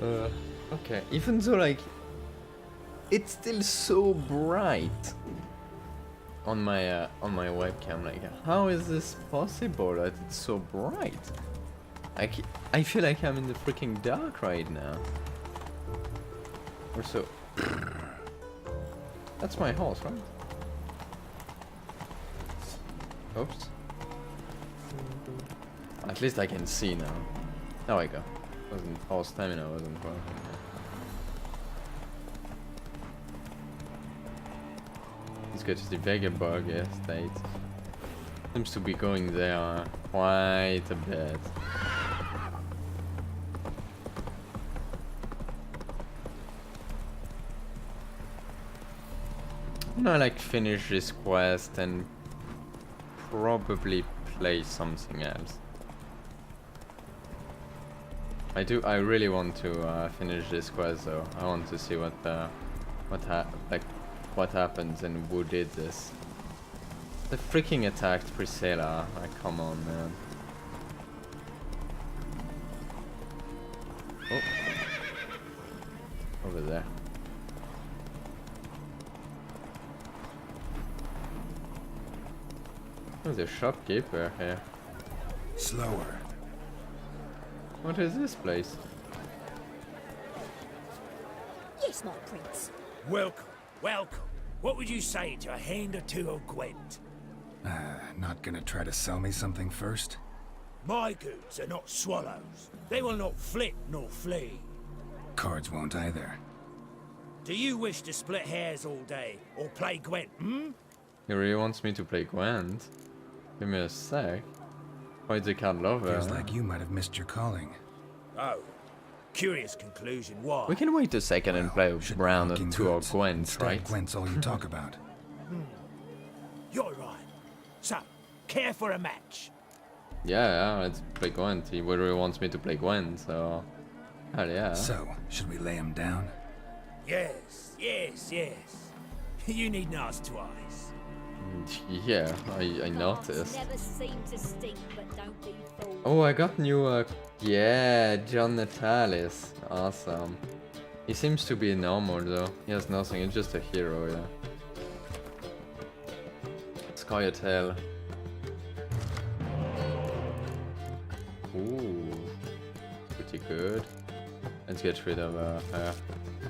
Okay. Even though, like, it's still so bright on my webcam. Like, how is this possible that it's so bright? I feel like I'm in the freaking dark right now. Also, that's my horse, right? Oops. At least I can see now. There we go. Wasn't all stamina wasn't working. Let's go to the Vegaburg estate. Seems to be going there quite a bit. I'm gonna like finish this quest and probably play something else. I really want to finish this quest though. I want to see what happens and who did this. The freaking attacked Priscilla. Like, come on, man. Oh. Over there. There's a shopkeeper here. Slower. What is this place? Yes, my prince. Welcome, welcome. What would you say to a hand or two of Gwent? Not gonna try to sell me something first? My goods are not swallows. They will not flit nor flee. Cards won't either. Do you wish to split hairs all day or play Gwent, hmm? He really wants me to play Gwent. Give me a sec. Why is the card lover? Feels like you might have missed your calling. Oh, curious conclusion. Why? We can wait a second and play a round or two of Gwent, Instead, right? Gwent's all you talk about. You're right. So, care for a match? Yeah, let's play Gwent. He literally wants me to play Gwent, so... Hell yeah. So, should we lay him down? Yes, yes, yes. You needn't ask twice. Yeah, I noticed. Never seem to stink, but don't be fooled. Oh, I got new, yeah, John Natalis. Awesome. He seems to be normal though. He has nothing, he's just a hero, yeah. Scoia'tael. Ooh, pretty good. Let's get rid of her.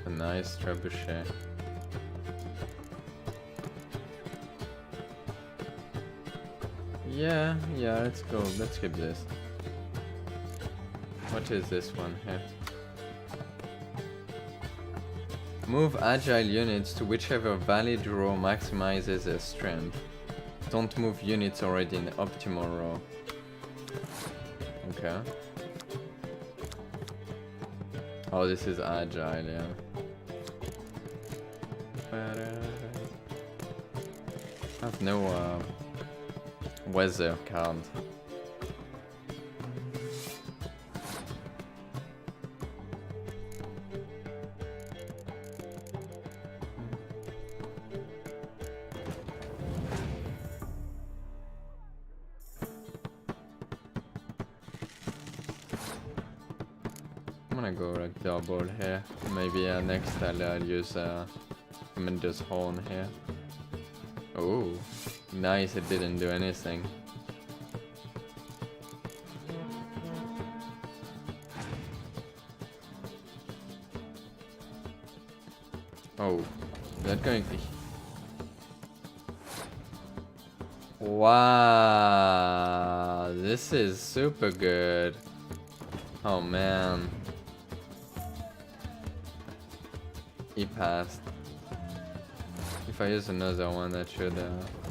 A nice trebuchet. Yeah, let's go. Let's skip this. What is this one here? Move agile units to whichever valid row maximizes their strength. Don't move units already in optimal row. Okay. Oh, this is agile, yeah. I have no weather card. I'm gonna go like double here. Maybe next I'll use Commander's Horn here. Oh, nice, it didn't do anything. Oh, is that going to... Wow, this is super good. Oh man. He passed. If I use another one, that should...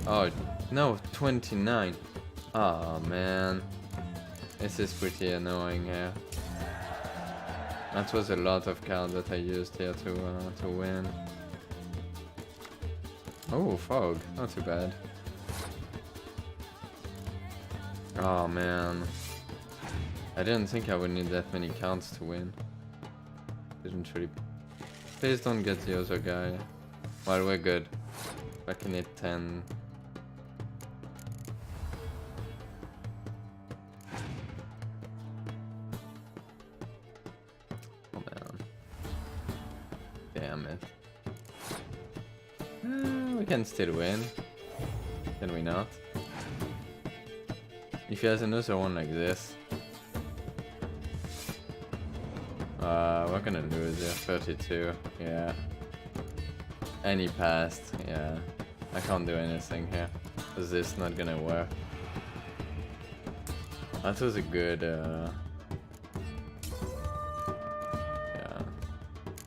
Oh, no, 29. Oh, man. This is pretty annoying here. That was a lot of cards that I used here to win. Oh, fog. Not too bad. Oh, man. I didn't think I would need that many cards to win. Didn't really... Please don't get the other guy. Well, we're good. I can hit 10. Oh man. Damn it. We can still win. Can we not? If he has another one like this. We're gonna lose here. 32. Yeah. And he passed, yeah. I can't do anything here. Is this not gonna work? That was a good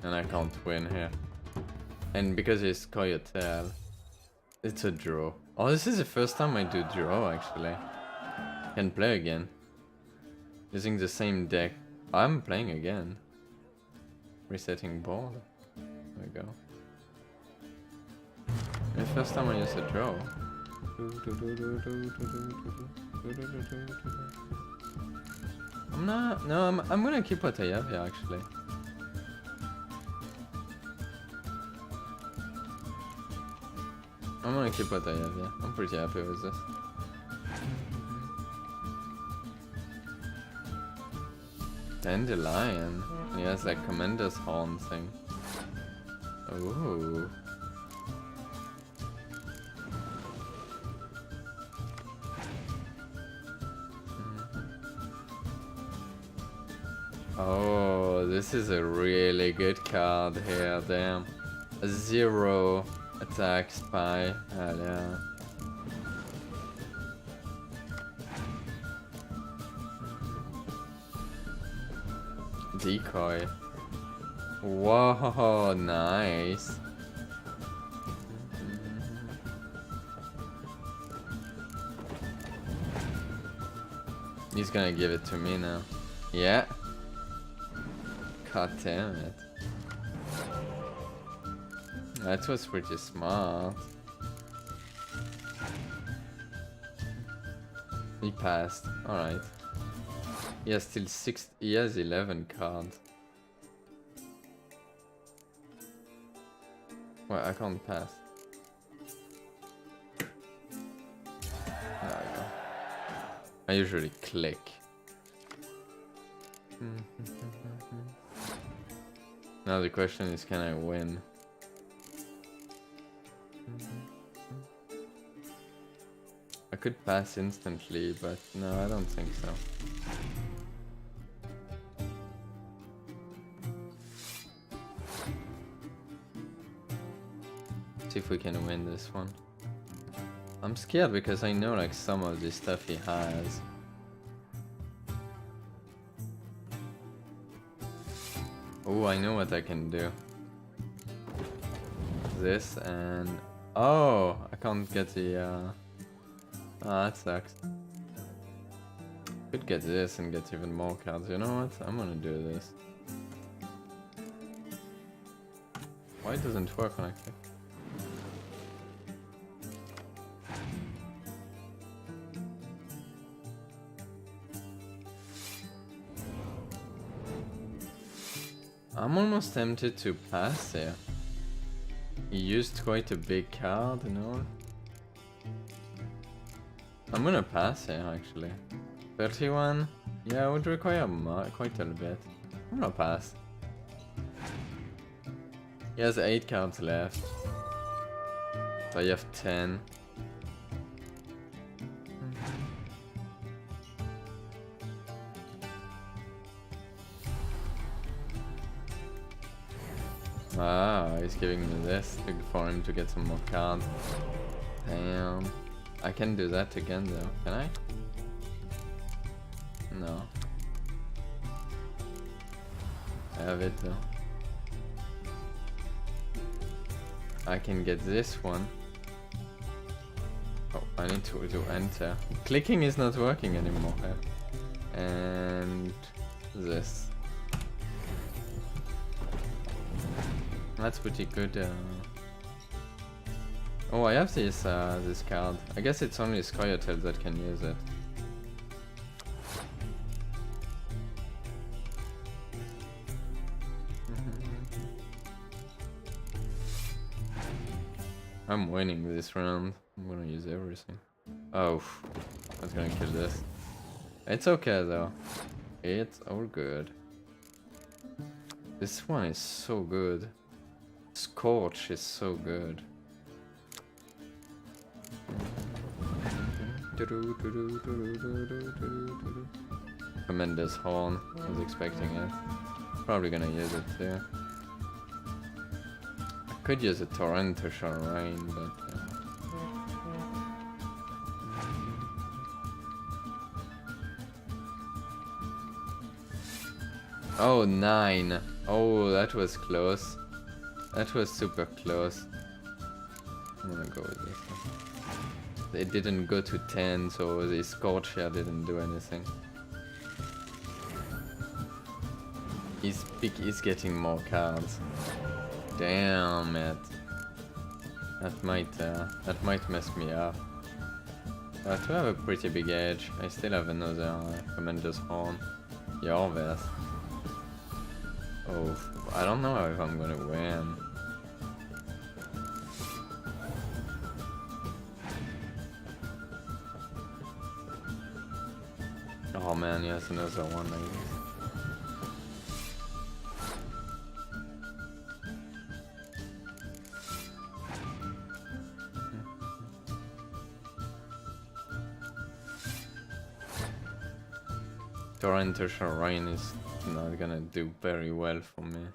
And I can't win here. And because it's Coyotel, it's a draw. Oh, this is the first time I do draw, actually. Can play again. Using the same deck. I'm playing again. Resetting board. There we go. The first time I use a draw. I'm gonna keep what I have here, actually. I'm gonna keep what I have, yeah. I'm pretty happy with this. Dandelion. He has like Commander's Horn thing. Ooh. Oh, this is a really good card here, damn. A 0 attack spy, hell yeah. Decoy. Whoa, nice. He's gonna give it to me now. Yeah. God damn it. That was pretty smart. He passed. Alright. He has still 6. He has 11 cards. Well, I can't pass. There we go. I usually click. Now the question is, can I win? I could pass instantly, but no, I don't think so. See if we can win this one. I'm scared because I know like some of the stuff he has. Oh, I know what I can do. This and... Oh, I can't get the... Ah, that sucks. Could get this and get even more cards. You know what? I'm gonna do this. Why doesn't it work when I click? I'm almost tempted to pass here. He used quite a big card, you know. I'm gonna pass here, actually. 31? Yeah, it would require quite a bit. I'm gonna pass. He has 8 cards left. So I have 10. Ah, he's giving me this for him to get some more cards. Damn. I can do that again though, can I? No. I have it though. I can get this one. Oh, I need to enter. Clicking is not working anymore. And this. That's pretty good. Oh, I have this this card. I guess it's only Scoyotel that can use it. I'm winning this round. I'm gonna use everything. Oh, I was gonna kill this. It's okay though. It's all good. This one is so good. Scorch is so good. Tremendous horn. I was expecting it. Probably gonna use it too. I could use a torrential rain, but Oh, 9. Oh, that was close. That was super close. I'm gonna go with this one. They didn't go to 10, so the scorch here didn't do anything. He's getting more cards. Damn it. That might mess me up. To have a pretty big edge, I still have another Commander's Horn. Yarveth. Oh, I don't know if I'm gonna win. Oh man, yes, another one, I guess. Torrential Rain is not gonna do very well for me.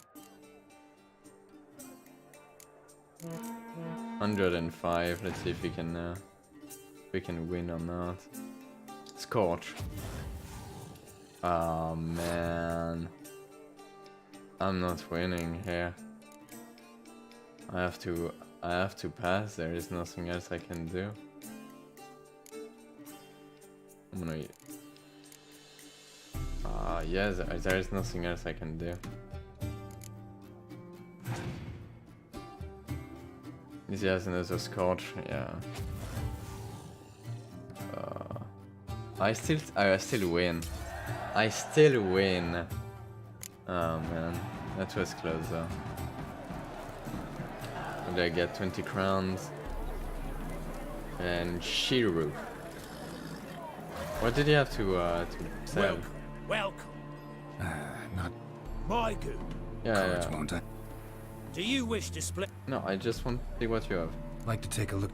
105, let's see if we can win or not. Scorch. Oh man. I'm not winning here. I have to pass, there is nothing else I can do. I'm gonna... yeah, there is nothing else I can do. Is he has another Scorch? Yeah. I still win. I still win. Oh man, that was close though. And I get 20 crowns. And Shiru. What did he have to sell? Welcome. Not My good. Yeah. won't I? Do you wish to split? No, I just want to see what you have. Like to take a look.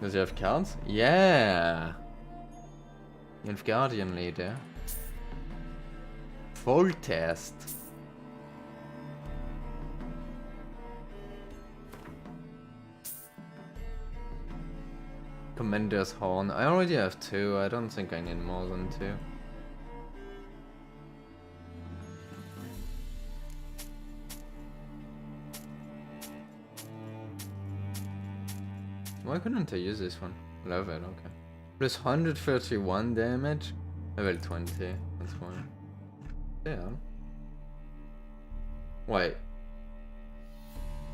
Does he have cards? Yeah. Guardian Leader. Full test. Commander's Horn. I already have 2. I don't think I need more than 2. Why couldn't I use this one? Love it, okay. Plus 131 damage. Level 20. That's fine. Yeah. Wait.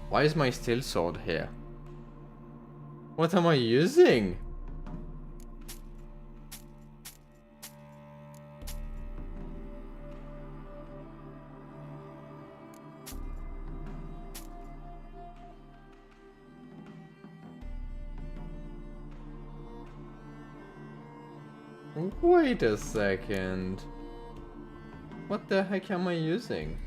Why is my steel sword here? What am I using? Wait a second. What the heck am I using?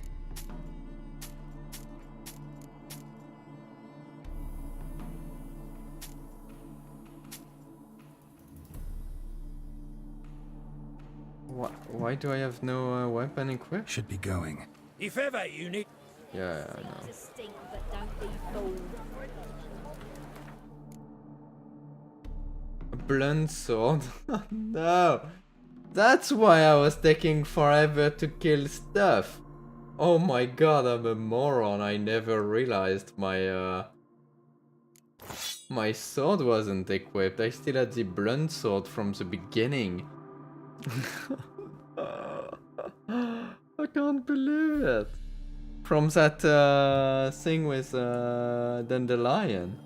Why do I have no weapon equipped? Should be going. If ever you need... Yeah, I know. To stink, but don't be fooled. A blunt sword? No! That's why I was taking forever to kill stuff! Oh my god, I'm a moron. I never realized my my sword wasn't equipped. I still had the blunt sword from the beginning. I can't believe it. From that thing with Dandelion.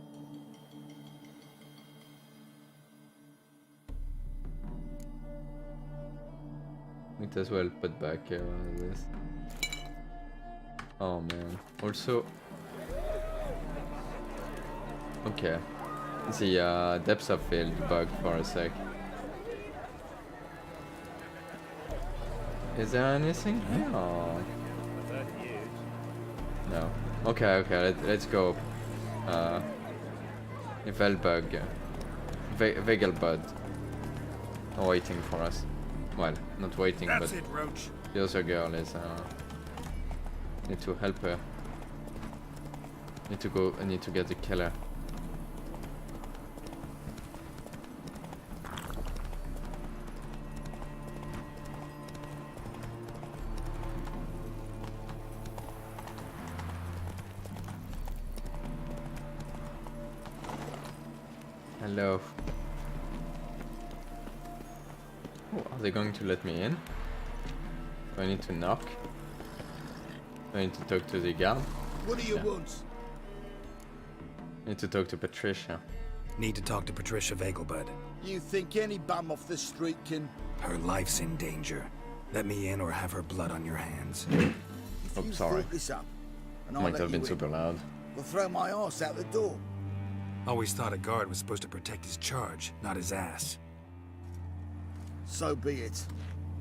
Might as well put back this. Oh man. Also... Okay. The depths of field bugged for a sec. Is there anything? No. No. Okay, let's go. Velbug. Vegelbud. Waiting for us. Well, not waiting, That's but it, Roach. the other girl is... need to help her. Need to go... I need to get the killer. Hello. Oh, are they going to let me in? Do I need to knock? Do I need to talk to the guard? What do you want? Need to talk to Patricia. Need to talk to Patricia Vegelbud. You think any bum off the street can... Her life's in danger. Let me in or have her blood on your hands. Oh, sorry. This up, and I'll Might let have been you in. super loud. We'll throw my ass out the door. Always thought a guard was supposed to protect his charge, not his ass. So be it.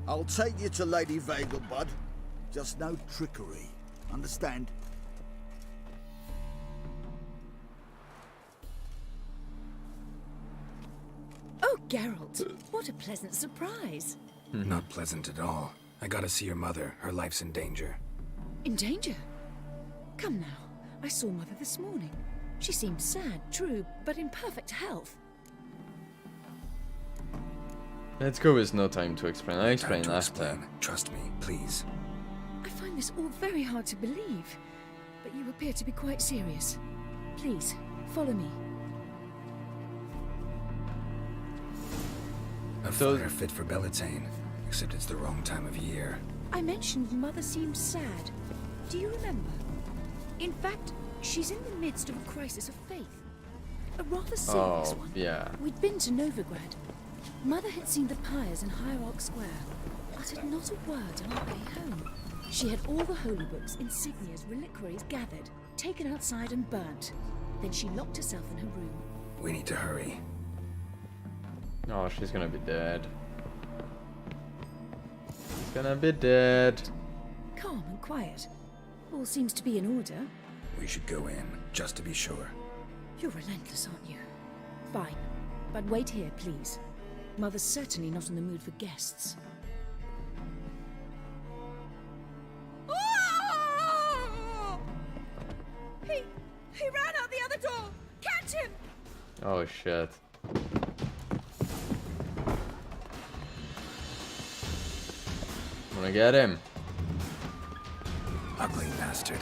I'll take you to Lady Vegelbud. Just no trickery. Understand? Oh, Geralt, what a pleasant surprise. Not pleasant at all. I gotta see your mother. Her life's in danger. In danger? Come now, I saw Mother this morning. She seemed sad, true, but in perfect health. Let's go with no time to explain. I'll explain Time to after. explain. Trust me, please. I find this all very hard to believe, but you appear to be quite serious. Please, follow me. A fire fit for Bellatane, except it's the wrong time of year. I mentioned Mother seemed sad. Do you remember? In fact, she's in the midst of a crisis of faith. A rather serious one. Yeah. We'd been to Novigrad. Mother had seen the pyres in Hierarch Square, uttered not a word on our way home. She had all the holy books, insignias, reliquaries gathered, taken outside and burnt. Then she locked herself in her room. We need to hurry. Oh, she's gonna be dead. She's gonna be dead. Calm and quiet. All seems to be in order. We should go in, just to be sure. You're relentless, aren't you? Fine. But wait here, please. Mother's certainly not in the mood for guests. He ran out the other door! Catch him! Oh shit. I'm gonna get him. Ugly bastard.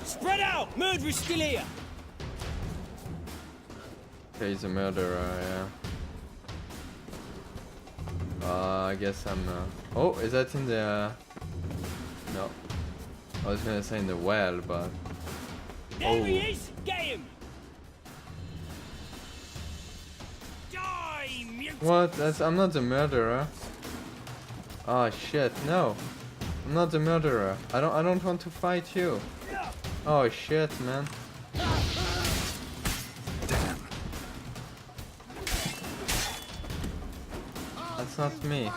Spread out! Murderer's still here! Okay, he's a murderer, yeah. I guess I'm... Oh, is that in the... No. I was gonna say in the well, but... There he is! Get him! Die, mutant! What? I'm not the murderer. Oh shit, no. I'm not the murderer. I don't want to fight you. Oh shit, man. Damn. That's not me.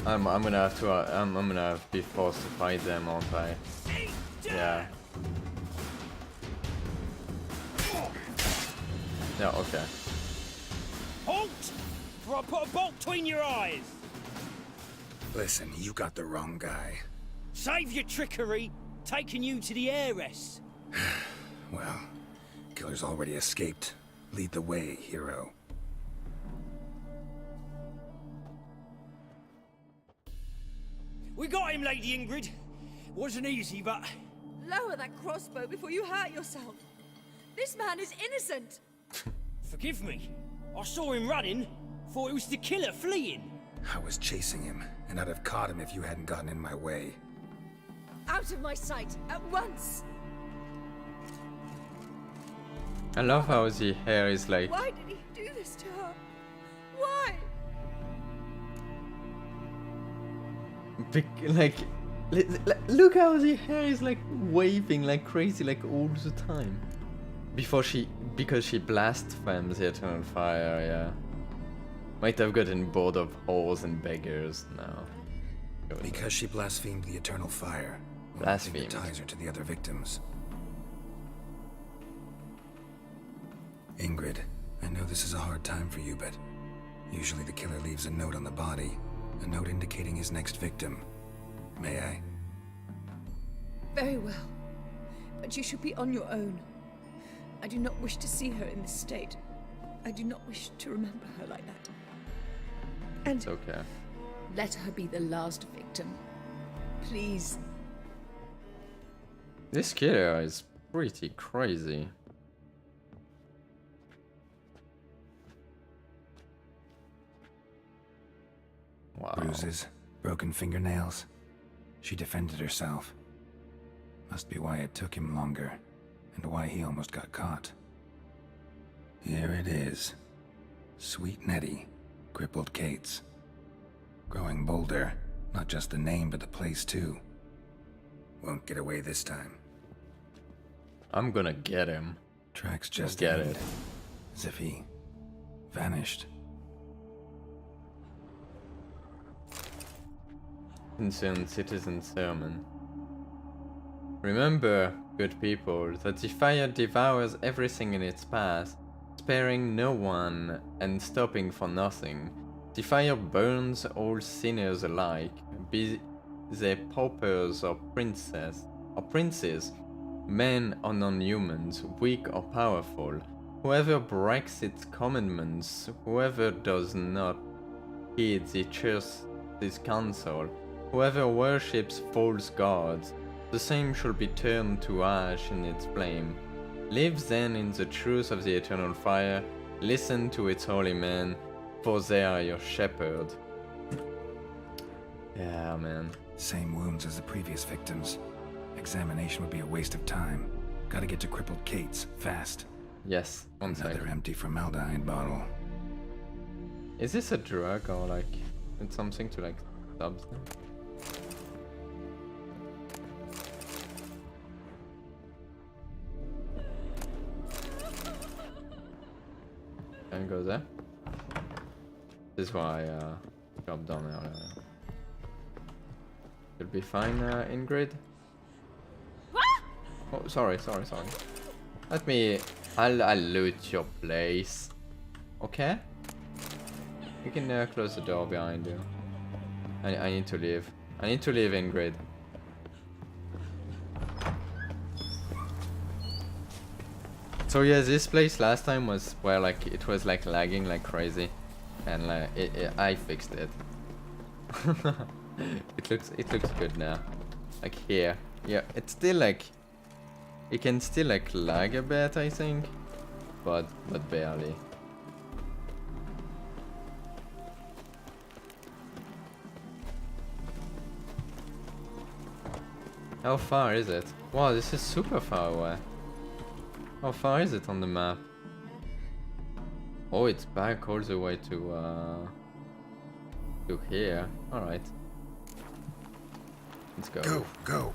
I'm gonna have to I'm gonna have to be forced to fight them, aren't I? Yeah. Yeah, okay. Halt! Or I'll put a bolt between your eyes! Listen, you got the wrong guy. Save your trickery! Taking you to the heiress! Well, killer's already escaped. Lead the way, hero. We got him, Lady Ingrid. Wasn't easy, but... Lower that crossbow before you hurt yourself. This man is innocent. Forgive me. I saw him running. Thought it was the killer fleeing. I was chasing him, and I'd have caught him if you hadn't gotten in my way. Out of my sight, at once. I love how the hair is like... Why did he do this to her? Why? Like... Look how the hair is like waving like crazy like all the time. Because she blasphemed the eternal fire, yeah. Might have gotten bored of whores and beggars now. Because she blasphemed the eternal fire. Blasphemed. That ties her to the other victims. Ingrid, I know this is a hard time for you, but usually the killer leaves a note on the body. A note indicating his next victim. May I? Very well. But you should be on your own. I do not wish to see her in this state. I do not wish to remember her like that. And It's okay. let her be the last victim. Please. This killer is pretty crazy. Wow. Bruises, broken fingernails. She defended herself. Must be why it took him longer, and why he almost got caught. Here it is. Sweet Nettie, crippled Kate's. Growing bolder, not just the name but the place too. Won't get away this time. I'm gonna get him. Tracks just get end, it. as if he vanished. Concerned citizen sermon. Remember, good people, that the fire devours everything in its path, sparing no one and stopping for nothing. The fire burns all sinners alike, be they paupers or princes, men or non-humans, weak or powerful. Whoever breaks its commandments, whoever does not heed the church's counsel, whoever worships false gods, the same shall be turned to ash in its flame. Live then in the truth of the eternal fire, listen to its holy men, for they are your shepherd. Yeah, man. Same wounds as the previous victims. Examination would be a waste of time. Gotta get to crippled Kate's, fast. Yes, one Another second. empty formaldehyde bottle. Is this a drug or like it's something to like stop them? Can I go there? This is why I dropped down earlier. Should be fine, Ingrid. Oh, sorry. Let me. I'll loot your place. Okay? You can close the door behind you. I need to leave. I need to leave, Ingrid. So yeah, this place last time was where like it was like lagging like crazy, and like I fixed it. it looks good now. Like here, yeah, it's still like it can still like lag a bit, I think, but barely. How far is it? Wow, this is super far away. How far is it on the map? Oh, it's back all the way to here. Alright. Let's go. Go.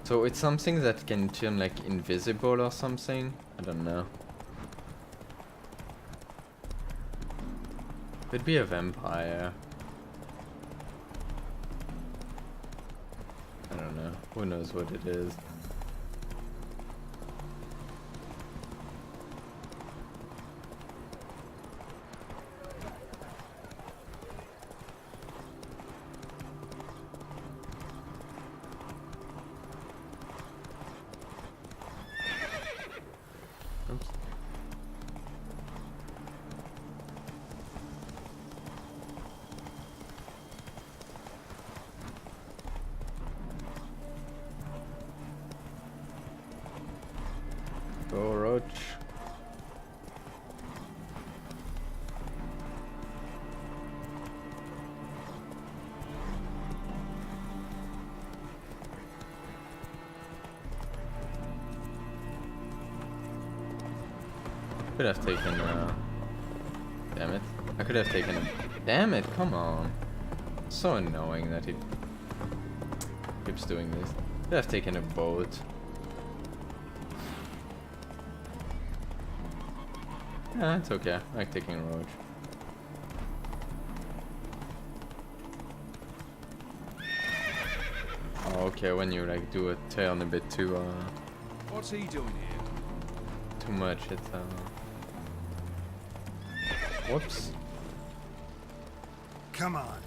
So it's something that can turn like invisible or something? I don't know. Could be a vampire. I don't know. Who knows what it is? Oops. Go, Roach. Could have taken, damn it. I could have taken him. Damn it, come on. So annoying that he keeps doing this. Could have taken a boat. Yeah, it's okay. I like taking a road. Oh, okay, when you like do a turn a bit too, What's he doing here? too much, it's, whoops. Come on.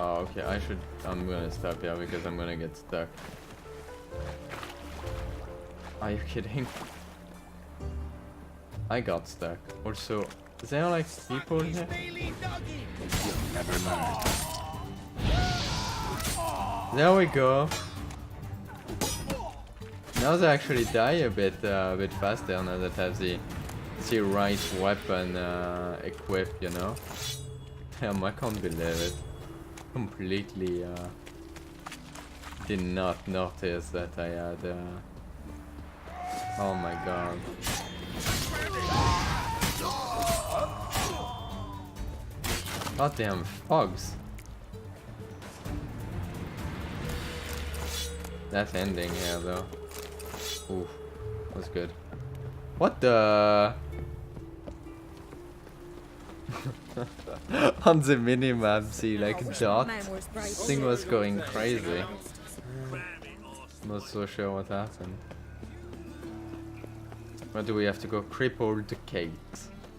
Oh, okay, I'm gonna stop here because I'm gonna get stuck. Are you kidding? I got stuck. Also, is there like people here? You'll never learn. There we go. Now they actually die a bit faster now that I have the right weapon equipped, you know. Damn, I can't believe it. Completely did not notice that I had. Oh my god. Goddamn fogs. That's ending here though. Oof, that's good. What the? On the minimap, see like dot. Thing was going crazy. Not so sure what happened. Where do we have to go? Crippled Kate.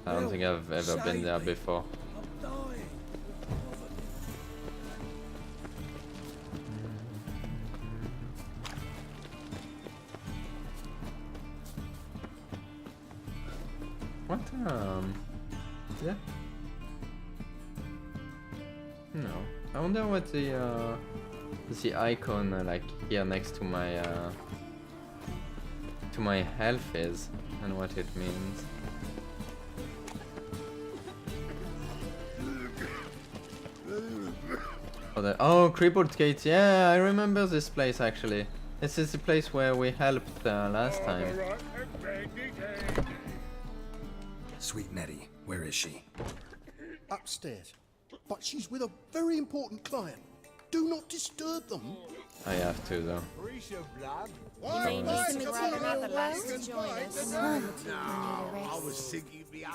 I don't think I've ever been there before. What? Yeah. No. I wonder what the icon like here next to my health is and what it means. Oh, Crippled Kate. Yeah, I remember this place actually. This is the place where we helped last time. Sweet Nettie, where is she? Upstairs. But she's with a very important client. Do not disturb them. I have to though.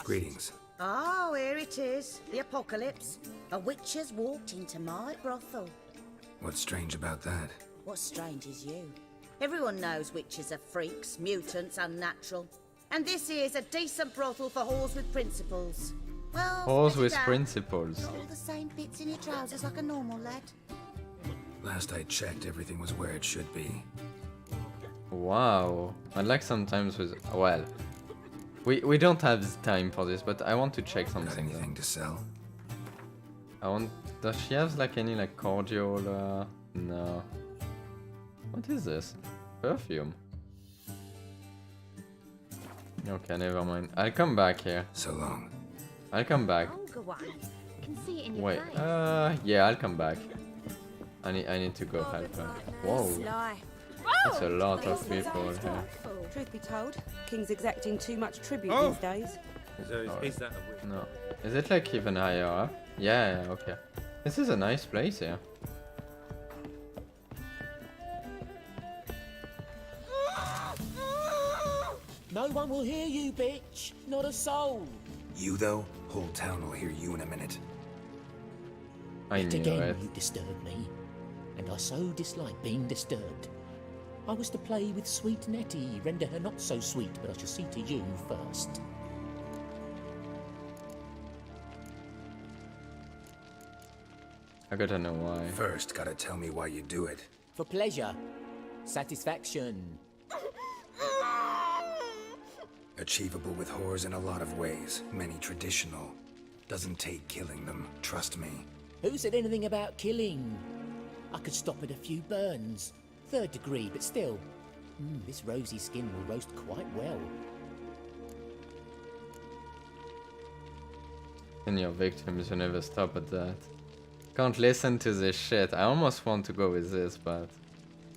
Greetings. Oh, here it is. The apocalypse. A witch has walked into my brothel. What's strange about that? What's strange is you. Everyone knows witches are freaks, mutants, unnatural. And this here's a decent brothel for whores with principles. Well, whores with principles. All the same bits in your trousers like a normal lad. Last I checked, everything was where it should be. Wow. I'd like sometimes with well. We don't have the time for this, but I want to check something. Got anything to sell? I want. Does she have like any like cordial? No. What is this? Perfume. Okay, never mind. I'll come back here. So long. I'll come back. Oh, go on. I can see it in your Wait. face. Yeah, I'll come back. I need to go help her. Whoa. That's a lot of people here. Truth be told, King's exacting too much tribute these days. So is that a no. Is it like even higher up? Yeah, okay. This is a nice place here. No one will hear you, bitch. Not a soul. You though? Whole town will hear you in a minute. I Yet knew again, it. you disturb me, and I so dislike being disturbed. I was to play with sweet Nettie, render her not so sweet, but I shall see to you first. I gotta know why. First, gotta tell me why you do it. For pleasure, satisfaction. Achievable with whores in a lot of ways, many traditional. Doesn't take killing them, trust me. Who said anything about killing? I could stop at a few burns. 3rd degree, but still. This rosy skin will roast quite well. And your victims, you never stop at that. Can't listen to this shit. I almost want to go with this, but...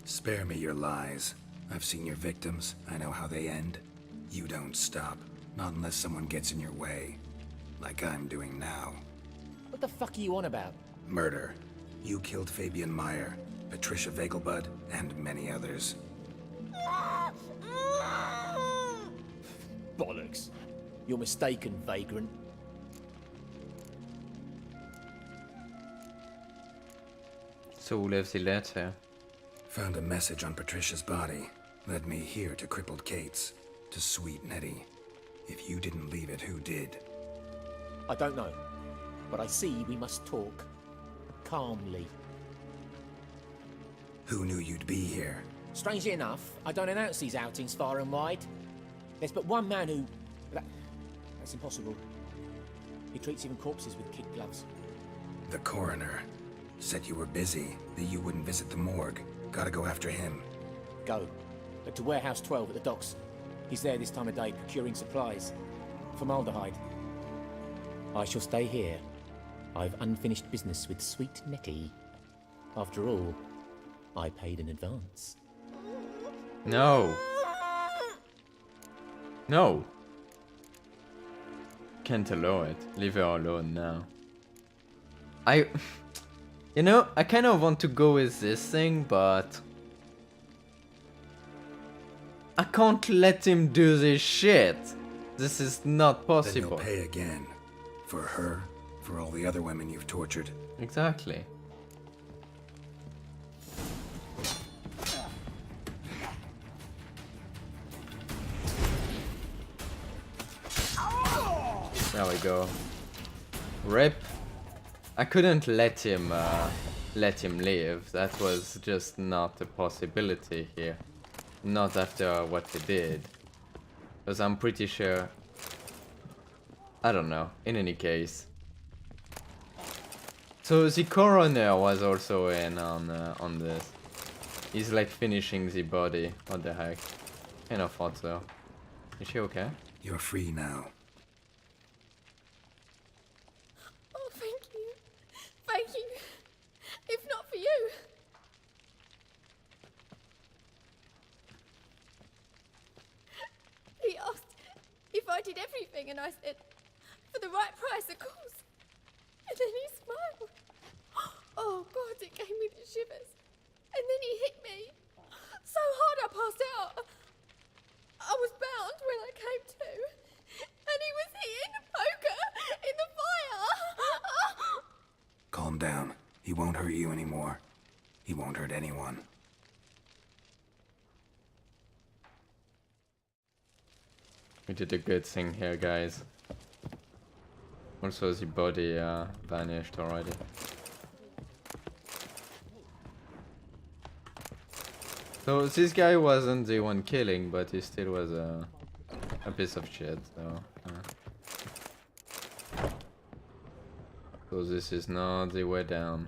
Spare me your lies. I've seen your victims. I know how they end. You don't stop. Not unless someone gets in your way. Like I'm doing now. What the fuck are you on about? Murder. You killed Fabian Meyer, Patricia Vegelbud, and many others. Bollocks. You're mistaken, vagrant. So who left the letter? Found a message on Patricia's body. Led me here to Crippled Kate's. To Sweet Nettie. If you didn't leave it, who did? I don't know, but I see we must talk. calmly. Who knew you'd be here? Strangely enough, I don't announce these outings far and wide. There's but one man who... That's impossible. He treats even corpses with kid gloves. The coroner said you were busy, that you wouldn't visit the morgue. Gotta go after him. Go. But to Warehouse 12 at the docks. He's there this time of day, procuring supplies. Formaldehyde. I shall stay here. I've unfinished business with sweet Nettie. After all, I paid in advance. No. No. Can't allow it. Leave her alone now. You know, I kind of want to go with this thing, but I can't let him do this shit. This is not possible. Then you'll pay again. For her, for all the other women you've tortured. Exactly. There we go. Rip. I couldn't let him live. That was just not a possibility here. Not after what he did. Because I'm pretty sure... I don't know. In any case. So the coroner was also in on this. He's like finishing the body. What the heck? Kind of thought so. Is she okay? You're free now. Oh, thank you. Thank you. If not for you. He asked if I did everything, and I said, for the right price, of course. And then he smiled. Oh, God, it gave me the shivers. And then he hit me. So hard I passed out. I was bound when I came to. And he was hitting the poker in the fire. Calm down. He won't hurt you anymore. He won't hurt anyone. We did a good thing here, guys. Also, the body vanished already. So this guy wasn't the one killing, but he still was a piece of shit. So this is not the way down.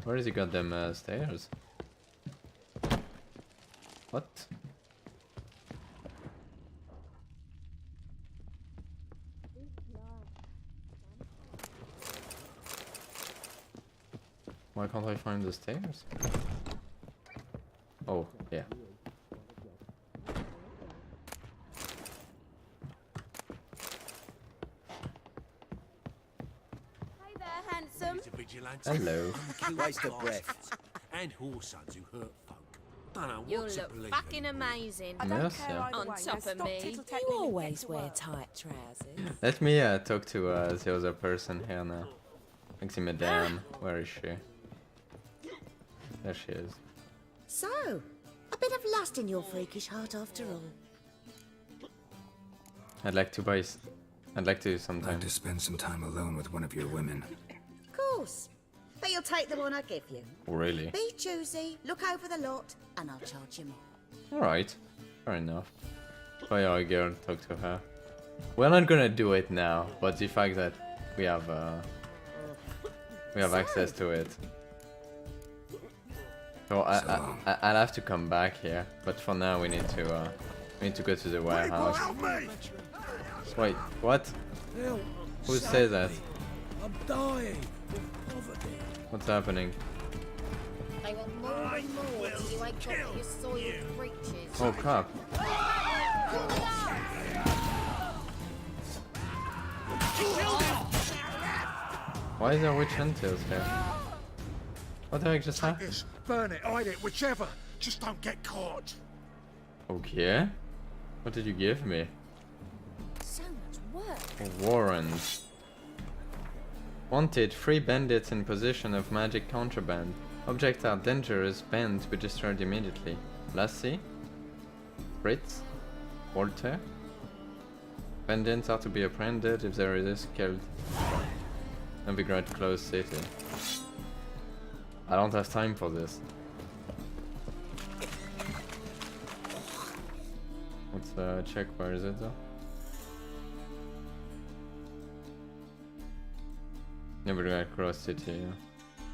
Where is he got them stairs? What? Why can't I find the stairs? Oh, yeah. Hey there, handsome. Hello. Waste of breath. And whoresons who hurt folk. Don't know You what to look believe fucking in. amazing. I don't Yes, care yeah. On top of me. You always wear tight trousers. Let me talk to the other person here now. Like the madame. Where is she? There she is. So, a bit of lust in your freakish heart after all. I'd like to buy. I'd like to sometime. I'd like to spend some time alone with one of your women. Of course. But you'll take the one I give you. Really? Be choosy, look over the lot, and I'll charge you more. Alright. Fair enough. Buy our girl, talk to her. We're not gonna do it now, but the fact that we have access to it. So I'll have to come back here, but for now we need to go to the warehouse. Wait, what? Who said that? I'm dying. What's happening? They want more and more till you ain't got your soiled breeches. Oh crap. Why is there witch hunters here? What the heck just happened? Burn it, hide it, whichever. Just don't get caught. Okay. What did you give me? So much work. A warrant. Wanted, 3 bandits in possession of magic contraband. Objects are dangerous, banned to be destroyed immediately. Lassie? Fritz? Walter? Bandits are to be apprehended if there is killed. Novigrad closed city. I don't have time for this. Let's check where is it though. Novigrad closed city. Yeah.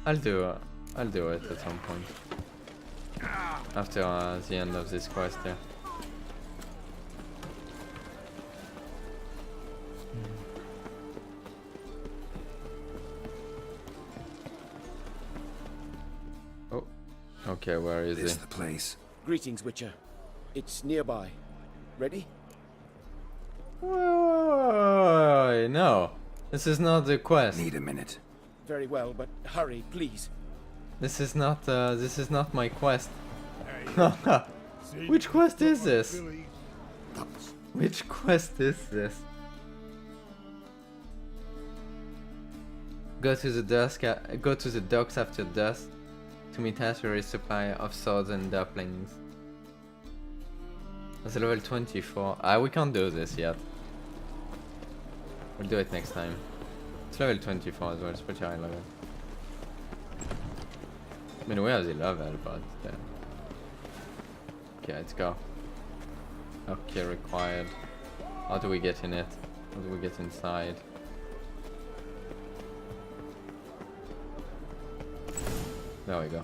I'll do it at some point. After the end of this quest, yeah. Oh, okay, where is This it? the place. Greetings, Witcher. It's nearby. Ready? Whoa, no, this is not the quest. Need a minute. Very well, but hurry, please. This is not my quest. Which quest is this? Which quest is this? Go to the docks after dusk to meet Asbury's supply of swords and dumplings. That's level 24. We can't do this yet. We'll do it next time. It's level 24 as well, it's pretty high level. I mean, we have the level, but yeah. Okay, let's go. Okay, required. How do we get in it? How do we get inside? There we go.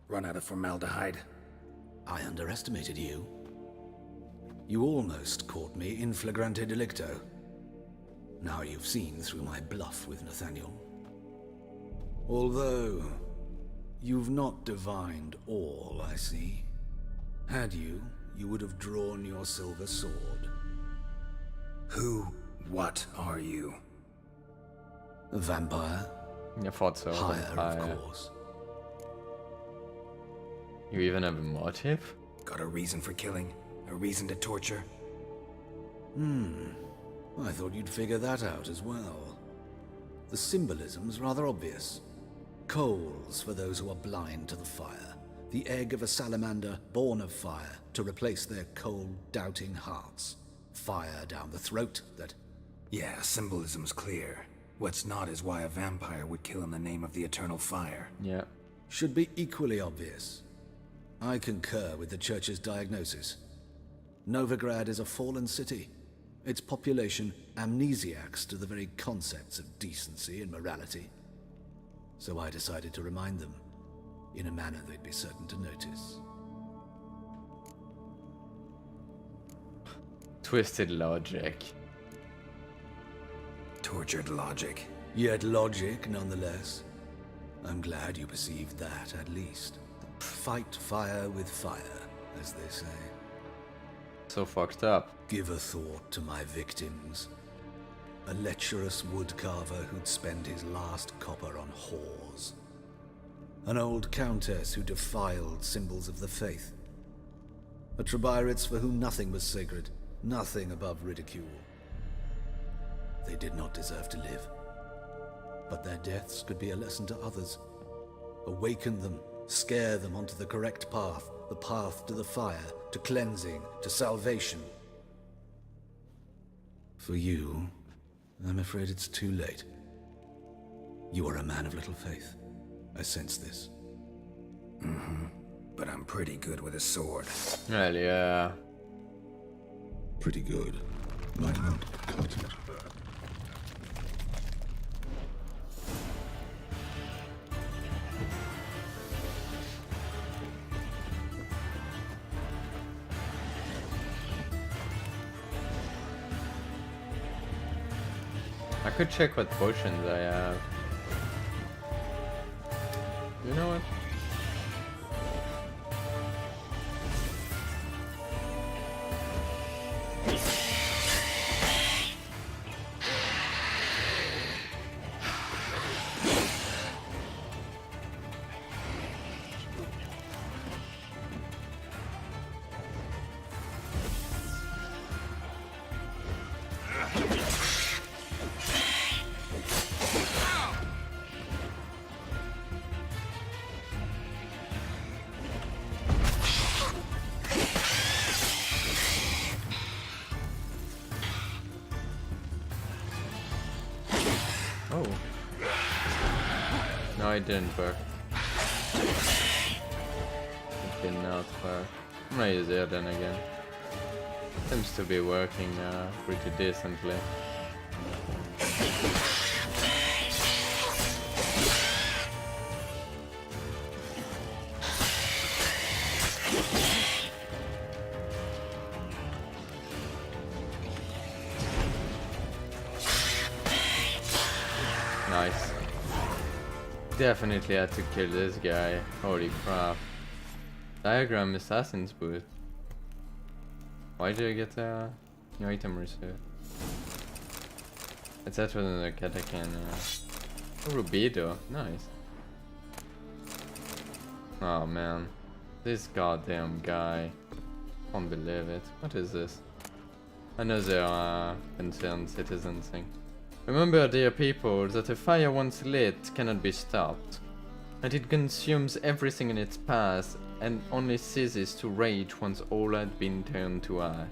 Run out of formaldehyde. I underestimated you. You almost caught me in flagrante delicto. Now you've seen through my bluff with Nathaniel. Although, you've not divined all, I see. Had you, you would have drawn your silver sword. What are you? A vampire? I thought so. Higher, of course. You even have a motive? Got a reason for killing? A reason to torture? I thought you'd figure that out as well. The symbolism's rather obvious. Coals for those who are blind to the fire. The egg of a salamander born of fire to replace their cold, doubting hearts. Fire down the throat that... Yeah, symbolism's clear. What's not is why a vampire would kill in the name of the eternal fire. Yeah. Should be equally obvious. I concur with the Church's diagnosis. Novigrad is a fallen city. Its population amnesiacs to the very concepts of decency and morality. So I decided to remind them, in a manner they'd be certain to notice. Twisted logic. Tortured logic. Yet logic, nonetheless. I'm glad you perceived that, at least. Fight fire with fire, as they say. So fucked up. Give a thought to my victims. A lecherous woodcarver who'd spend his last copper on whores. An old countess who defiled symbols of the faith. A Trebirates for whom nothing was sacred, nothing above ridicule. They did not deserve to live. But their deaths could be a lesson to others. Awaken them, scare them onto the correct path, the path to the fire, to cleansing, to salvation. For you, I'm afraid it's too late. You are a man of little faith. I sense this. But I'm pretty good with a sword. Well, yeah. Pretty good. Might not cut it. I could check what potions I have. You know what? it didn't work. It did not work. I'm gonna use it then again. Seems to be working pretty decently. Nice. Definitely had to kill this guy. Holy crap. Diagram Assassin's Booth. Why did I get a new item reserve? It's that within the Katakan. Rubido. Nice. Oh man. This goddamn guy. Can't believe it. What is this? Another concerned citizen thing. Remember, dear people, that a fire once lit cannot be stopped, and it consumes everything in its path and only ceases to rage once all had been turned to ash,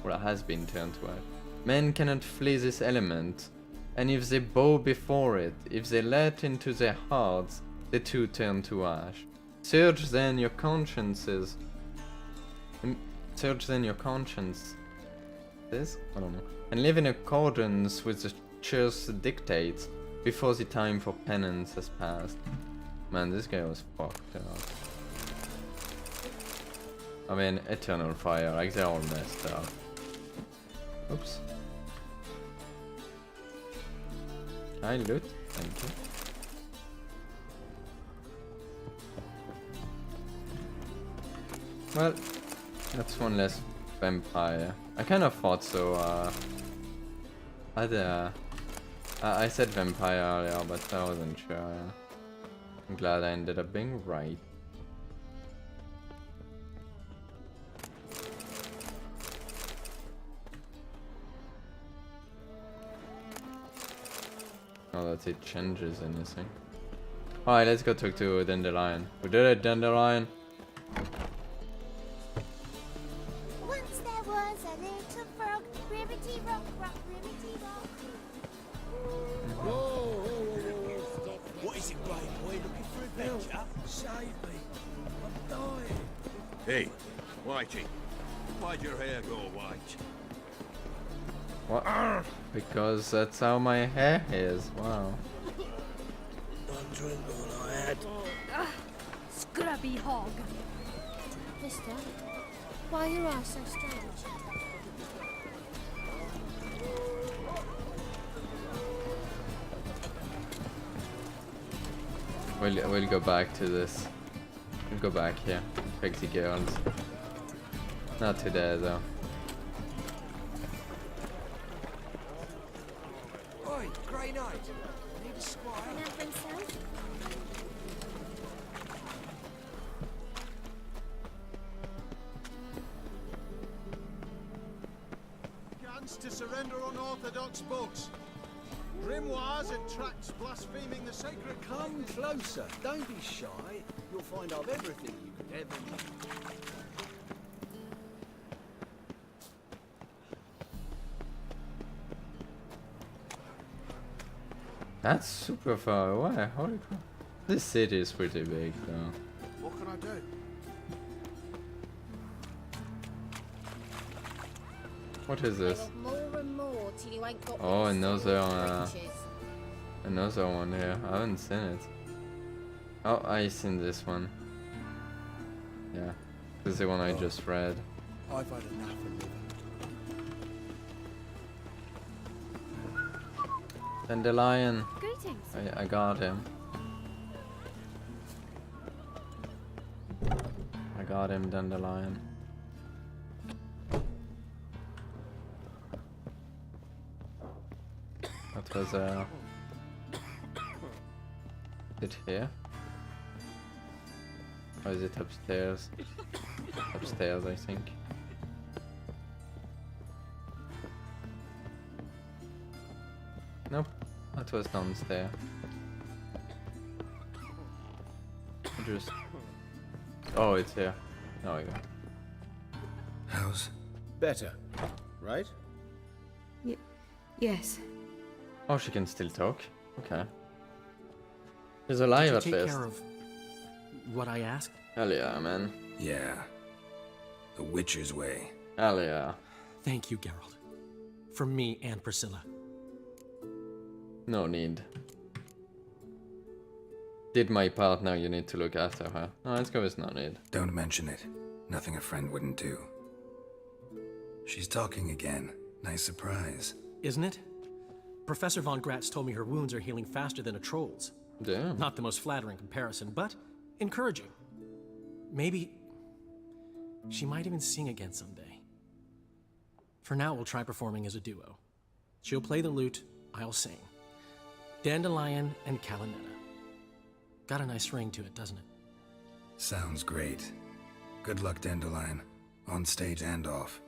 or has been turned to ash. Men cannot flee this element, and if they bow before it, if they let into their hearts, they too turn to ash. Search then your consciences. Search then your conscience. This? I don't know. And live in accordance with the Church's dictates before the time for penance has passed. Man, this guy was fucked up. I mean, eternal fire, like they're all messed up. Oops. I loot, thank you. Well, that's one less vampire. I kind of thought so, I said vampire earlier, but I wasn't sure. I'm glad I ended up being right. Oh, that it changes anything. Alright, let's go talk to Dandelion. We did it, Dandelion! Once there was a little frog, ribbity rock, rock, ribbity rock. What is it, brave boy? Looking for adventure? Save me. I'm dying. Hey, Whitey, why'd your hair go white? What? Because that's how my hair is. Wow. One drink all I had. Scrubby hog. Mister, why are your eyes so strange? We'll go back to this. We'll go back here. Pixie girls. Not today though. Oi, Grey Knight. Need a squire. That himself? Chance to surrender unorthodox books. Grimoires and tracts blaspheming the sacred. Come closer. Don't be shy. You'll find I've everything you could ever need. That's super far away. Holy crap. This city is pretty big though. What can I do? What is this? More and more till you ain't got Oh, another riches. another one here. I haven't seen it. Oh, I seen this one. Yeah, this is the one I just read. I've had enough of living. Dandelion. Greetings. I got him. I got him, Dandelion. That was it here? Or is it upstairs? Upstairs, I think. Nope, that was downstairs. Just... Oh, it's here. There we go. How's... Better, right? Yes. Oh, she can still talk? Okay. He's alive Did you at take least. care of what I asked? Hell yeah, man. Yeah. The Witcher's way. Hell yeah. Thank you, Geralt. From me and Priscilla. No need. Did my part, now you need to look after her. No, let's go with no need. Don't mention it. Nothing a friend wouldn't do. She's talking again. Nice surprise. Isn't it? Professor Von Gratz told me her wounds are healing faster than a troll's. Damn. Not the most flattering comparison, but encouraging. Maybe she might even sing again someday. For now, we'll try performing as a duo. She'll play the lute, I'll sing. Dandelion and Calinetta. Got a nice ring to it, doesn't it? Sounds great. Good luck, Dandelion. On stage and off.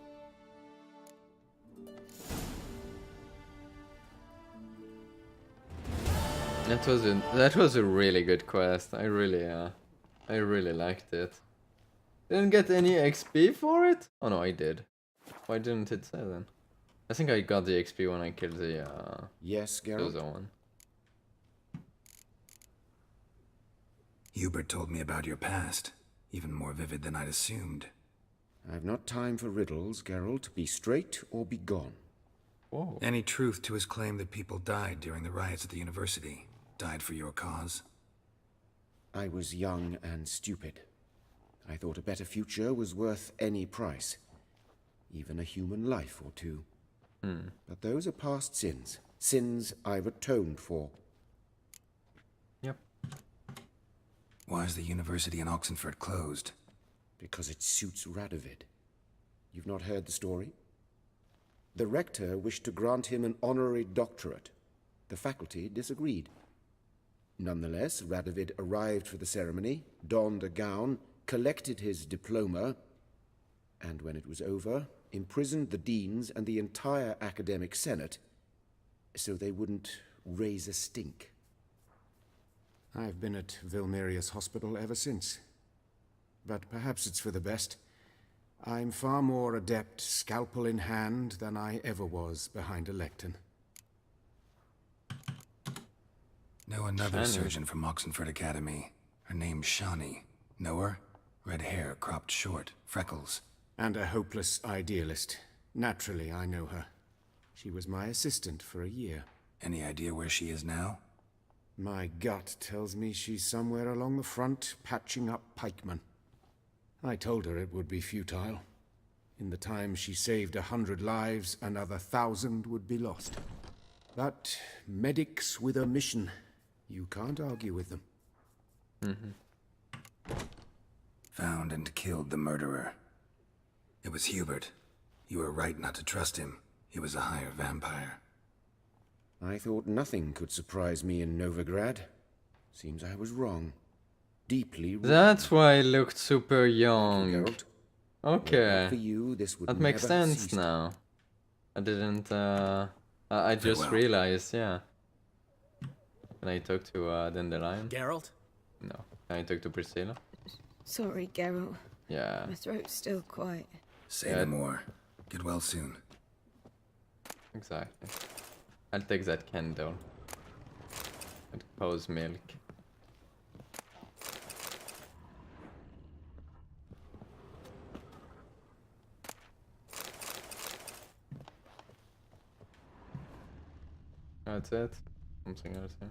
That was a really good quest. I really liked it. Didn't get any XP for it? Oh no, I did. Why didn't it say then? I think I got the XP when I killed the yes, Geralt. other one. Hubert told me about your past. Even more vivid than I'd assumed. I've not time for riddles, Geralt. Be straight or be gone. Whoa. Any truth to his claim that people died during the riots at the university? Died for your cause? I was young and stupid. I thought a better future was worth any price. Even a human life or two. But those are past sins. Sins I've atoned for. Yep. Why is the university in Oxenford closed? Because it suits Radovid. You've not heard the story? The rector wished to grant him an honorary doctorate. The faculty disagreed. Nonetheless, Radovid arrived for the ceremony, donned a gown, collected his diploma, and when it was over, imprisoned the deans and the entire academic senate so they wouldn't raise a stink. I've been at Vilmerius Hospital ever since. But perhaps it's for the best. I'm far more adept, scalpel in hand, than I ever was behind a lectern. Know another Shani. surgeon from Oxenford Academy. Her name's Shani. Know her? Red hair, cropped short, freckles. And a hopeless idealist. Naturally, I know her. She was my assistant for a year. Any idea where she is now? My gut tells me she's somewhere along the front, patching up pikemen. I told her it would be futile. In the time she saved 100 lives, another 1,000 would be lost. But medics with a mission, you can't argue with them. Found and killed the murderer. It was Hubert. You were right not to trust him. He was a higher vampire. I thought nothing could surprise me in Novigrad. Seems I was wrong. Deeply wrong. That's why I looked super young. Geralt. Okay. For you, this would That makes never sense cease. now. I didn't, I just Farewell. realized, yeah. Can I talk to Dandelion? Geralt? No. Can I talk to Priscilla? Sorry, Geralt. Yeah. My throat's still quite... Say no more. Get well soon. Exactly. I'll take that candle. With cow's milk. That's it. Something else here.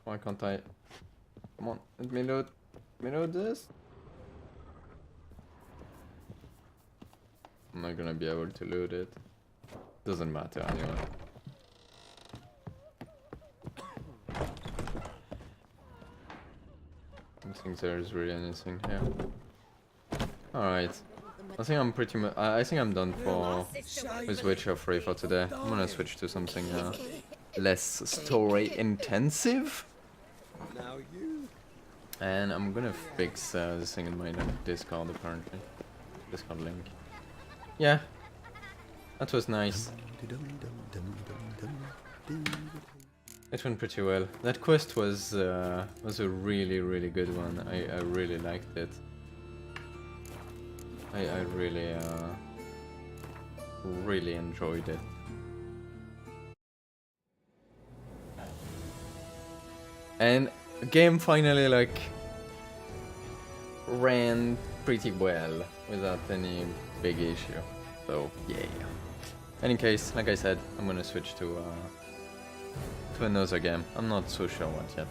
Why can't I? Come on, let me load this. I'm not gonna be able to load it. Doesn't matter anyway. I don't think there's really anything here. Alright. I think I'm pretty much. I think I'm done for with Witcher 3 for today. I'm gonna switch to something less story intensive. And I'm gonna fix this thing in my Discord apparently. Discord link. Yeah. That was nice. It went pretty well. That quest was a really good one. I really liked it. I really enjoyed it. And the game finally like ran pretty well without any big issue. So yeah. Any case, like I said, I'm gonna switch to another game. I'm not so sure what yet.